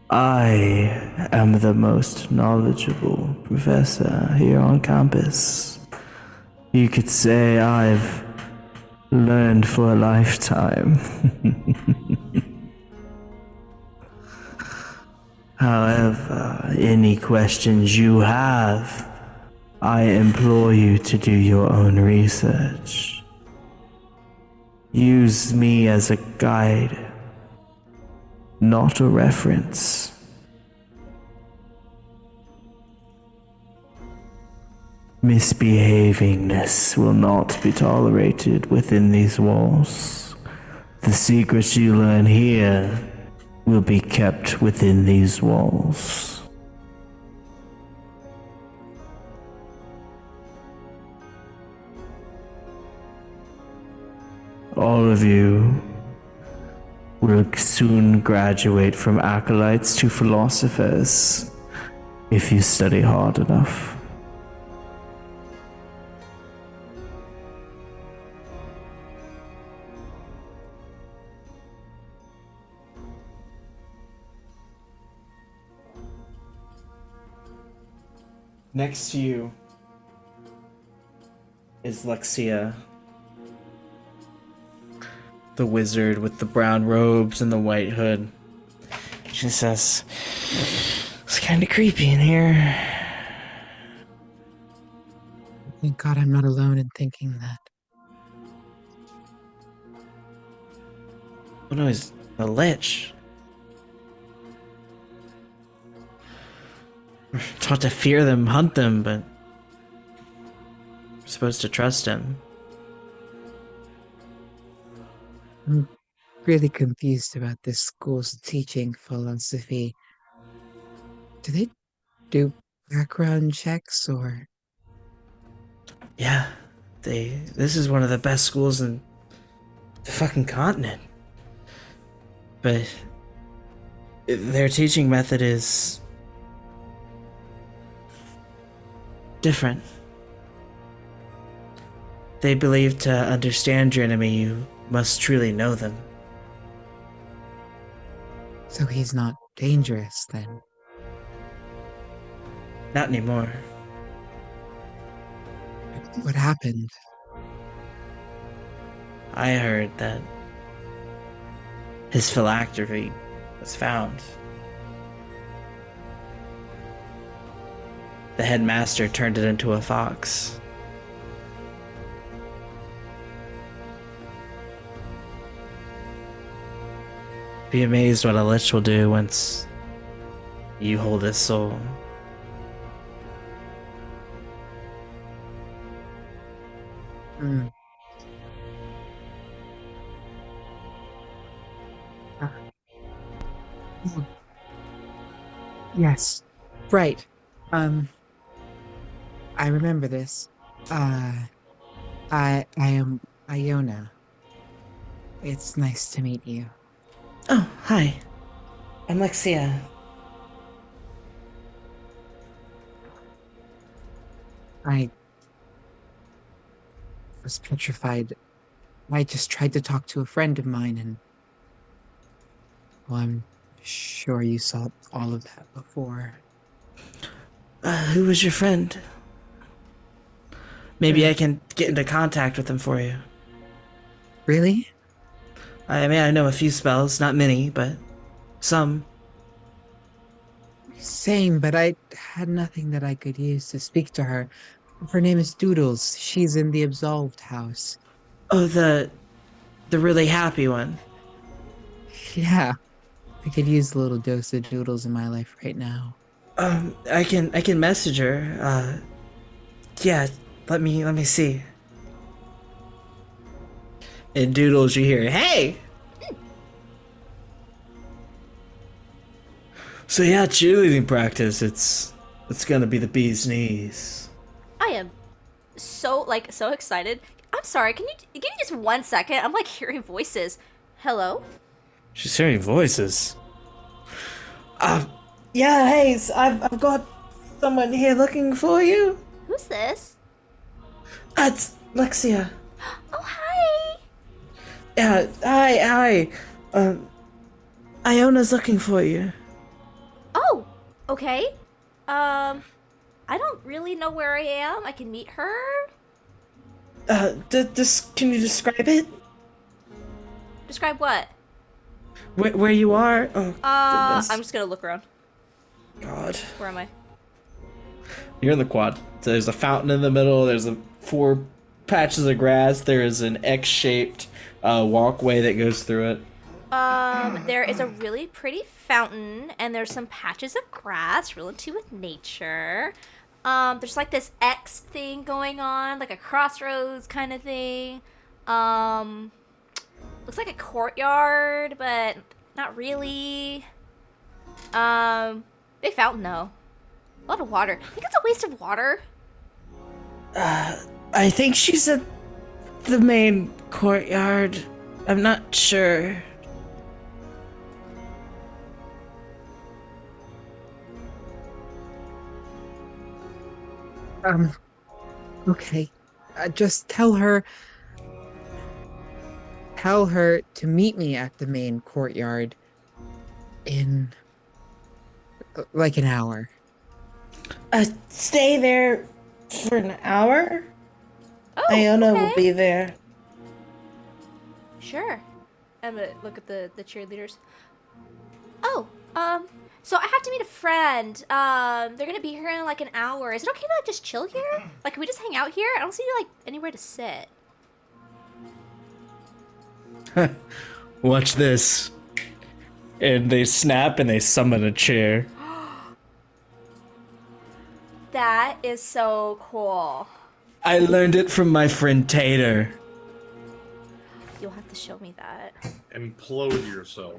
I am the most knowledgeable professor here on campus. You could say I've learned for a lifetime. However, any questions you have, I implore you to do your own research. Use me as a guide, not a reference. Misbehavingness will not be tolerated within these walls. The secrets you learn here will be kept within these walls. All of you will soon graduate from acolytes to philosophers if you study hard enough. Next to you is Lexia, the wizard with the brown robes and the white hood. She says, "It's kind of creepy in here." Thank God I'm not alone in thinking that. Oh no, he's a lich. We're taught to fear them, hunt them, but we're supposed to trust him. I'm really confused about this school's teaching philosophy. Do they do background checks or? Yeah, this is one of the best schools in the fucking continent. But their teaching method is different. They believe to understand your enemy, you must truly know them. So he's not dangerous then? Not anymore. What happened? I heard that his phylactery was found. the headmaster turned it into a fox. Be amazed what a lich will do once you hold his soul. Mm. Uh, mm. Yes. Right. Um, I remember this. I am Iona. It's nice to meet you. Oh, hi. I'm Lexia. I was petrified. I just tried to talk to a friend of mine, and well, I'm sure you saw all of that before. Who was your friend? Maybe I can get into contact with him for you. Really? I mean, I know a few spells, not many, but some. Same, but I had nothing that I could use to speak to her. Her name is Doodles. She's in the Absolved house. Oh, the really happy one. Yeah, I could use a little dose of Doodles in my life right now. I can message her. Yeah, let me see. And Doodles, you hear, hey! So yeah, cheerleading practice, it's gonna be the bee's knees. I am so excited. I'm sorry. Can you give me just 1 second? I'm like hearing voices. Hello? She's hearing voices. Yeah, hey, I've got someone here looking for you. Who's this? It's Lexia. Oh, hi. Yeah, hi. Iona's looking for you. Oh, okay. I don't really know where I am. I can meet her. Can you describe it? Describe what? Where you are? Oh, goodness. I'm just gonna look around. God. Where am I? You're in the quad. So there's a fountain in the middle. There's 4 patches of grass. There is an X-shaped walkway that goes through it. There is a really pretty fountain, and there's some patches of grass, real in tune with nature. There's like this X thing going on, like a crossroads kind of thing. Looks like a courtyard, but not really. Big fountain though. A lot of water. I think it's a waste of water. I think she's at the main courtyard. I'm not sure. Okay. Just tell her to meet me at the main courtyard in like an hour. Stay there for an hour? Oh, Iona okay. will be there. Sure. I'm gonna look at the cheerleaders. Oh, so I have to meet a friend. They're gonna be here in like an hour. Is it okay to like just chill here? Like, can we just hang out here? I don't see like anywhere to sit. Watch this. And they snap and they summon a chair. That is so cool. I learned it from my friend Tater. You'll have to show me that. Implode yourself.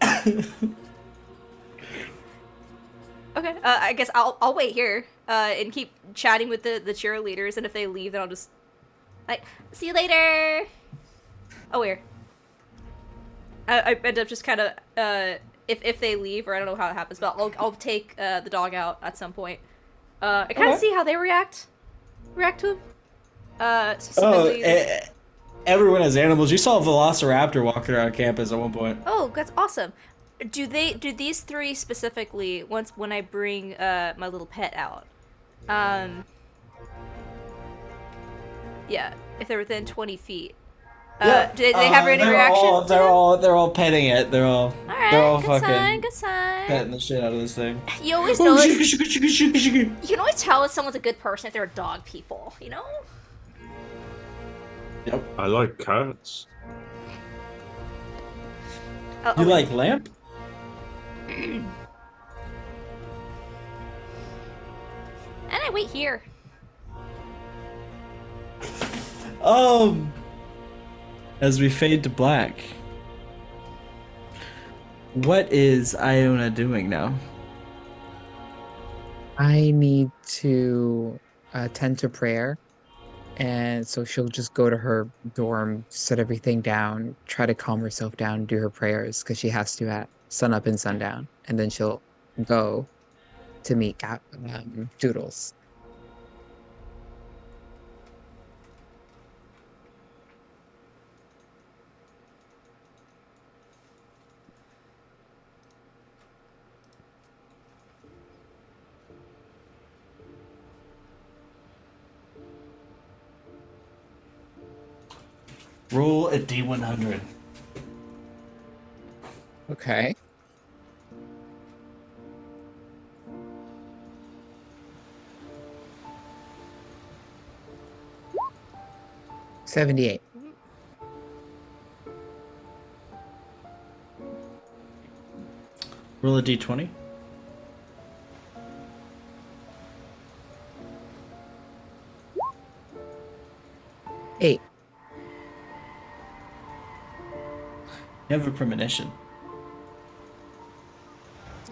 Okay, I guess I'll wait here and keep chatting with the cheerleaders, and if they leave, then I'll just like see you later. Oh, where? I end up just kind of if they leave, or I don't know how it happens, but I'll take the dog out at some point. I kind of see how they react to him. Specifically. Everyone has animals. You saw a velociraptor walking around campus at one point. Oh, that's awesome. Do these 3 specifically, when I bring my little pet out? Yeah, if they're within 20 feet. Do they have any reaction? They're all petting it. They're all Alright, good fucking sign, good sign. petting the shit out of this thing. You always know shiki, shiki, shiki, shiki, shiki. you can always tell if someone's a good person if they're dog people, you know? Yep. I like cats. You like lamp? And I wait here. As we fade to black, what is Iona doing now? I need to attend to prayer. And so she'll just go to her dorm, set everything down, try to calm herself down, do her prayers because she has to at sun up and sundown. And then she'll go to meet Doodles. Roll a D100. Okay. $78. Roll a D20. $8. You have a premonition.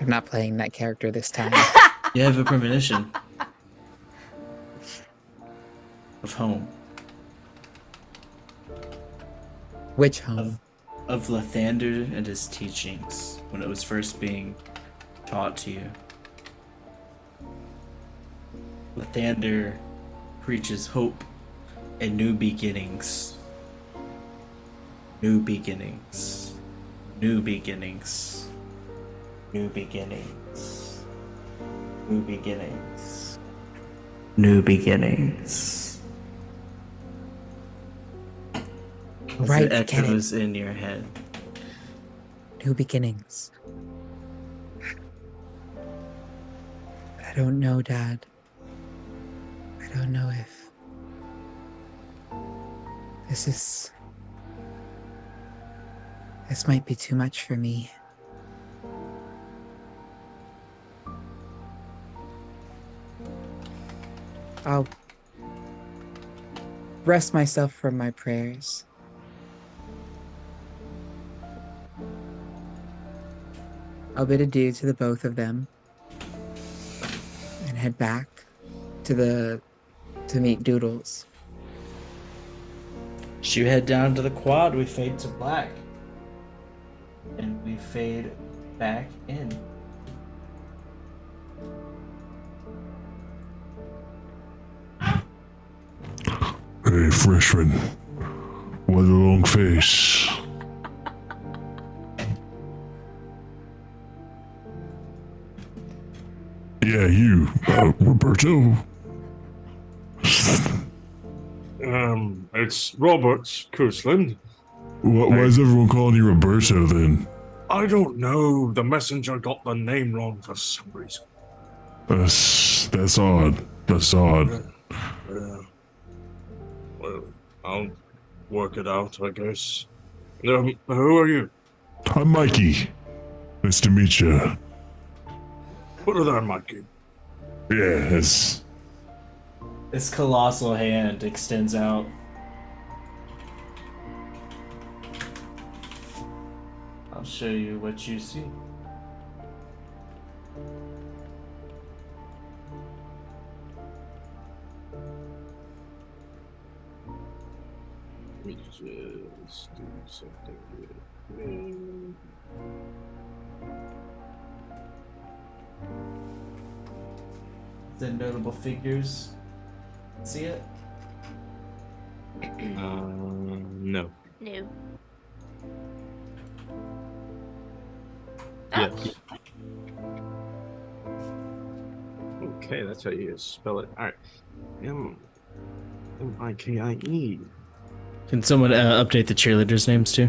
I'm not playing that character this time. You have a premonition of home. Which home? Of Lathander and his teachings when it was first being taught to you. Lathander preaches hope and new beginnings. New beginnings. New beginnings. New beginnings. New beginnings. New beginnings. As Right, it get it. echoes in your head. New beginnings. I don't know, Dad. I don't know if this might be too much for me. I'll rest myself from my prayers. I'll bid adieu to the both of them and head back to meet Doodles. As you head down to the quad, we fade to black. And we fade back in. Hey, freshman. What a long face. Yeah, you, Roberto. It's Robert Cousland. Why is everyone calling you Roberto then? I don't know. The messenger got the name wrong for some reason. That's odd. That's odd. Well, I'll work it out, I guess. Who are you? I'm Mikey. Nice to meet you. Put her there, Mikey. Yeah, it's... This colossal hand extends out. I'll show you what you see. Let me just do something here. The notable figures. See it? No. No. Yes. Okay, that's how you spell it. Alright. M-I-K-I-E. Can someone update the cheerleaders' names too?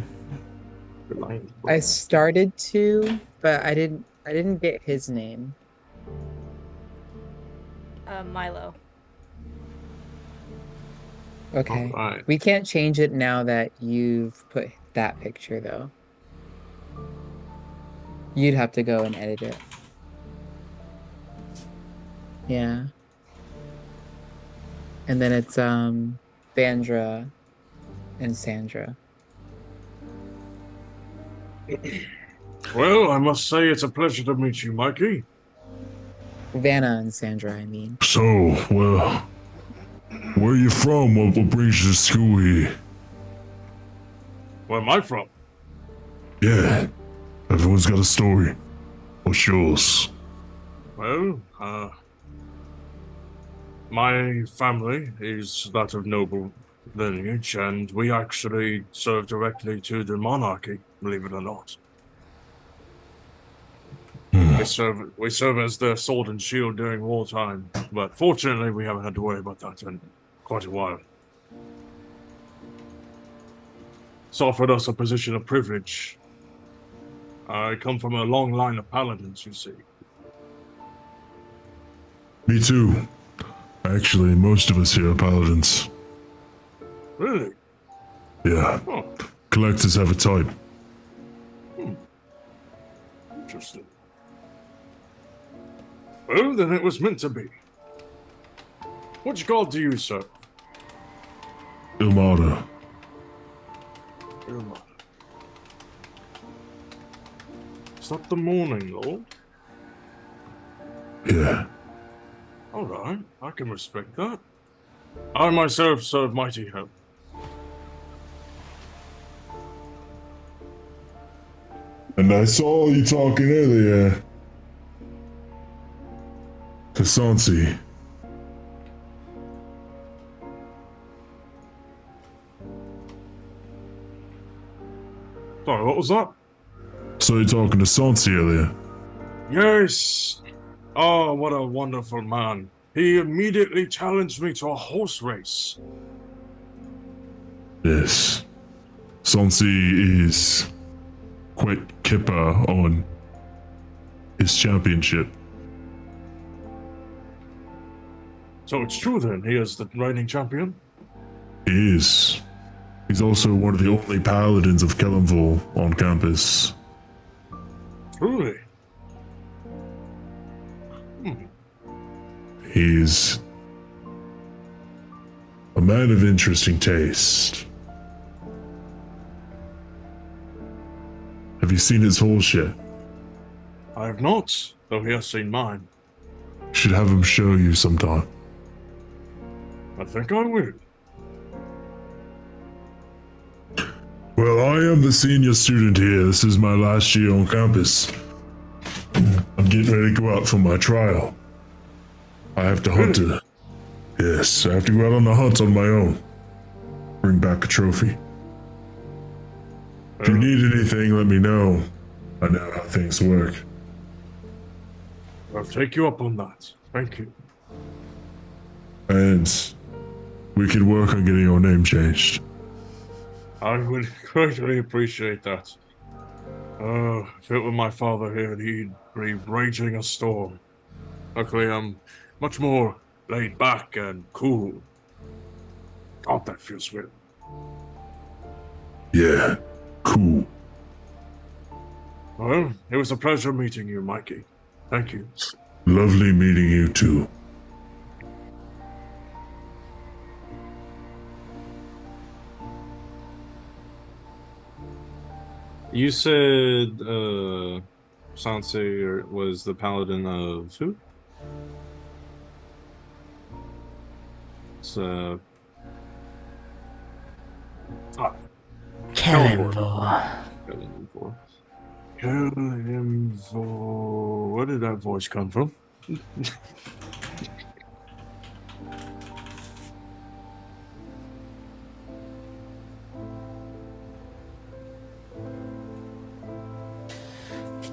I started to, but I didn't get his name. Milo. Okay. Alright. We can't change it now that you've put that picture though. You'd have to go and edit it. Yeah. And then it's Vandra and Sandra. Well, I must say it's a pleasure to meet you, Mikey. Vanna and Sandra, I mean. So, well, where you from? What brings you to school here? Where am I from? Yeah, everyone's got a story. What's yours? Well, my family is that of noble lineage, and we actually serve directly to the monarchy, believe it or not. We serve as their sword and shield during wartime, but fortunately we haven't had to worry about that in quite a while. It's offered us a position of privilege. I come from a long line of paladins, you see. Me too. Actually, most of us here are paladins. Really? Yeah. Oh, Collectors have a type. interesting. Well, then it was meant to be. Which god do you serve? Ilmada. Ilmada. Is that the Morning Lord? Yeah. Alright, I can respect that. I myself serve Mighty Help. And I saw you talking earlier to Sansi. Sorry, what was that? Saw you talking to Sansi earlier. Yes! Oh, what a wonderful man. He immediately challenged me to a horse race. Yes. Sansi is quite kipper on his championship. So it's true then, he is the reigning champion? He is. He's also one of the only paladins of Kellenville on campus. Truly. He's a man of interesting taste. Have you seen his horse yet? I have not, though he has seen mine. Should have him show you sometime. I think I will. Well, I am the senior student here. This is my last year on campus. I'm getting ready to go out for my trial. I have to hunt a... Yes, I have to go out on a hunt on my own. Bring back a trophy. If you need anything, let me know. I know how things work. I'll take you up on that. Thank you. And we could work on getting your name changed. I would greatly appreciate that. If it were my father here, he'd be raging a storm. Luckily, I'm much more laid back and cool. God, that feels weird. Yeah, cool. Well, it was a pleasure meeting you, Mikey. Thank you. Lovely meeting you too. You said, Sansa was the paladin of who? It's, Kellenville. Kellenville. Where did that voice come from?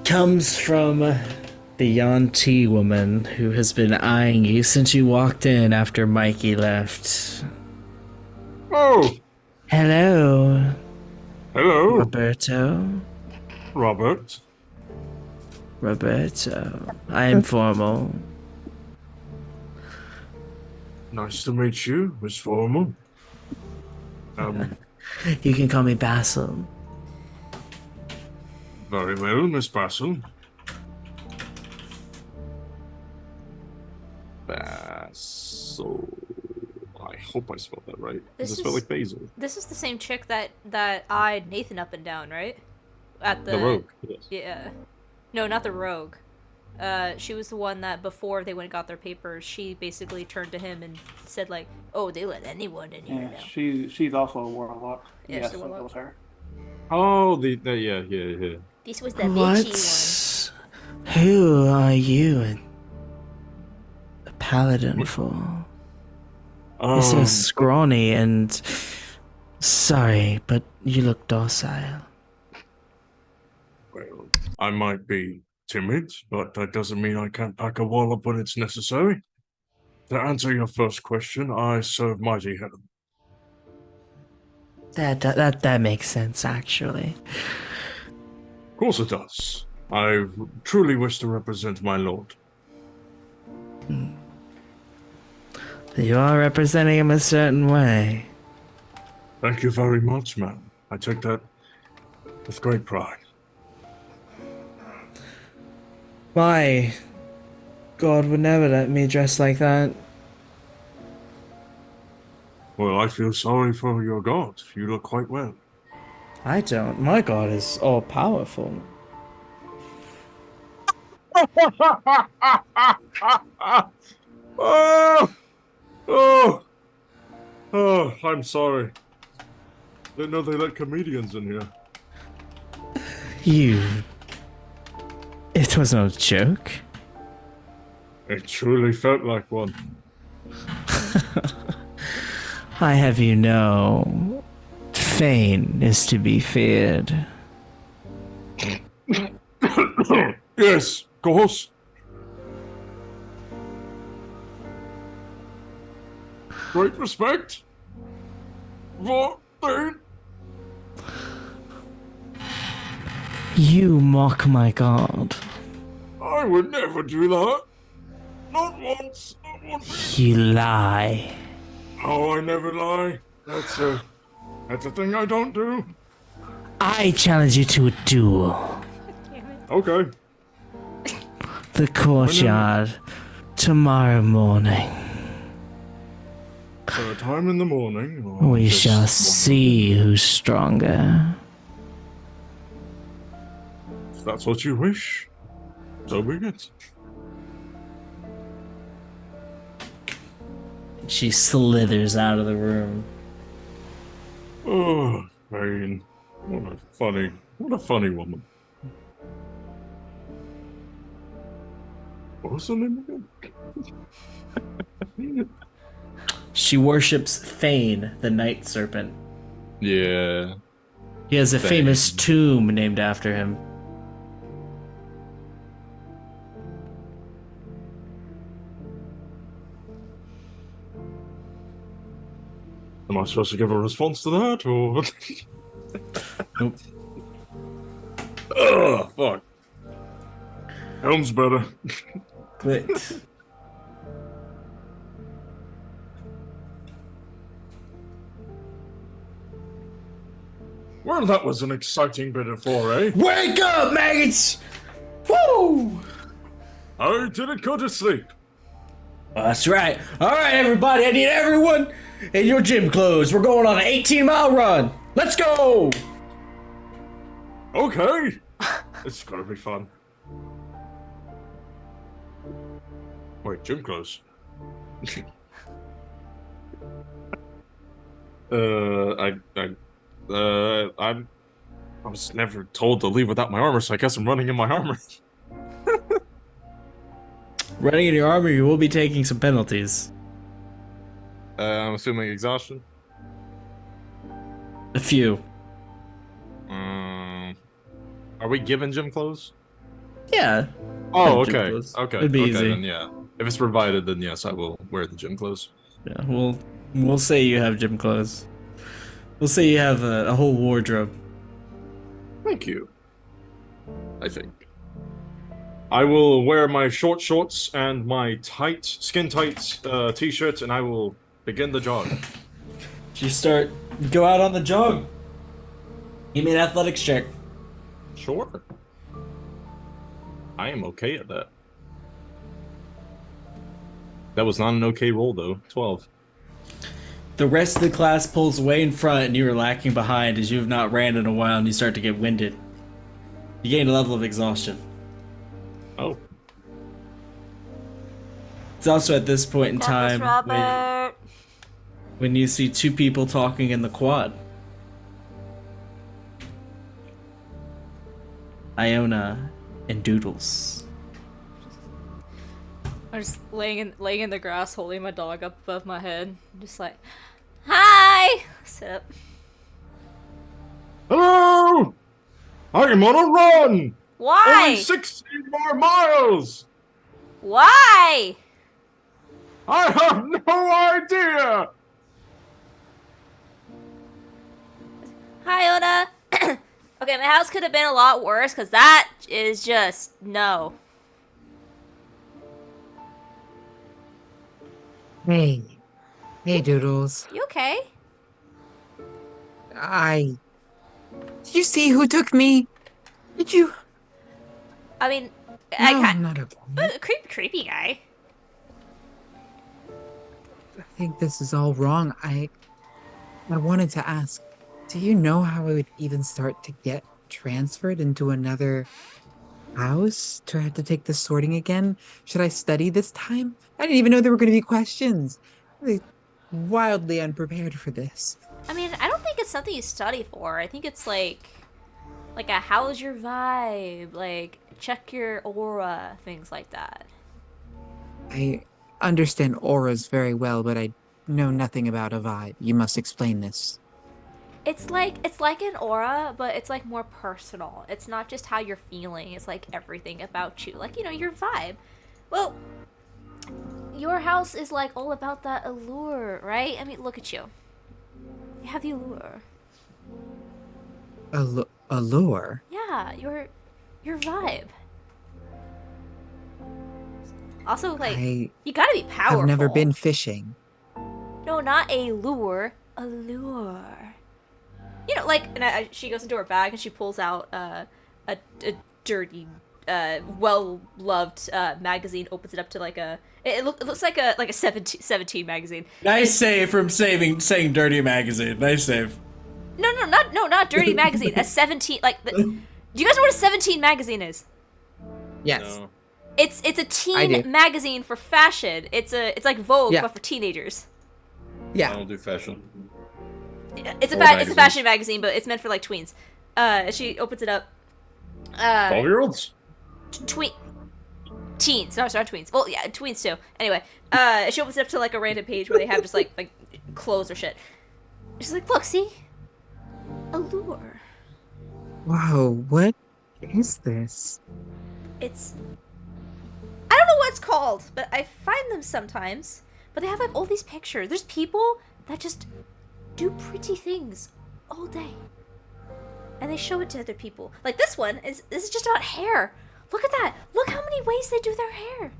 Comes from the Yanti woman who has been eyeing you since you walked in after Mikey left. Oh, Hello, Hello, Roberto. Robert. Roberto. I am formal. Nice to meet you, Miss Formal. You can call me Basil. Very well, Miss Basil. Basil. I hope I spelled that right. Does it spell like basil? This is the same chick that eyed Nathan up and down, right? At The rogue. Yes. Yeah. No, not the rogue. She was the one that before they went and got their papers, she basically turned to him and said like, "Oh, they let anyone in here Yeah, now." she's also a warlock. Yeah, Yes, she's a that warlock. was her. Oh, yeah. This was the bitchy one. Who are you a paladin for? You're so scrawny and... Sorry, but you look docile. Well, I might be timid, but that doesn't mean I can't pack a wallop when it's necessary. To answer your first question, I serve Mighty Helm. That makes sense, actually. Of course it does. I truly wish to represent my lord. You are representing him a certain way. Thank you very much, ma'am. I take that with great pride. My God would never let me dress like that. Well, I feel sorry for your god. You look quite well. I don't. My God is all powerful. Oh, I'm sorry. Didn't know they let comedians in here. It was no joke. It truly felt like one. I have you know, Fane is to be feared. Yes, of course. Great respect for Thane. You mock my God. I would never do that. Not once. Not once. You lie. Oh, I never lie. That's a thing I don't do. I challenge you to a duel. Okay. The courtyard. Tomorrow morning. So a time in the morning. Or We just shall one- see who's stronger. If that's what you wish, so be it. She slithers out of the room. Oh, Fane. What a funny woman. What was her name again? She worships Fane, the night serpent. Yeah. He has a Fane. famous tomb named after him. Am I supposed to give a response to that, or? Nope. Ugh, fuck. Helm's better. But Well, that was an exciting bit of foray. wake up, maggots! Woo! I didn't go to sleep. That's right. All right, everybody. I need everyone in your gym clothes. We're going on an 18-mile run. Let's go! Okay. It's gonna be fun. Wait, gym clothes. I was never told to leave without my armor, so I guess I'm running in my armor. Running in your armor, you will be taking some penalties. I'm assuming exhaustion. A few. Are we given gym clothes? Yeah. Oh, Gym okay. clothes. Okay. It'd be okay, easy. then yeah. If it's provided, then yes, I will wear the gym clothes. Yeah, we'll say you have gym clothes. We'll say you have a whole wardrobe. Thank you. I think. I will wear my short shorts and my skin tight t-shirt, and I will begin the jog. Go out on the jog. Give me an athletics check. Sure. I am okay at that. That was not an okay roll, though. 12. The rest of the class pulls away in front, and you are lacking behind as you have not ran in a while, and you start to get winded. You gain a level of exhaustion. Oh. It's also at this point in Got time this, Robert. when you see two people talking in the quad. Iona and Doodles. I'm just laying in the grass, holding my dog up above my head, just like, hi. Sit up. Hello! I am on a run! Why? Only 16 more miles! Why? I have no idea! Hi, Ona. Okay, my house could have been a lot worse, because that is just no. Hey. Hey, Doodles. You okay? Did you see who took me? Did you? I mean, No, I'm not okay. creepy guy. I think this is all wrong. I wanted to ask, do you know how I would even start to get transferred into another house? Do I have to take the sorting again? Should I study this time? I didn't even know there were going to be questions. I'm wildly unprepared for this. I mean, I don't think it's something you study for. I think it's like a how's your vibe, like check your aura, things like that. I understand auras very well, but I know nothing about a vibe. You must explain this. It's like an aura, but it's like more personal. It's not just how you're feeling. It's like everything about you, like your vibe. Well, your house is like all about that allure, right? I mean, look at you. You have the allure. Allure? Yeah, your vibe. Also, like, you gotta be powerful. I've never been fishing. No, not a lure. A lure. And she goes into her bag and she pulls out a dirty, well-loved magazine. Opens it up to like a. It looks like a 17 magazine. Nice save from saying dirty magazine. Nice save. No, not dirty magazine. A 17 do you guys know what a 17 magazine is? Yes. No. It's a teen magazine for fashion. It's like Vogue but for teenagers. Yeah. I don't do fashion. It's a fashion magazine, but it's meant for like tweens. She opens it up. 12-year-olds? Teens. No, it's not tweens. Well, yeah, tweens too. Anyway, she opens it up to like a random page where they have just like clothes or shit. She's like, look, see? Allure. Wow, what is this? I don't know what it's called, but I find them sometimes. But they have like all these pictures. There's people that just do pretty things all day. And they show it to other people. Like this is just about hair. Look at that. Look how many ways they do their hair.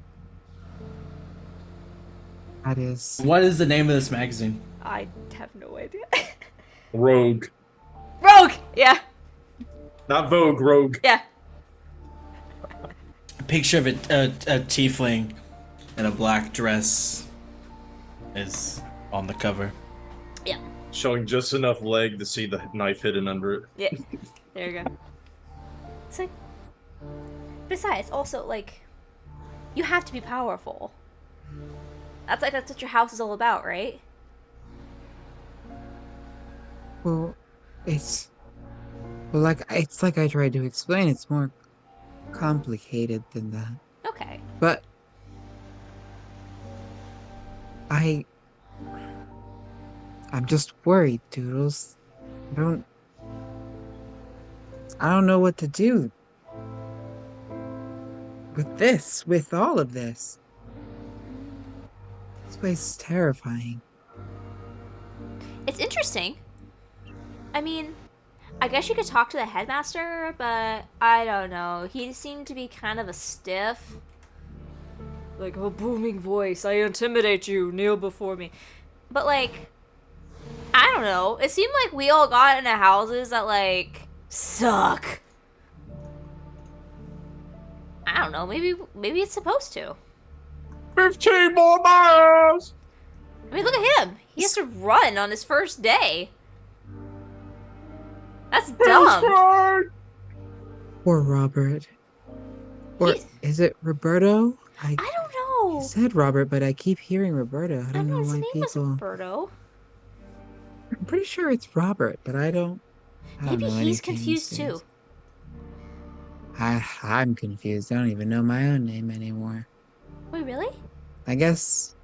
That is... What is the name of this magazine? I have no idea. Rogue. Rogue! Yeah. Not Vogue, Rogue. Yeah. A picture of a tiefling in a black dress is on the cover. Yeah. Showing just enough leg to see the knife hidden under it. Yeah. There you go. It's like... Besides, also, like... You have to be powerful. That's what your house is all about, right? Well, it's like I tried to explain. It's more complicated than that. Okay. But I'm just worried, Doodles. I don't know what to do with all of this. This place is terrifying. It's interesting. I mean, I guess you could talk to the headmaster, but I don't know. He seemed to be kind of a stiff. Like, a booming voice, I intimidate you, kneel before me. But, like, I don't know. It seemed like we all got into houses that, like, suck. I don't know. Maybe it's supposed to. 15 more miles! I mean, look at him. He has to run on his first day. That's dumb. Poor Robert. Or He's- is it Roberto? I don't know. I said Robert, but I keep hearing Roberto. I I don't mean, know his why name was people. Roberto. I'm pretty sure it's Robert, but I don't Maybe know he's anything confused these too. days. I'm confused. I don't even know my own name anymore. Wait, really? I guess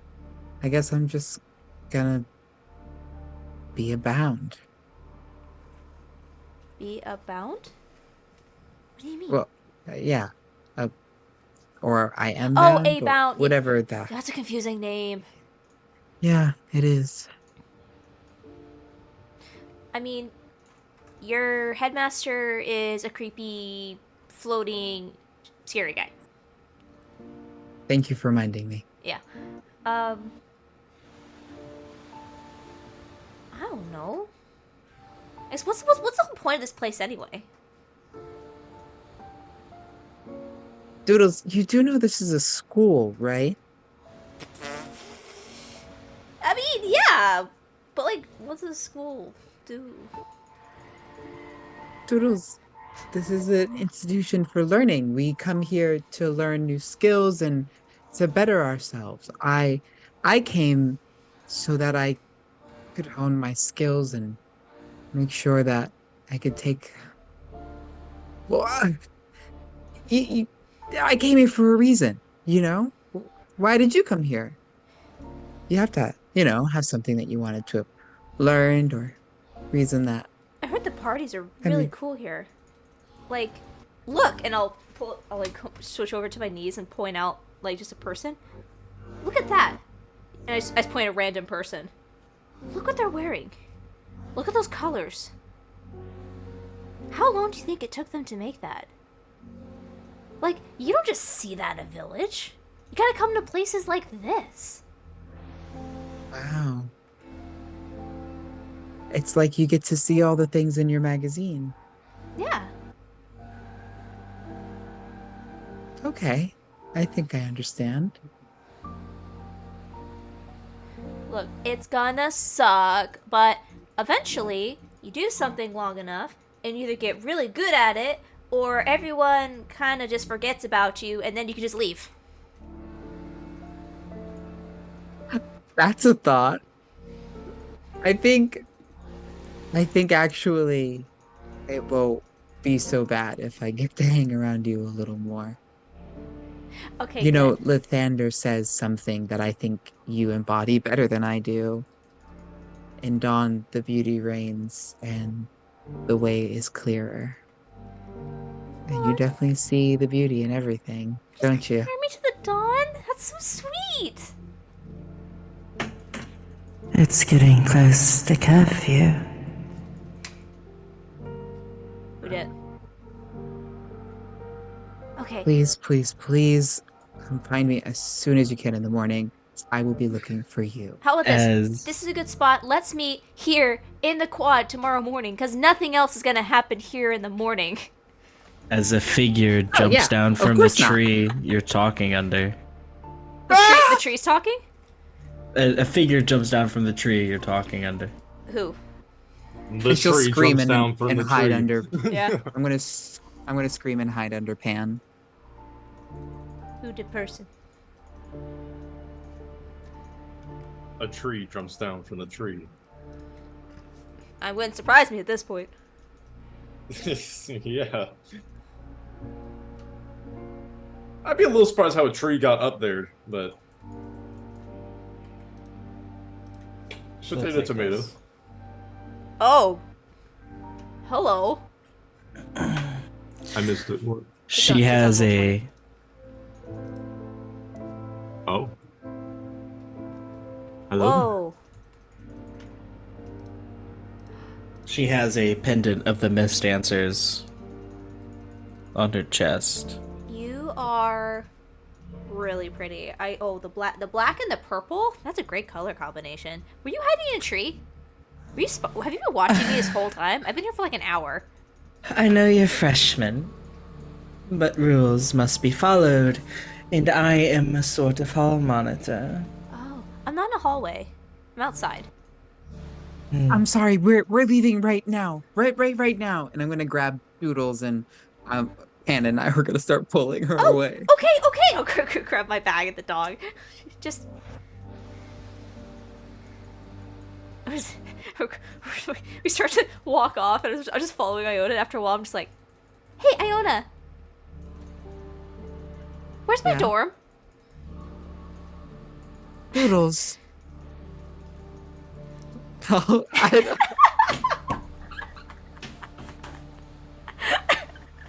I'm just gonna be abound. Be abound? What do you mean? Well, yeah. Or I am Oh, bound, a or bound. whatever that. That's a confusing name. Yeah, it is. I mean, your headmaster is a creepy, floating, scary guy. Thank you for reminding me. Yeah. I don't know. I guess what's the whole point of this place anyway? Doodles, you do know this is a school, right? I mean, yeah, but like, what does the school do? Doodles, this is an institution for learning. We come here to learn new skills and to better ourselves. I came so that I could hone my skills and make sure that I could take. Well, you, I came here for a reason, you know? Why did you come here? You have to, have something that you wanted to have learned or reason that. I heard the parties are I really mean- cool here. Like, look, and I'll like switch over to my knees and point out like just a person. Look at that, and I just point at a random person. Look what they're wearing. Look at those colors. How long do you think it took them to make that? Like, you don't just see that in a village. You gotta come to places like this. Wow. It's like you get to see all the things in your magazine. Yeah. Okay. I think I understand. Look, it's gonna suck, but eventually you do something long enough and you either get really good at it or everyone kind of just forgets about you and then you can just leave. That's a thought. I think actually it won't be so bad if I get to hang around you a little more. Okay, You know, good. Lathander says something that I think you embody better than I do. In dawn, the beauty reigns and the way is clearer. And you definitely see the beauty in everything, don't you? Carry me to the dawn? That's so sweet. It's getting close to curfew. Who did? Okay. Please, please, please come find me as soon as you can in the morning. I will be looking for you. How about this? As This is a good spot. Let's meet here in the quad tomorrow morning because nothing else is gonna happen here in the morning. as a figure jumps yeah, down of from the course not. tree you're talking under. The tree's talking? A figure jumps down from the tree you're talking under. Who? The And she'll tree scream jumps and, down from and the hide tree. under. Yeah. I'm gonna scream and hide under Pan. Who did person? A tree jumps down from the tree. I wouldn't surprise me at this point. Yeah. I'd be a little surprised how a tree got up there, but potato, tomato. Oh. Hello. I missed it. What? She has a Oh. Hello. Whoa. She has a pendant of the missed answers on her chest. You are really pretty. The black and the purple. That's a great color combination. Were you hiding in a tree? Were you have you been watching me this whole time? I've been here for like an hour. I know you're freshmen, but rules must be followed, and I am a sort of hall monitor. Oh, I'm not in a hallway. I'm outside. I'm sorry, we're leaving right now. Right now. And I'm gonna grab Doodles and Hannah and I were gonna start pulling her away. Okay. I'll grab my bag and the dog. Just. We start to walk off, and I'm just following Iona. After a while, I'm just like, "Hey, Iona, where's my Yeah? dorm?" Doodles. Oh,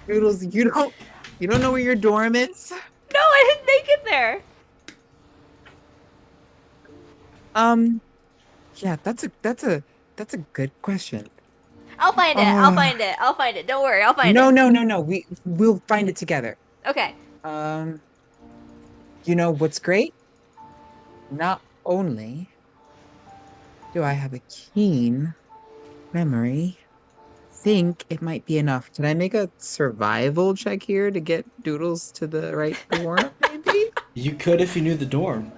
Doodles, you don't know where your dorm is? No, I didn't make it there. Yeah, that's a good question. I'll find it. I'll find it. Don't worry, I'll find No, it. no. We'll find it together. Okay. You know what's great? Not only do I have a keen memory, think it might be enough. Can I make a survival check here to get Doodles to the right dorm, maybe? You could if you knew the dorm.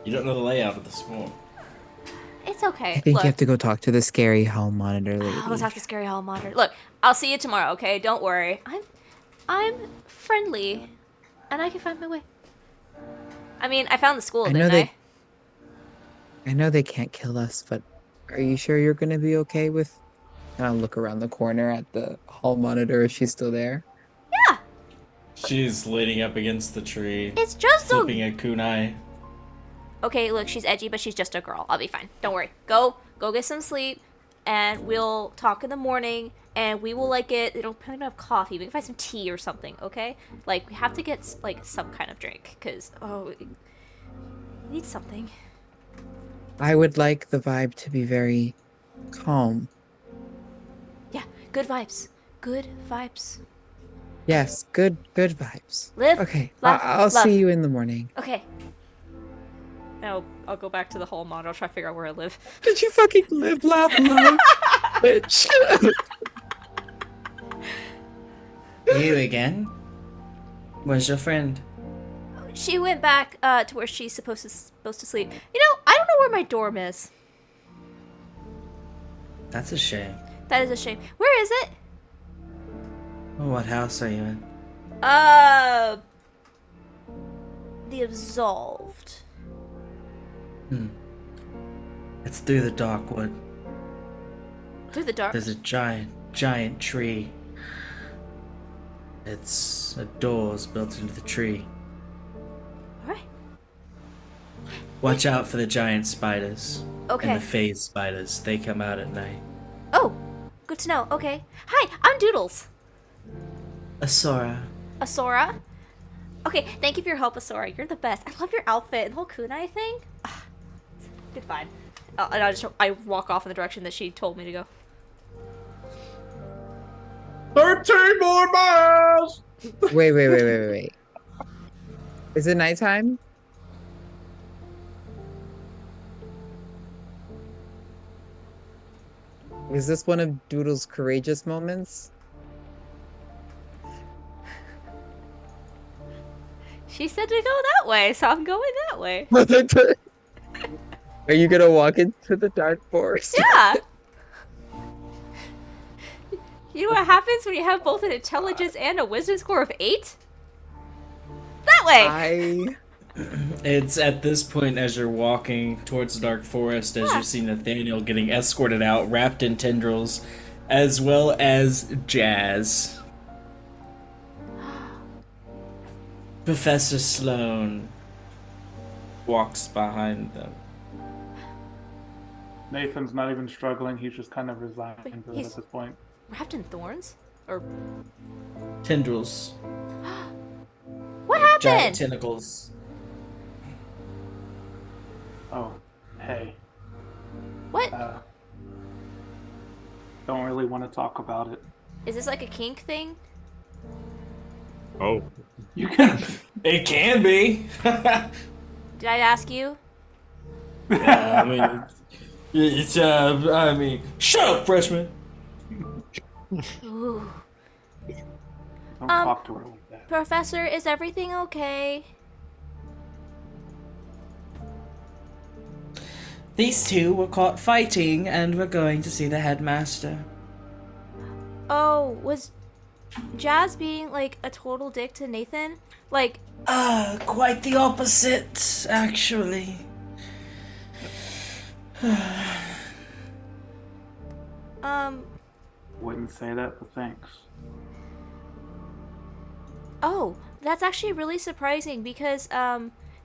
You don't know the layout of the school. It's okay. I think Look, you have to go talk to the scary hall monitor lady. I'll talk to Scary Hall Monitor. Look, I'll see you tomorrow, okay? Don't worry. I'm friendly, and I can find my way. I mean, I found the school, didn't I? I know they can't kill us, but are you sure you're gonna be okay with? And I'll look around the corner at the hall monitor if she's still there. Yeah. She's leaning up against the tree, It's just so. flipping a kunai. Okay, look, she's edgy, but she's just a girl. I'll be fine. Don't worry. Go get some sleep, and we'll talk in the morning. And we will probably not have coffee. We can find some tea or something, okay? Like, we have to get like some kind of drink, cause we need something. I would like the vibe to be very calm. Yeah, good vibes. Good vibes. Yes, good vibes. Live. Okay, laugh, I'll love. see you in the morning. Okay. Now I'll go back to the hall monitor. I'll try to figure out where I live. Did you fucking live, love, bitch? You again? Where's your friend? She went back to where she's supposed to sleep. You know, I don't know where my dorm is. That's a shame. That is a shame. Where is it? What house are you in? The Absolved. It's through the dark wood. Through the dark. There's a giant tree. It's a door's built into the tree. Alright. Watch out for the giant spiders. Okay. And the phase spiders. They come out at night. Oh, good to know. Okay. Hi, I'm Doodles. Asora. Asora. Okay, thank you for your help, Asora. You're the best. I love your outfit and the whole kunai thing. Good fine. And I walk off in the direction that she told me to go. 13 more miles! Wait. Is it nighttime? Is this one of Doodle's courageous moments? She said to go that way, so I'm going that way. Are you gonna walk into the dark forest? Yeah. You know what happens when you have both an intelligence and a wisdom score of 8? That way. It's at this point as you're walking towards the dark forest, as you see Nathaniel getting escorted out, wrapped in tendrils, as well as Jazz. Professor Sloan walks behind them. Nathan's not even struggling. He's just kind of resigned to it he's- at this point. Wrapped in thorns? Or Tendrils. what Giant happened? tentacles. Oh, hey. What? want to talk about it. Is this like a kink thing? Oh, You can. It can be. Did I ask you? I mean, I mean, shut up, freshman. Ooh. Don't talk to her like that. Professor, is everything okay? These two were caught fighting, and we're going to see the headmaster. Oh, was Jazz being like a total dick to Nathan? Like, Quite the opposite, actually. Wouldn't say that, but thanks. oh, that's actually really surprising because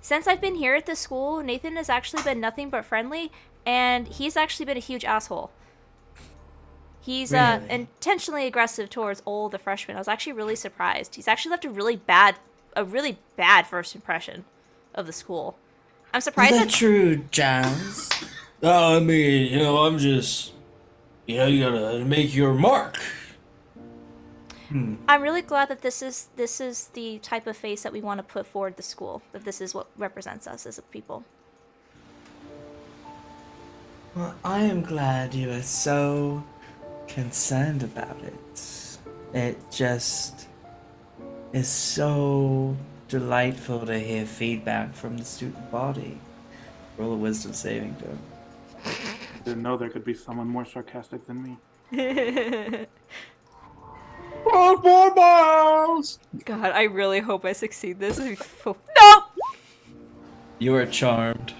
since I've been here at the school, Nathan has actually been nothing but friendly, and he's actually been a huge asshole. He's Really? intentionally aggressive towards all the freshmen. I was actually really surprised. He's actually left a really bad first impression of the school. I'm surprised Is that that true, Jazz? I mean, I'm just, you gotta make your mark. I'm really glad that this is the type of face that we want to put forward the school. That this is what represents us as a people. Well, I am glad you are so concerned about it. It just is so delightful to hear feedback from the student body. Roll a wisdom saving throw. Didn't know there could be someone more sarcastic than me. God, I really hope I succeed this. No! You are charmed.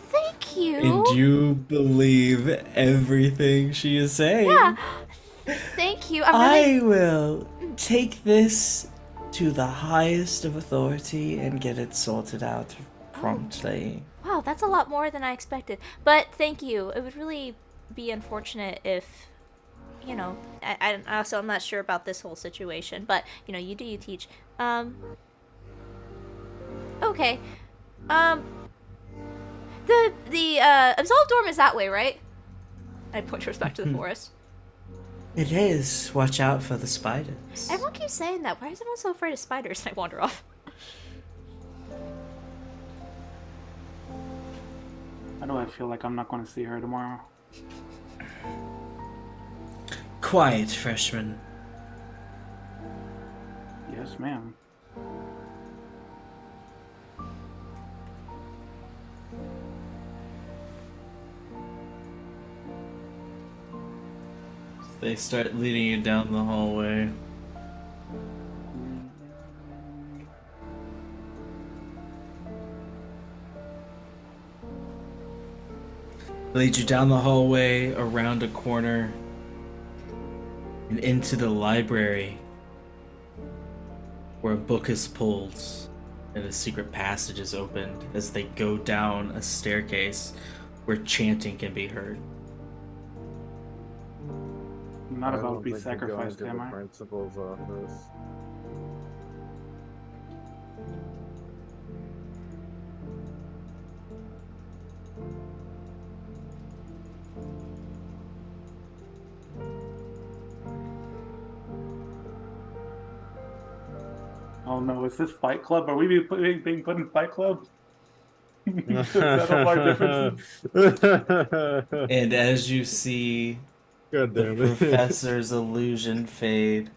Thank you. And you believe everything she is saying. Yeah. Thank you. I'm really. I will take this to the highest of authority and get it sorted out promptly. Wow, that's a lot more than I expected. But thank you. It would really be unfortunate if, I also I'm not sure about this whole situation, but you do, you teach. Okay. The absolved dorm is that way, right? I point yours back to the forest. It is. Watch out for the spiders. Everyone keeps saying that. Why is everyone so afraid of spiders? I wander off. I know I feel like I'm not going to see her tomorrow. Quiet, freshman. Yes, ma'am. They start leading you down the hallway. Lead you down the hallway, around a corner, and into the library, where a book is pulled and a secret passage is opened as they go down a staircase where chanting can be heard. I'm not I about don't to be think we go sacrificed, into am the I? principal's office. Oh no, is this Fight Club? Are we being put in Fight Club? Settle our differences? And as you see God the damn it. professor's illusion fade,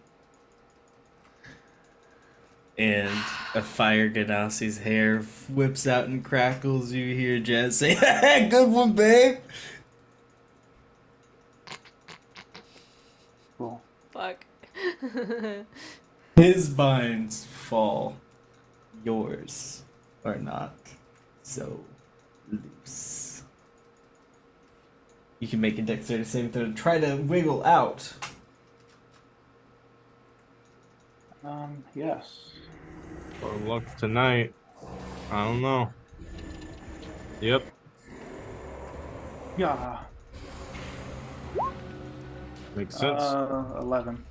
and a fire Ganassi's hair whips out and crackles, you hear Jazz say, "Good one, babe." Cool. Fuck. His binds fall. Yours are not so loose. You can make a dexterity saving throw to try to wiggle out. Yes. Or luck tonight. I don't know. Yep. Yeah. Makes sense. 11.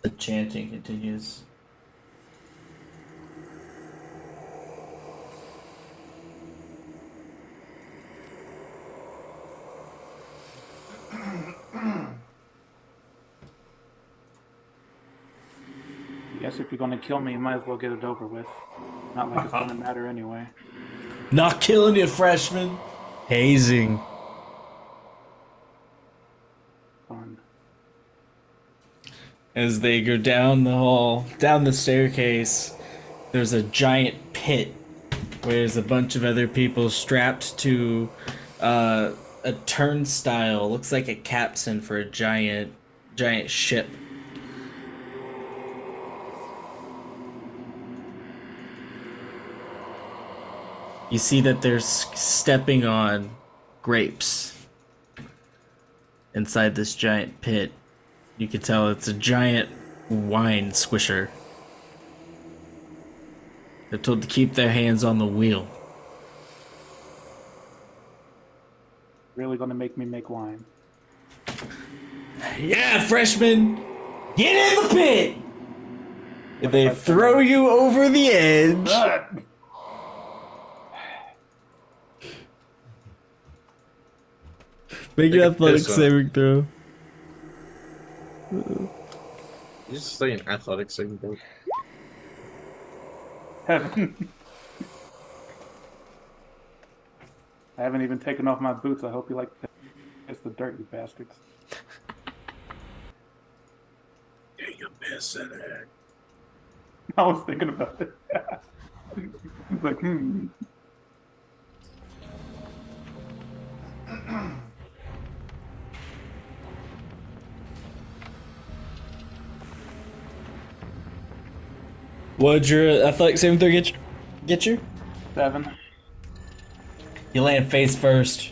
The chanting continues. Yes, if you're gonna kill me, you might as well get it over with. Not like it's gonna matter anyway. Not killing you, freshman. Hazing. Fun. As they go down the hall, down the staircase, there's a giant pit where there's a bunch of other people strapped to a turnstile. Looks like a capstan for a giant ship. You see that they're stepping on grapes inside this giant pit. You can tell it's a giant wine squisher. They're told to keep their hands on the wheel. Really gonna make me make wine. Yeah, freshman! Get in the pit! If they throw you over the edge... Make an athletic saving throw. You just say an athletic saving throw. I haven't even taken off my boots. I hope you like it's the dirt, you bastards. Take a piss in it. I was thinking about it. It's like, What'd your athletic saving throw get you? 7. You land face first.